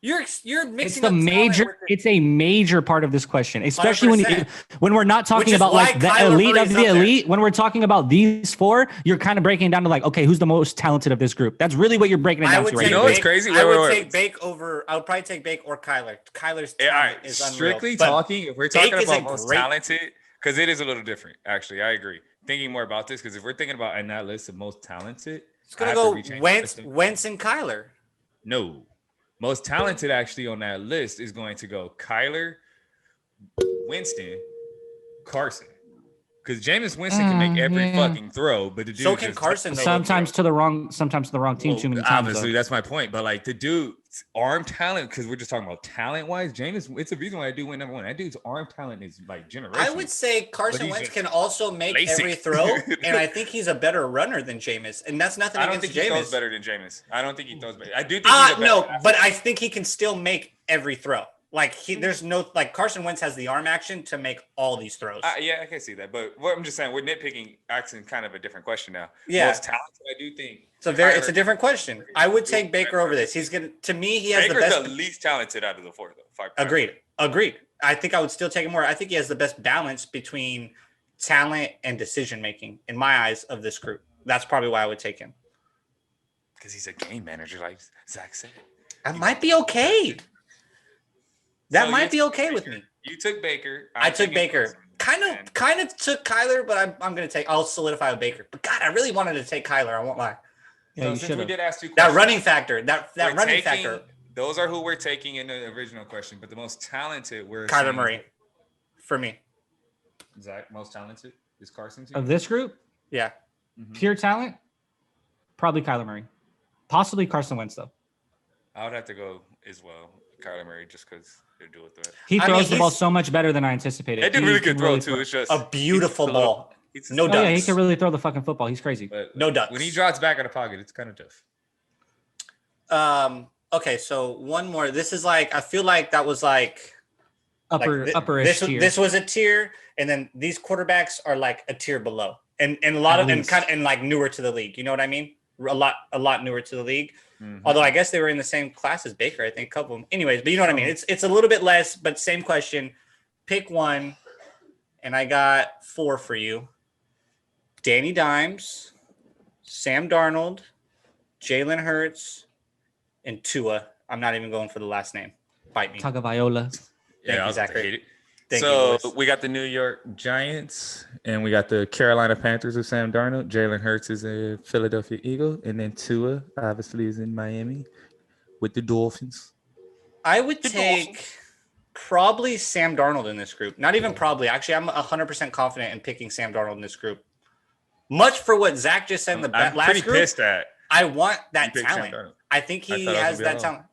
You're mixing It's the up talent major. with it. It's a major part of this question, especially 100%. when we're not talking Which is about why like the Kyler elite Murray's of the up there. elite. When we're talking about these four, you're kind of breaking it down to like, okay, who's the most talented of this group? That's really what you're breaking it I down would to right take You know now. what's Bake- crazy? I Wait, would wait, take wait. Bake over. I would probably take Bake or Kyler. Kyler's Yeah, all talent right. is unreal. Strictly But talking, if we're Bake talking is a about most great- talented, because it is a little different. Actually, I agree. Thinking more about this, because if we're thinking about in that list of most talented, it's gonna I have to go rechange the Wentz, list. Wentz, and Kyler. No, most talented actually on that list is going to go Kyler, Winston, Carson. Because Jameis Winston can make every yeah. fucking throw, but the dude So can just Carson. though. Sometimes to the wrong team Well, too many times. obviously, though. that's my point. But like the dude's arm talent, because we're just talking about talent wise, Jameis, it's the reason why I do win number one. That dude's arm talent is like generational. I would say Carson he's Wentz just can also make basic. every throw, and I think he's a better runner than Jameis. And that's nothing I don't against think he throws Jameis. better than Jameis. I don't think he throws better. I do think he's a better No, athlete. but I think he can still make every throw. Like there's no like Carson Wentz has the arm action to make all these throws. Yeah, I can see that. But what I'm just saying, we're nitpicking, asking kind of a different question now. Yeah. Most talented, I do think. It's a Kyler- different question. I would take Baker over this. He's gonna to me he has Baker's the best. the least talented out of the four, though. Five. Agreed. I think I would still take him more. I think he has the best balance between talent and decision making in my eyes of this group. That's probably why I would take him. Because he's a game manager, like Zach said. That might be okay. That So might you be took okay Baker. with me. You took Baker. I took taking Baker. Carson. Kind of took Kyler, but I'm gonna take. I'll solidify with Baker. But God, I really wanted to take Kyler. I won't lie. Yeah, So you since should we have. did ask two That questions, running factor. That we're running taking- factor. Those are who we're taking in the original question, but the most talented we're Kyler assuming- Murray, for me. Zach, most talented is Carson. Of this group, Yeah. pure talent, probably Kyler Murray, possibly Carson Wentz though. I would have to go as well, Kyler Murray, just because they're dual threat. He I throws mean, the ball he's- so much better than I anticipated. They did He really can good throw too. It's just A beautiful he's just a little- ball. he's No just- Oh, yeah, he ducks. can really throw the fucking football. He's crazy. But No ducks. when he drops back out of pocket, it's kind of tough. Okay, so one more. This is like I feel like that was like Upperish this, tier. this was a tier, and then these quarterbacks are like a tier below, and a lot At of and least. kind of and like newer to the league. You know what I mean? A lot newer to the league. Mhm. Although I guess they were in the same class as Baker, I think a couple of them. Anyways, but you know what I mean? It's a little bit less, but same question. Pick one, and I got 4 for you. Danny Dimes, Sam Darnold, Jalen Hurts, and Tua. I'm not even going for the last name. Bite me. Tagovailoa. Thank you, I was about to Zachary. hate it. Thank you, So boys. we got the New York Giants and we got the Carolina Panthers with Sam Darnold. Jalen Hurts is a Philadelphia Eagle, and then Tua obviously is in Miami with the Dolphins. I would take probably Sam Darnold in this group. Not even probably. Actually, I'm 100% confident in picking Sam Darnold in this group. Much for what Zach just said in the I'm last pretty group. pissed at. I want that You picked Sam talent. Darnold. I think I he thought I was has gonna be that alone. talent.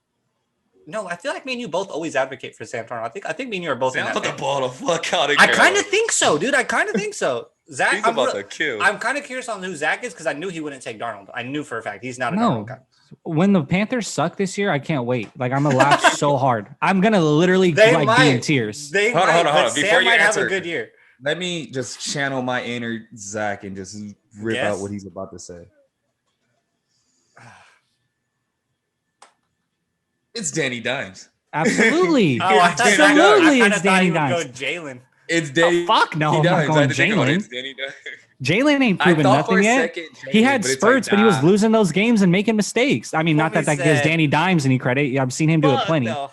No, I feel like me and you both always advocate for Sam Darnold. I think me and you are both in Sam that. put the camp. ball the fuck out of I kind Carolina. of think so, dude. I kind of think so. Zach, He's I'm, about to kill. I'm kind of curious on who Zach is because I knew he wouldn't take Darnold. I knew for a fact he's not a No. Darnold guy. When the Panthers suck this year, I can't wait. Like I'm gonna laugh so hard. I'm gonna literally They like be might. in tears. They Hold on, might, hold on, hold but on. Before Sam you might have answer- a good year. Let me just channel my inner Zach and just rip Yes. out what he's about to say. It's Danny Dimes. Absolutely. Oh, I thought, Absolutely, I it's Danny Dimes. Go Jalen. It's Danny. Oh, fuck no, I'm not Dimes. I going had to think about it. Jalen. It's Danny Dimes. Jalen ain't I proven thought for nothing a yet. second He Jalen, had but it's spurts, like, but he was nah. losing those games and making mistakes. I mean, not that Homie that gives said- Danny Dimes any credit. I've seen him do it Fuck plenty. no.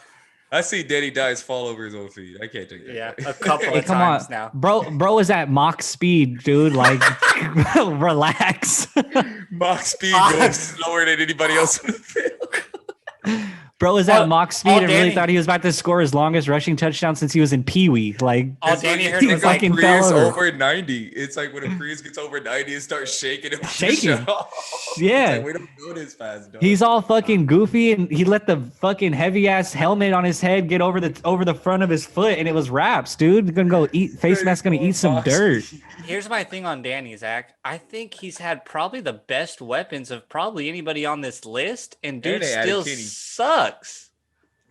I see Danny Dimes fall over his own feet. I can't take that. Yeah, a couple Hey, of come on, times now. bro is at mock speed, dude. Like, relax. Mock speed Fox. goes slower than anybody else in the field. Bro was at mock speed and really Danny- thought he was about to score his longest rushing touchdown since he was in Pee Wee. Like, All It's Danny like heard you was think like, fucking Prius fell over. over 90. It's like when a Prius gets over 90, it starts shaking and Shaking. It's Yeah. like, we don't go this fast, dog. He's all fucking goofy, and he let the fucking heavy ass helmet on his head get over the front of his foot, and it was wraps, dude. Gonna go eat face mask, gonna eat some dirt. Here's my thing on Danny, Zach. I think he's had probably the best weapons of probably anybody on this list, and dude they added still Kenny. sucks.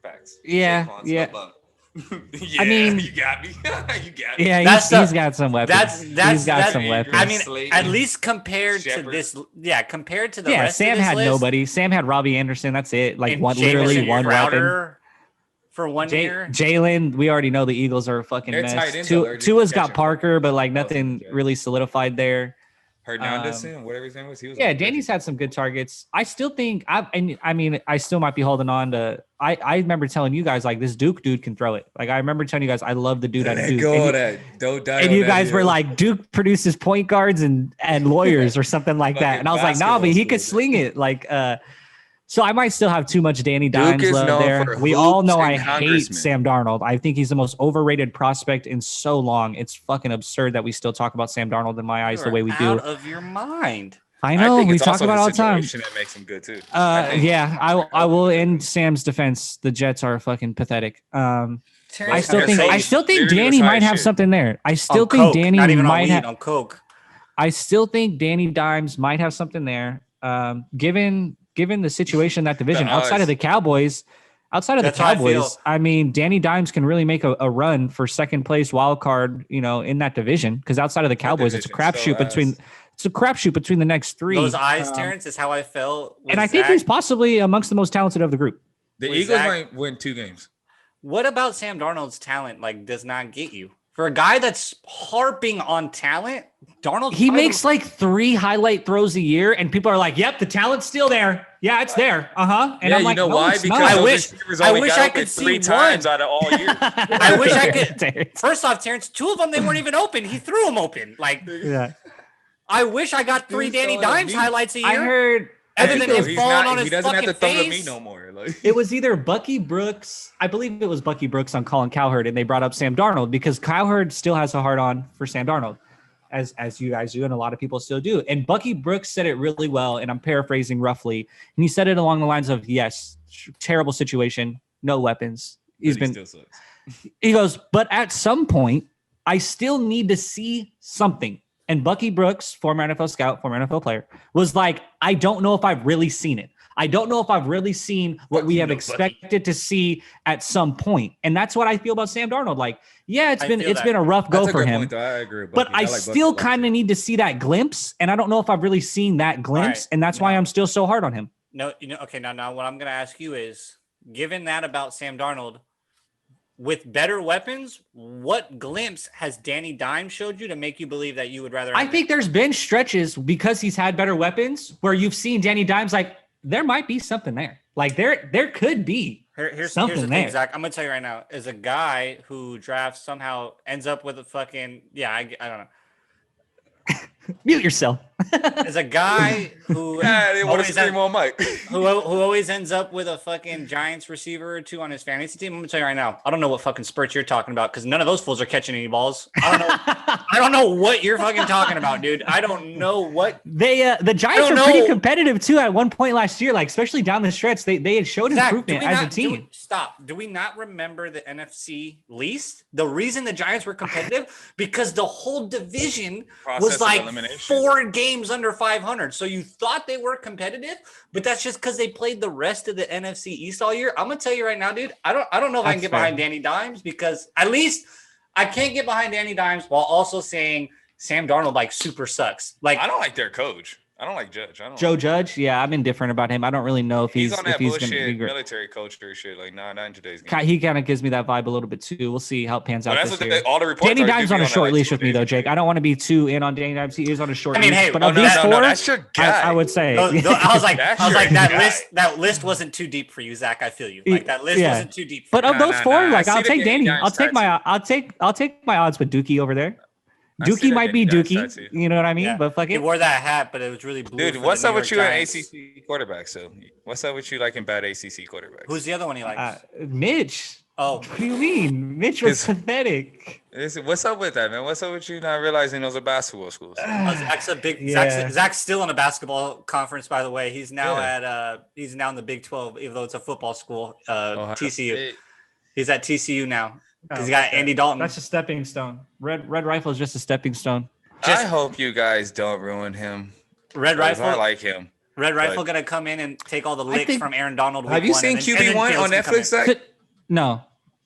Facts. Yeah, Saquon's yeah. no bum. Yeah, I mean- you got me. You got me. Yeah, That's he's got some weapons. That's he's got that- some weapons. I mean, Slayton, at least compared Shepard. to this, compared to the yeah, rest Sam of this had list, nobody. Sam had Robbie Anderson. That's it. Like and one, literally Jamison one weapon. Crowder for 1 year. Jalen, we already know the Eagles are a fucking Their tight mess. ends allergic to Tua's got catching Parker, but like footballs. nothing really solidified there. Hernandez, whatever his name was, he was. Yeah, Danny's had some good targets. I still think I still might be holding on to. I remember telling you guys like this Duke dude can throw it. Like I remember telling you guys I love the dude at Let Duke. go And of you- that. Don't die. And on you that guys were hill. like, Duke produces point guards and lawyers or something like that. Fucking And I was like, nah, but he basketball could schools. sling it. Like, so I might still have too much Danny Duke Dimes is love known there. for We all know hoops I and hate congressmen. Sam Darnold. I think he's the most overrated prospect in so long. It's fucking absurd that we still talk about Sam Darnold in my eyes the way we do. Out of your mind. I know think we it's talk also about it all the time. situation that makes him good too. I think. Yeah, I will in Sam's defense. The Jets are fucking pathetic. I Terrence still think Terrence literally Danny was high might as have shit. something there. I on still think coke, Danny not even on might weed, have. on coke. I still think Danny Dimes might have something there. Given the situation in that division, The outside of odds. the Cowboys, That's how I feel. I mean, Danny Dimes can really make a run for second place wild card, in that division. Because outside of the Cowboys, it's a division, so crapshoot between the next three. Those eyes, Terrence, is how I felt. with and I think Zach. he's possibly amongst the most talented of the group. The with Eagles Zach- might win 2 games. What about Sam Darnold's talent? Like, does not get you for a guy that's harping on talent. Darnold, He makes like 3 highlight throws a year, and people are like, "Yep, the talent's still there. Yeah, it's there. And Yeah, I'm like, you know no, why? it's Because not." those I wish- receivers I only wish got I open could see 3 times one. out of all year. I wish I could. First off, Terrence, 2 of them they weren't even open. He threw them open. Like, Yeah. I wish I got 3 Dude, Danny so Dimes me- highlights a year. I heard. I Other think than it him was, He's falling not- on he his doesn't have to fucking thumb to face. me no more. Like, it was either Bucky Brooks. I believe it was Bucky Brooks on Colin Cowherd, and they brought up Sam Darnold because Cowherd still has a hard on for Sam Darnold, as you guys do, and a lot of people still do. And Bucky Brooks said it really well, and I'm paraphrasing roughly. And he said it along the lines of, "Yes, terrible situation, no weapons. he still sucks. He goes, but at some point, I still need to see something." And Bucky Brooks, former NFL scout, former NFL player, was like, "I don't know if I've really seen it. I don't know if I've really seen what we have expected to see at some point." And that's what I feel about Sam Darnold. Like, yeah, it's I been feel it's that. been a rough go That's a for good him. point, though. I agree with But Bucky. I like Bucky still a lot, kind too. of need to see that glimpse, and I don't know if I've really seen that glimpse, right. and that's why No. I'm still so hard on him. No, okay. Now, what I'm going to ask you is, given that about Sam Darnold, with better weapons, what glimpse has Danny Dimes showed you to make you believe that you would rather? I think there's been stretches because he's had better weapons where you've seen Danny Dimes like there might be something there. Like there could be. Here's something the thing, there. Zach. I'm gonna tell you right now, as a guy who drafts somehow ends up with a fucking I don't know. Mute yourself. As a guy who Yeah, they want to always scream on mic. who always ends up with a fucking Giants receiver or 2 on his fantasy team. I'm gonna tell you right now, I don't know what fucking spurts you're talking about because none of those fools are catching any balls. I don't know. I don't know what you're fucking talking about, dude. I don't know what. The Giants don't were pretty know. competitive too at one point last year, like especially down the stretch. They had showed Zach, improvement as a team. Do we not remember the NFC least? The reason the Giants were competitive because the whole division Process was of like elimination. 4 games under 500. So you thought they were competitive, but that's just because they played the rest of the NFC East all year. I'm gonna tell you right now, dude. I don't know if I can That's get fair. behind Danny Dimes because at least I can't get behind Danny Dimes while also saying Sam Darnold like super sucks. Like I don't like their coach. I don't like Judge. I don't. Joe Judge, yeah, I'm indifferent about him. I don't really know if He's he's on if that he's going to be bullshit great. military culture shit. Like, not in today's game. He kind of gives me that vibe a little bit too. We'll see how it pans Well, out that's this what year. all the reports Danny are. Dimes He'd on be a short that, leash 2 with me days though, a Jake. day. I don't want to be too in on Danny Dimes. He is on a short I mean, leash. hey, but no, of these four, that's your guy. I would say. I was like, That's that your guy. list wasn't too deep for you, Zach. I feel you. Like that list Yeah. wasn't too deep. For But you. of those four, I like see I'll the take Danny Danny. Dimes I'll take stats. my odds with Dookie over there. I see Dookie that might be Danny Dimes Dookie. tattoo. You know what I mean? Yeah. But fuck He it. wore that hat, but it was really blue. Dude, for what's the up New with York you and Giants. ACC quarterbacks? So, what's up with you liking bad ACC quarterbacks? Who's the other one he likes? Mitch. Oh, What do you mean? Mitch was pathetic. What's up with that, man? What's up with you not realizing those are basketball schools? Zach's a big. Yeah. Zach's still in a basketball conference, by the way. He's now Yeah. he's now in the Big 12, even though it's a football school. Ohio TCU. State. He's at TCU now because he Oh, got okay. Andy Dalton. That's a stepping stone. Red Rifle is just a stepping stone. I hope you guys don't ruin him. Red 'cause Rifle. I like him. Red Rifle gonna come in and take all the licks think- from Aaron Donald. Have you seen QB1 on Netflix, Zach? No.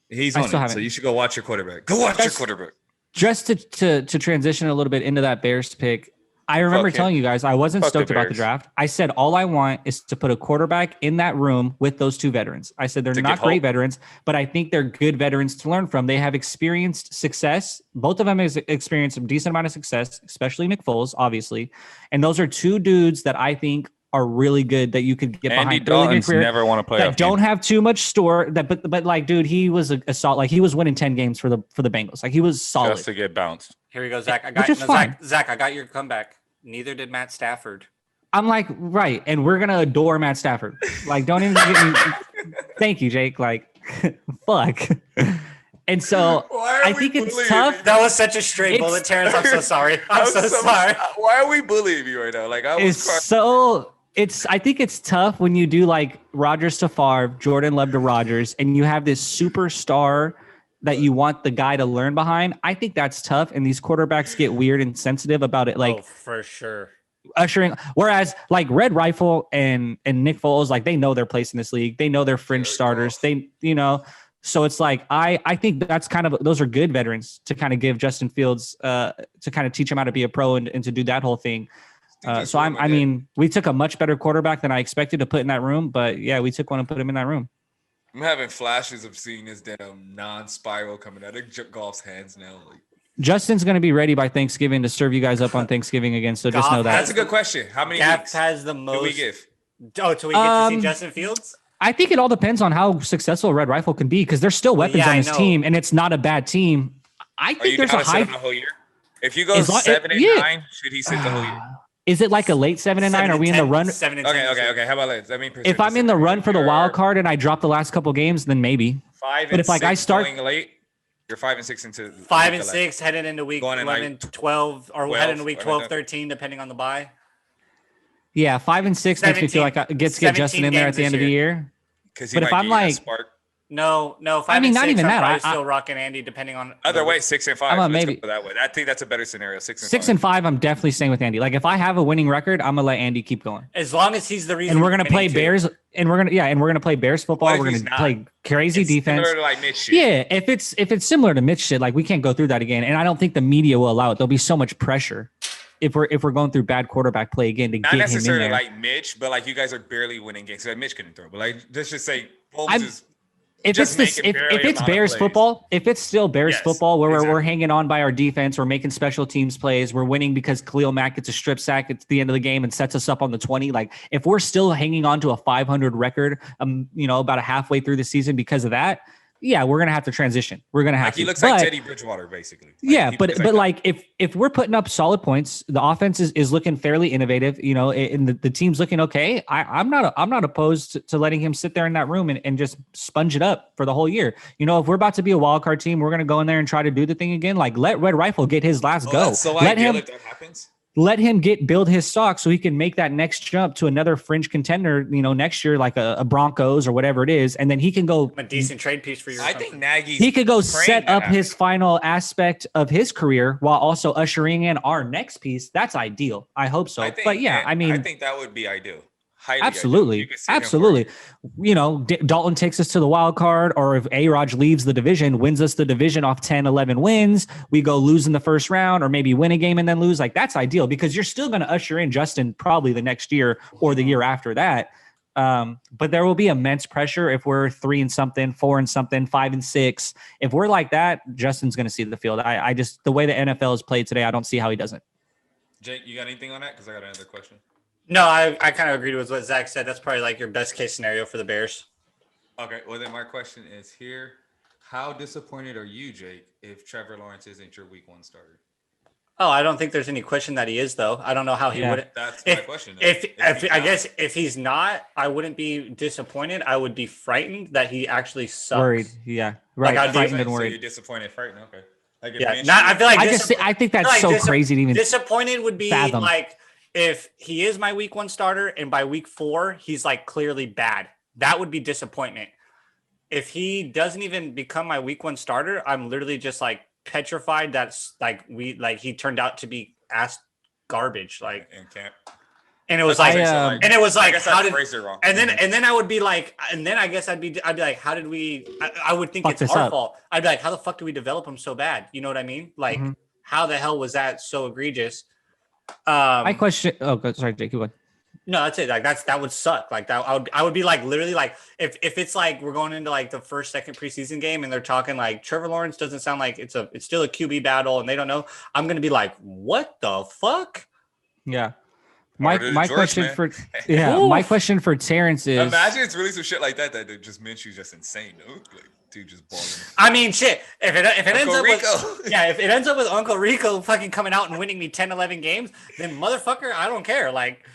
He's I on still it, haven't. so you should go watch your quarterback. Go watch your quarterback. Just to transition a little bit into that Bears pick, I remember Fuck him. telling you guys I wasn't Fuck the stoked about the Bears. draft. I said all I want is to put a quarterback in that room with those two veterans. I said they're To not give great hope. veterans, but I think they're good veterans to learn from. They have experienced success. Both of them has experienced a decent amount of success, especially Nick Foles, obviously. And those are two dudes that I think are really good that you could get Andy behind early in your Dalton's career. never won a playoff That don't game. have too much store. That but like, dude, he was a solid. Like he was winning 10 games for the Bengals. Like he was solid. Just to get bounced. Here we go, Zach. Which is fine. Zach, I got your comeback. Neither did Matt Stafford. I'm like, right, and we're gonna adore Matt Stafford. Like, don't even get me. Thank you, Jake. Like, fuck. And so I think it's tough. That was such a straight It's- bullet, Terrence. I'm so sorry. I'm so sorry. Why are we bullying you right now? Like I was It's crying. so. I think it's tough when you do like Rodgers to Favre, Jordan Love to Rodgers, and you have this superstar that you want the guy to learn behind. I think that's tough, and these quarterbacks get weird and sensitive about it. Like, oh, for sure. ushering, whereas like Red Rifle and Nick Foles, like they know their place in this league. They know they're fringe starters. They, so it's like I think that's kind of, those are good veterans to kind of give Justin Fields to kind of teach him how to be a pro and to do that whole thing. So I mean, we took a much better quarterback than I expected to put in that room, but yeah, we took one and put him in that room. I'm having flashes of seeing this damn non-spiral coming out of Golf's hands now. Like, Justin's going to be ready by Thanksgiving to serve you guys up on Thanksgiving again. So just Goff know that. that's a good question. How many Gap weeks has the do most. we give? Oh, till we get to see Justin Fields? I think it all depends on how successful Red Rifle can be because there's still weapons yeah, on I his know. team and it's not a bad team. I Are think you there's down a to sit high. him the whole year? If you go As long- 7 and yeah. 9, should he sit the whole year? Is it like a late 7 and 9? Are we in the run? 7 and 10. Okay. How about that? I mean, If I'm in the run for the wild card and I drop the last couple games, then maybe. 5 but and if, like, 6 I start- going late, you're 5 and 6 into 5 week and 11. 6 headed into week Going in, 11, like, 12, or 12, headed into week 12, 11. 13, depending on the bye. Yeah, 5 and 6 makes me feel like I get to get 17 Justin in there at games the end this of the year. year. Because he But might if I'm give you that like- spark. No, 5 I mean, and not 6, even I'm that. probably I- still rocking Andy, depending on Other way, 6 and 5. I'm on Let's maybe- go that way. I think that's a better scenario. 6 and 6 5. and 5, I'm definitely staying with Andy. Like if I have a winning record, I'm gonna let Andy keep going. As long as he's the reason. And we're gonna you're play winning, too. Bears, and we're gonna play Bears football. What if We're he's gonna not? play crazy It's defense. similar to like Mitch shit. Yeah, if it's similar to Mitch shit, like we can't go through that again. And I don't think the media will allow it. There'll be so much pressure if we're going through bad quarterback play again to Not get him in necessarily there. like Mitch, but like you guys are barely winning games. Like Mitch couldn't throw, but like let's just say Holmes I'm- is if just it's making barely if it's amount of Bears plays. football, if it's still Bears Yes, football where we're exactly. hanging on by our defense, we're making special teams plays, we're winning because Khalil Mack gets a strip sack at the end of the game and sets us up on the 20. Like if we're still hanging on to a 500 record, about a halfway through the season because of that, yeah, we're gonna have to transition. We're gonna have like to. he looks But- like Teddy Bridgewater basically. Like, yeah, he but looks but that. like if we're putting up solid points, the offense is looking fairly innovative, and the team's looking okay. I'm not opposed to letting him sit there in that room and just sponge it up for the whole year. If we're about to be a wild card team, we're gonna go in there and try to do the thing again. Like let Red Rifle get his last go. That's so let ideal him if that happens. let him build his stock so he can make that next jump to another fringe contender, next year, like a Broncos or whatever it is, and then he can go. A decent trade piece for you. or I something. think Nagy's He could go praying set that up his happens. final aspect of his career while also ushering in our next piece. That's ideal. I hope so. I think, But yeah, and I mean, I think that would be ideal. Highly ideal. absolutely, You could sit him for- absolutely. Dalton takes us to the wild card, or if A-Rod leaves the division, wins us the division off 10, 11 wins, we go lose in the first round, or maybe win a game and then lose. Like that's ideal because you're still going to usher in Justin probably the next year or the year after that. But there will be immense pressure if we're 3 and something, 4 and something, 5 and 6. If we're like that, Justin's going to see the field. I just, the way the NFL is played today, I don't see how he doesn't. Jake, you got anything on that? Because I got another question. No, I kind of agreed with what Zach said. That's probably like your best case scenario for the Bears. Okay, well then my question is here: how disappointed are you, Jake, if Trevor Lawrence isn't your Week 1 starter? Oh, I don't think there's any question that he is, though. I don't know how he Yeah. would. That's my If question. if, if he I not- guess if he's not, I wouldn't be disappointed. I would be frightened that he actually sucks. Worried. Yeah. Right. I'd be- Frightened and So worried. you're disappointed, frightened. Okay. Like if Yeah, Minshew- not. I feel like I think that's I feel so like crazy to even disappointed would be fathom. like if he is my week 1 starter and by week 4 he's like clearly bad. That would be disappointment. If he doesn't even become my week 1 starter, I'm literally just like petrified that's like he turned out to be ass garbage. Like, in camp. and it was I, like, and it was I like, guess how I did? phrased it wrong. And then I would be like, and then I guess I'd be like, how did we? I would think Fuck it's this our up. fault. I'd be like, how the fuck do we develop him so bad? You know what I mean? Like, Mhm. how the hell was that so egregious? My question. Oh, sorry, Jake. Keep going. No, that's it. Like that would suck. Like that, I would be like literally like if it's like we're going into like the first, second preseason game and they're talking like Trevor Lawrence doesn't sound like it's still a QB battle and they don't know. I'm gonna be like, what the fuck? Yeah. Harder to My George, question man. for my question for Terrence is Imagine it's really some shit like that just Minshew's just insane, dude. Like, dude just balling. I mean, shit. If it ends Uncle up Rico. with if it ends up with Uncle Rico fucking coming out and winning me 10, 11 games, then motherfucker, I don't care. Like.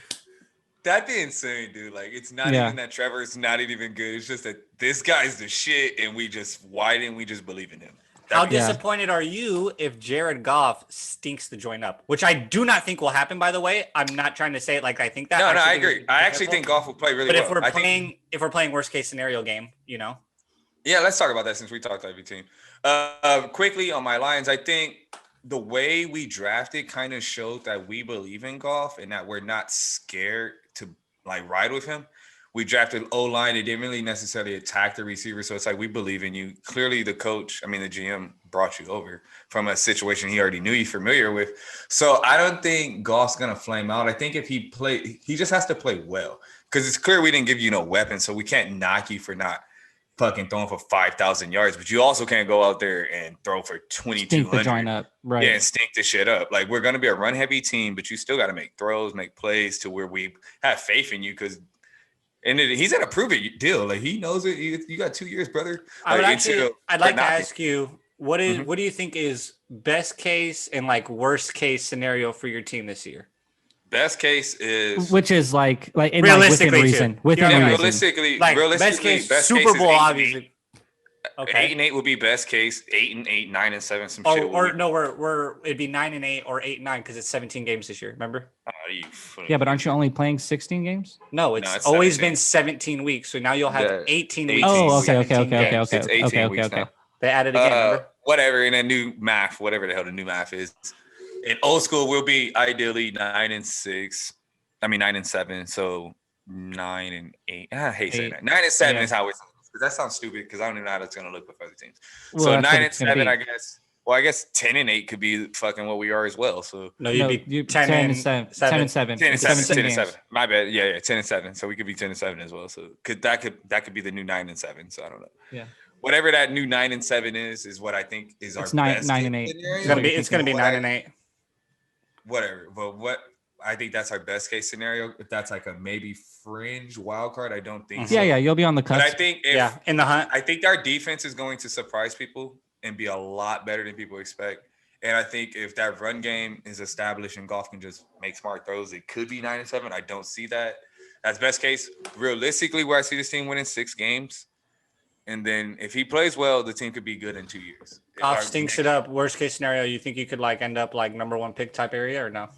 That'd be insane, dude. Like, it's not Yeah. even that Trevor's not even good. It's just that this guy's the shit, and why didn't we just believe in him? How That'd be- disappointed are you if Jared Goff stinks the joint up? Which I do not think will happen, by the way. I'm not trying to say it like I think that. No, I think agree. it's I actually difficult. think Goff will play really But well. if we're I think- playing, worst case scenario game, you know. Yeah, let's talk about that since we talked to every team. Quickly on my Lions, I think the way we drafted kind of showed that we believe in Goff and that we're not scared to like ride with him. We drafted O-line. It didn't really necessarily attack the receiver. So it's like, we believe in you. Clearly the GM brought you over from a situation he already knew you familiar with. So I don't think Goff's going to flame out. I think if he just has to play well because it's clear we didn't give you no weapons. So we can't knock you for not fucking throwing for 5,000 yards, but you also can't go out there and throw for stink the 2,200. joint up. Right. Yeah, and stink the shit up. Like, we're going to be a run heavy team, but you still got to make throws, make plays to where we have faith in you. He's in a prove it deal. Like, he knows it. You got 2 years, brother. I'd like to knocking. ask you, what do you think is best case and like worst case scenario for your team this year? Best case is Which is like in Realistically, within reason. too. Within Yeah, reason. Best case Super is Bowl, 8-8. obviously. Okay. 8-8 would be best case. 8-8, 9-7, some Oh, shit. or no, it'd be 9-8 or 8-9 because it's 17 games this year. Remember? Yeah, but aren't you only playing 16 games? No, it's it's always 17. been 17 weeks. So now you'll have Yeah, 18 18 weeks. Oh, weeks. okay. It's 18 Okay. weeks now. They added again. Remember? Whatever, in a new math, whatever the hell the new math is. In old school, we'll be ideally 9-6. I mean 9-7. So 9-8. I hate saying that. 9-7 Yeah. is how it's. Because that sounds stupid. Because I don't even know how that's gonna look with other teams. Well, So that's what it's gonna 9-7, be. I guess. Well, I guess 10-8 could be fucking what we are as well. So No, you'd be 10 and and 7. 7. 10 and 7. 10 and 7. 17 10 and games. 7. My bad. Yeah, 10-7. So we could be 10-7 as well. So that could be the new 9-7. So I don't know. Yeah. Whatever that new 9-7 is what I think is our It's 9 best 9 and case 8. scenario. It's gonna be 9-8. Whatever. But what I think that's our best case scenario. If that's like a maybe fringe wild card, I don't think so. Yeah, you'll be on the But cusp. I think In the hunt. I think our defense is going to surprise people and be a lot better than people expect. And I think if that run game is established and Goff can just make smart throws, it could be 9-7. I don't see that. That's best case. Realistically, where I see this team winning 6 games. And then if he plays well, the team could be good in 2 years. Goff stinks it up. Worst case scenario, you think you could like end up like number 1 pick type area or no?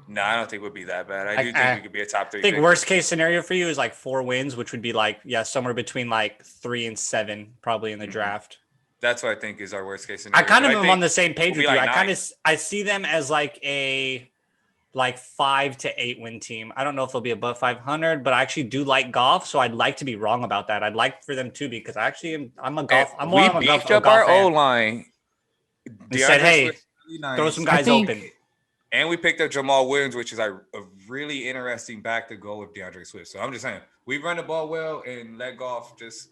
No, I don't think it would be that bad. I do I think we could be a top 3 I think pick. worst case scenario for you is like 4 wins, which would be like somewhere between like 3 and 7 probably in the draft. That's what I think is our worst case scenario. I kind of But am think on the same page we'll with be you. like I kind 9. of I see them as like a 5 to 8 win team. I don't know if they'll be above 500, but I actually do like Goff, so I'd like to be wrong about that. I'd like for them to be because I actually I'm a Goff. I'm more we of a Goff, beefed up our O line. We said, hey, throw some guys think- open. And we picked up Jamal Williams, which is a really interesting back to go with DeAndre Swift. So I'm just saying, we run the ball well and let Goff just.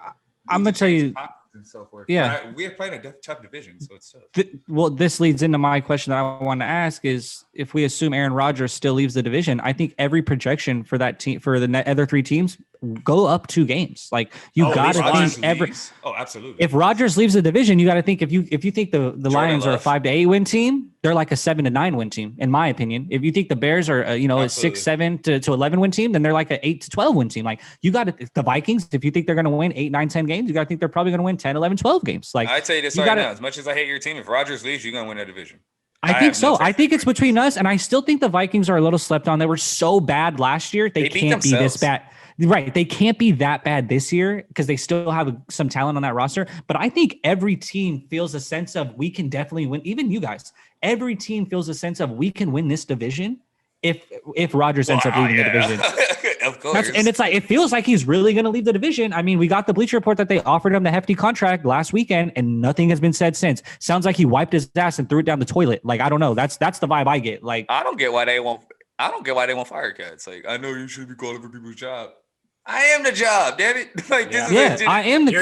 I'm gonna tell you. And so forth. Yeah. We're playing a tough division, so it's tough. Well, this leads into my question that I want to ask is if we assume Aaron Rodgers still leaves the division, I think every projection for that team, for the other 3 teams, go up 2 games. Like you Oh, got to Rodgers think every. leaves? Oh, absolutely. If Rodgers leaves the division, you got to think if you think the Lions are a Love. 5-8 win team, they're like a 7-9 win team, in my opinion. If you think the Bears are a Absolutely. 6-7 to 11 win team, then they're like a 8-12 win team. Like you got to the Vikings. If you think they're going to win 8, 9, 10 games, you got to think they're probably going to win 10, 11, 12 games. Like I tell you this you right gotta- now. As much as I hate your team, if Rodgers leaves, you're gonna win that division. I think have so. no I think it's preference. between us, and I still think the Vikings are a little slept on. They were so bad last year. They They beat can't be this themselves. bad. Right. They can't be that bad this year because they still have some talent on that roster. But I think every team feels a sense of we can definitely win. Even you guys, every team feels a sense of we can win this division if Rodgers ends up leaving the division. Of course. And it's like it feels like he's really going to leave the division. I mean, we got the Bleacher Report that they offered him the hefty contract last weekend, and nothing has been said since. Sounds like he wiped his ass and threw it down the toilet. Like I don't know. That's the vibe I get. Like I don't get why they won't fire cats. Like I know you should be calling for people's job. I am the job, damn it. Like this yeah, is I am the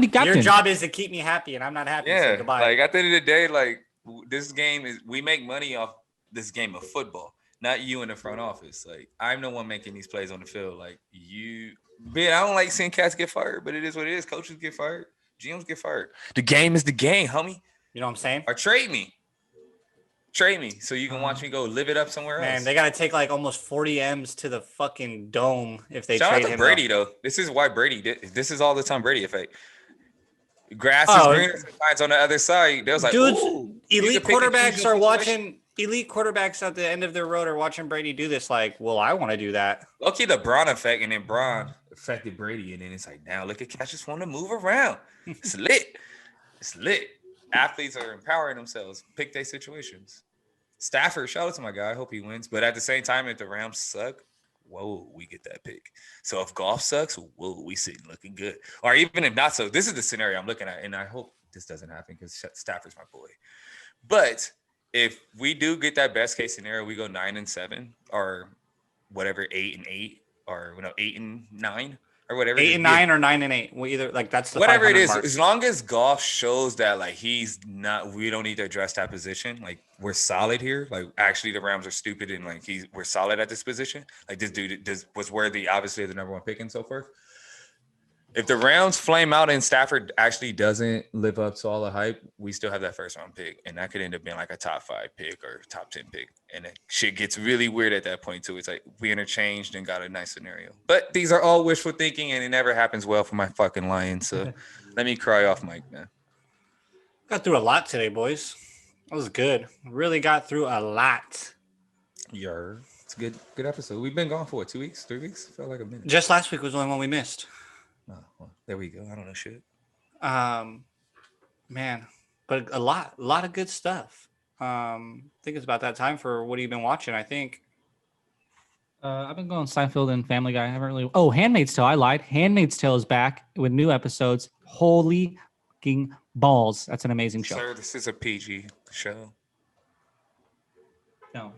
captain. Your job is to keep me happy, and I'm not happy. So yeah. goodbye. Like at the end of the day, like this game is we make money off this game of football. Not you in the front office. Like I'm the one making these plays on the field. Like man, I don't like seeing cats get fired, but it is what it is. Coaches get fired, GMs get fired. The game is the game, homie. You know what I'm saying? Or trade me, so you can watch me go live it up somewhere else. Man, they got to take like almost 40 M's to the fucking dome if they Shout trade out to him. Brady though. This is why Brady did. This is all the Tom Brady effect. Grass Oh, is greener sometimes on the other side. They was like, Dudes, ooh, you elite can pick and choose quarterbacks your are situation. watching. Elite quarterbacks at the end of their road are watching Brady do this. Like, well, I want to do that. Low-key the Braun effect, and then Braun affected Brady, and then it's like now look at cats just want to move around. It's lit. It's lit. Athletes are empowering themselves, pick their situations. Stafford, shout out to my guy. I hope he wins. But at the same time, if the Rams suck, whoa, we get that pick. So if golf sucks, whoa, we sitting looking good. Or even if not so, this is the scenario I'm looking at, and I hope this doesn't happen because Stafford's my boy. But if we do get that best case scenario, we go 9-7 or whatever, 8-8 or 8-9 or whatever. 8-9 or 9-8. We either like that's the Whatever it 500 is, mark. as long as golf shows that like he's not, we don't need to address that position. Like we're solid here. Like actually, the Rams are stupid and like we're solid at this position. Like this dude was worthy, obviously, of the number 1 pick and so forth. If the Rams flame out and Stafford actually doesn't live up to all the hype, we still have that first round pick, and that could end up being like a top 5 pick or top 10 pick. And it, shit gets really weird at that point too. It's like we interchanged and got a nice scenario. But these are all wishful thinking, and it never happens well for my fucking Lions. So let me cry off mic, man. Got through a lot today, boys. That was good. Really got through a lot. Yer. It's a good episode. We've been gone for what, 2 weeks, 3 weeks? Felt like a minute. Just last week was the only one we missed. Oh, well, there we go. I don't know shit. Man, but a lot of good stuff. I think it's about that time for what have you been watching, I think. I've been going Seinfeld and Family Guy. I haven't really. Oh, Handmaid's Tale. I lied. Handmaid's Tale is back with new episodes. Holy fucking balls! That's an amazing show. Sir, this is a PG show. No,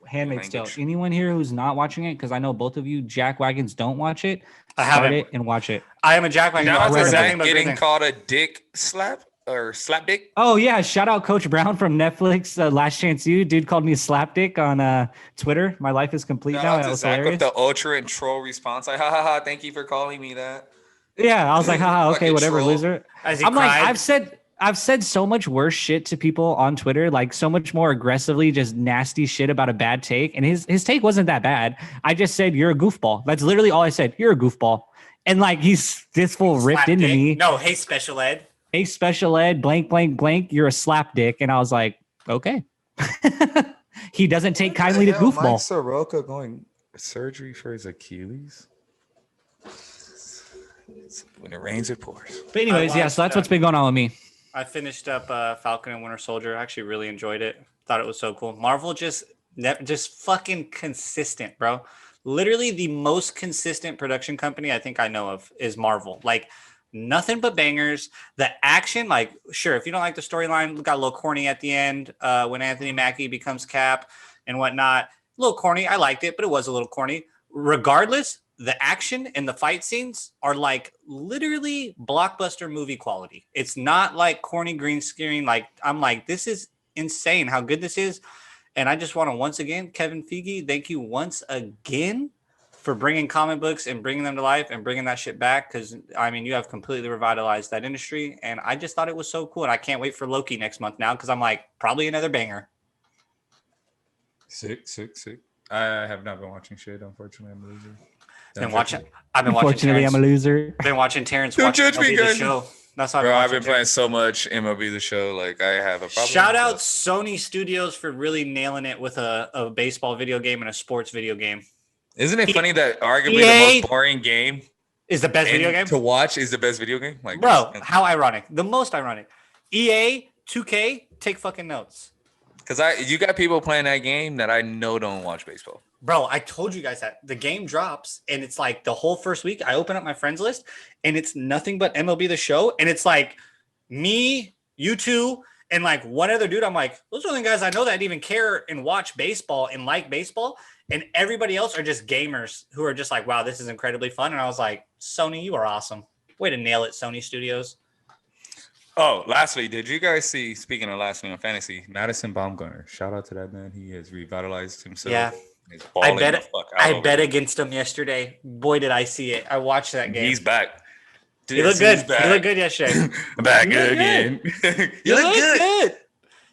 Handmaid's Tale. Language. Anyone here who's not watching it? Because I know both of you jack wagons don't watch it. I Start haven't. it and watch it. I am a jackwagon. Now I've heard is nothing Zack but great getting things. called a dick slap or slap dick? Oh yeah, shout out Coach Brown from Netflix. Last Chance U. Dude called me a slapdick on Twitter. My life is complete Shout now. out That to was Zack hilarious. with the ultra and troll response. Like, ha ha ha, thank you for calling me that. Yeah, I was like, haha, okay, Fucking whatever, troll. loser. As he I'm like, cried. I've said so much worse shit to people on Twitter, like so much more aggressively, just nasty shit about a bad take. And his take wasn't that bad. I just said, you're a goofball. That's literally all I said. You're a goofball. And like he's this fool ripped Slap into dick. me. No, hey, special ed. Hey, special ed, blank, blank, blank, you're a slap dick. And I was like, okay. He doesn't take kindly to goofball. Mike Soroka going surgery for his Achilles. When it rains, it pours. But anyways, yeah, so watched, that's what's been going on with me. I finished up Falcon and Winter Soldier. I actually really enjoyed it. Thought it was so cool. Marvel just fucking consistent, bro. Literally the most consistent production company I think I know of is Marvel. Like nothing but bangers. The action, like sure, if you don't like the storyline, got a little corny at the end when Anthony Mackie becomes Cap and whatnot. A little corny. I liked it, but it was a little corny. Regardless, the action and the fight scenes are like literally blockbuster movie quality. It's not like corny green screen. Like I'm like, this is insane how good this is. And I just want to once again, Kevin Feige, thank you once again for bringing comic books and bringing them to life and bringing that shit back. Because I mean, you have completely revitalized that industry, and I just thought it was so cool. And I can't wait for Loki next month now because I'm like probably another banger. Sick. I have not been watching shit. Unfortunately, I'm a loser. I've been watching. Unfortunately, I'm a loser. I've been watching Terrence Don't watch judge me, MLB The guys. Show. That's how Bro, I've been playing so much MLB The Show. Like I have a problem. Shout out Sony Studios for really nailing it with a baseball video game and a sports video game. Isn't it funny that arguably EA the most boring game is the best video game to watch is the best video game? Like, bro, how ironic. The most ironic. EA, 2K, take fucking notes. Because you got people playing that game that I know don't watch baseball. Bro, I told you guys that the game drops and it's like the whole first week. I open up my friends list and it's nothing but MLB The Show. And it's like me, you two, and like one other dude. I'm like, those are the guys I know that even care and watch baseball and like baseball. And everybody else are just gamers who are just like, wow, this is incredibly fun. And I was like, Sony, you are awesome. Way to nail it, Sony Studios. Oh, lastly, did you guys see, speaking of lastly on fantasy, Madison Baumgartner? Shout out to that man. He has revitalized himself. Yeah. He's I balling bet the fuck out over there. against him yesterday. Boy, did I see it. I watched that game. He's back. He looked good. He looked good yesterday. Back He looked again. He looked good. He did.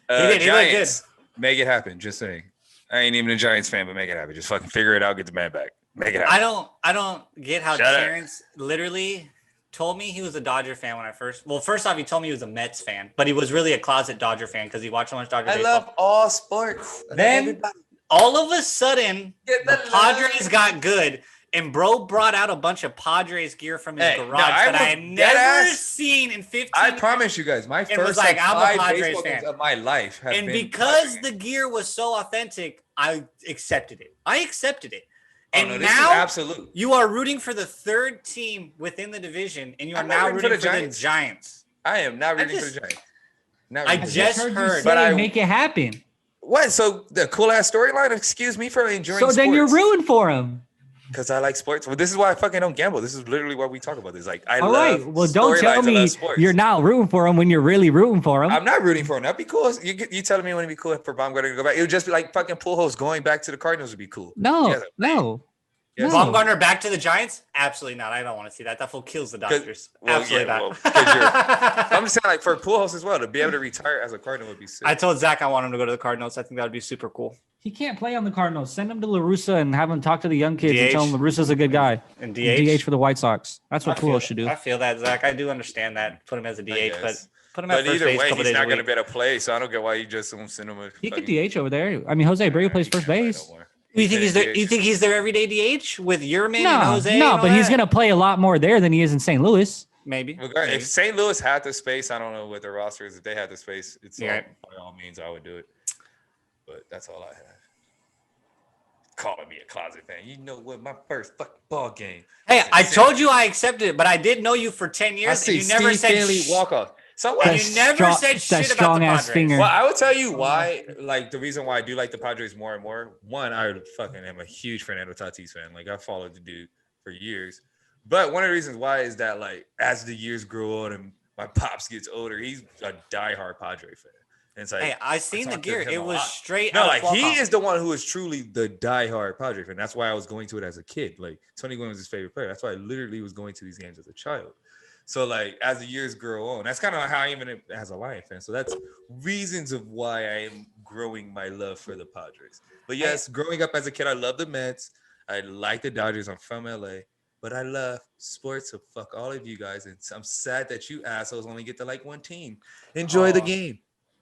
He looked Giants, make it happen. Just saying. I ain't even a Giants fan, but make it happen. Just fucking figure it out. Get the man back. Make it happen. I don't get how Shut up. Terrence literally told me he was a Dodger fan when I first off, he told me he was a Mets fan, but he was really a closet Dodger fan because he watched so much Dodger baseball. love all sports. Then all of a sudden, Get the the Padres love. got good, and bro brought out a bunch of Padres gear from his Hey, garage no, I that I had was never dead-ass. seen in 15 I years. promise you guys, my was first like, I'm a five Padres baseball fan. games of my life have And been because Padres. the gear was so authentic, I accepted it. And Oh, no, this is now absolute. you are rooting for the third team within the division, and you are I'm not now rooting for rooting the for the Giants. Giants. I am not rooting just- for the Giants. Not I rooting for the just Giants. heard. But I- make it happen. What? So the cool ass storyline? Excuse me for enjoying. So then you're rooting for him. Because I like sports. Well, this is why I fucking don't gamble. This is literally why we talk about this. Like I All love. right. Well, don't tell storylines, I me love sports. you're not rooting for him when you're really rooting for him. I'm not rooting for him. That'd be cool. You telling me it wouldn't be cool for Baumgartner to go back? It would just be like fucking Pujols going back to the Cardinals would be cool. No, Yeah. no. Yes. No. Baumgartner back to the Giants? Absolutely not. I don't want to see that. That fool kills the Dodgers. well, Absolutely yeah, not. well, 'cause I'm just saying, like for Pujols as well, to be able to retire as a Cardinal would be sick. I told Zach I want him to go to the Cardinals. I think that would be super cool. He can't play on the Cardinals. Send him to La Russa and have him talk to the young kids and DH. tell him La Russa's a good guy. And DH DH. for the White Sox. That's what Pujols should do. I feel that, Zach. I do understand that. Put him as a DH, but guess. put him at But first either base a way, couple he's days a not going to week. be able to play, so I don't get why you just don't send him. He could DH over there. I mean, Jose Abreu plays first base. You think he's there? You think he's their everyday DH with Yerman and No, Jose? no, and but all he's that? gonna play a lot more there than he is in St. Louis. Maybe. If St. Louis had the space, I don't know what their roster is. If they had the space, it's Yeah. by all means I would do it. But that's all I have. Calling me a closet fan. You know what? My first fucking ball game. Hey, I told you I accepted it, but I did know you for 10 I years, see and you never Steve said Stanley walk off. So what? And you never said shit about the strong-ass Padres. finger. Well, I would tell you why. Like the reason why I do like the Padres more and more. One, I fucking am a huge Fernando Tatis fan. Like I followed the dude for years. But one of the reasons why is that like as the years grow on and my pops gets older, he's a diehard Padre fan. And it's like, Hey, I seen the talked to gear. him It a was lot. straight No, out like of he Qualcomm. is the one who is truly the diehard Padre fan. That's why I was going to it as a kid. Like Tony Gwynn was his favorite player. That's why I literally was going to these games as a child. So like as the years grow on, that's kind of how I am as a Lion fan. So that's reasons of why I am growing my love for the Padres. But yes, growing up as a kid, I love the Mets. I like the Dodgers. I'm from LA. But I love sports, so fuck all of you guys. And I'm sad that you assholes only get to like one team. Enjoy the game.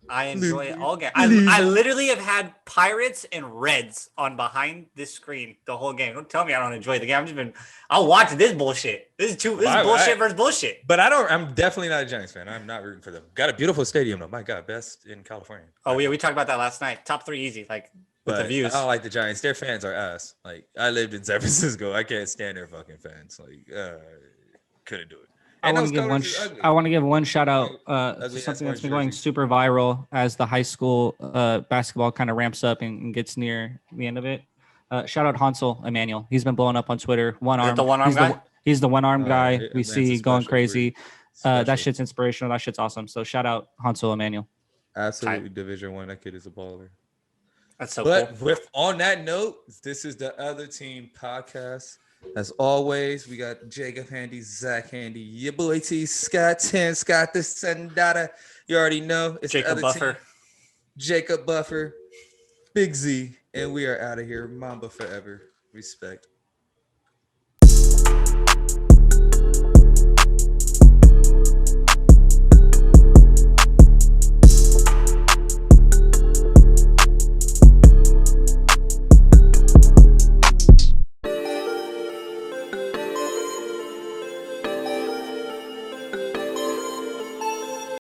I enjoy it all game. I literally have had Pirates and Reds on behind this screen the whole game. Don't tell me I don't enjoy the game. I'll watch this bullshit. This is bullshit versus bullshit. But I'm definitely not a Giants fan. I'm not rooting for them. Got a beautiful stadium though. My God, best in California. Oh yeah, we talked about that last night. Top 3 easy, like with But the views. I don't like the Giants. Their fans are ass. Like I lived in San Francisco. I can't stand their fucking fans. Like couldn't do it. I And want to those give one. colors are ugly. I want to give one shout out to Ugly-ass something that's orange been going jerseys. super viral as the high school basketball kind of ramps up and gets near the end of it. Shout out Hansel Emmanuel. He's been blowing up on Twitter. One Is it arm. the one-arm guy? He's the one arm guy yeah, we that's see a going special crazy. breed. That Special. shit's inspirational. That shit's awesome. So shout out Hansel Emmanuel. Absolutely Division 1. That kid is a baller. That's so But cool. with on that note, this is the Other Team podcast. As always, we got Jacob handy, Zach handy, your boy T, Scott 10, Scott the Sendata. You already know it's the Jacob other Buffer. team. Jacob Buffer, Big Z, and we are out of here. Mamba forever. Respect.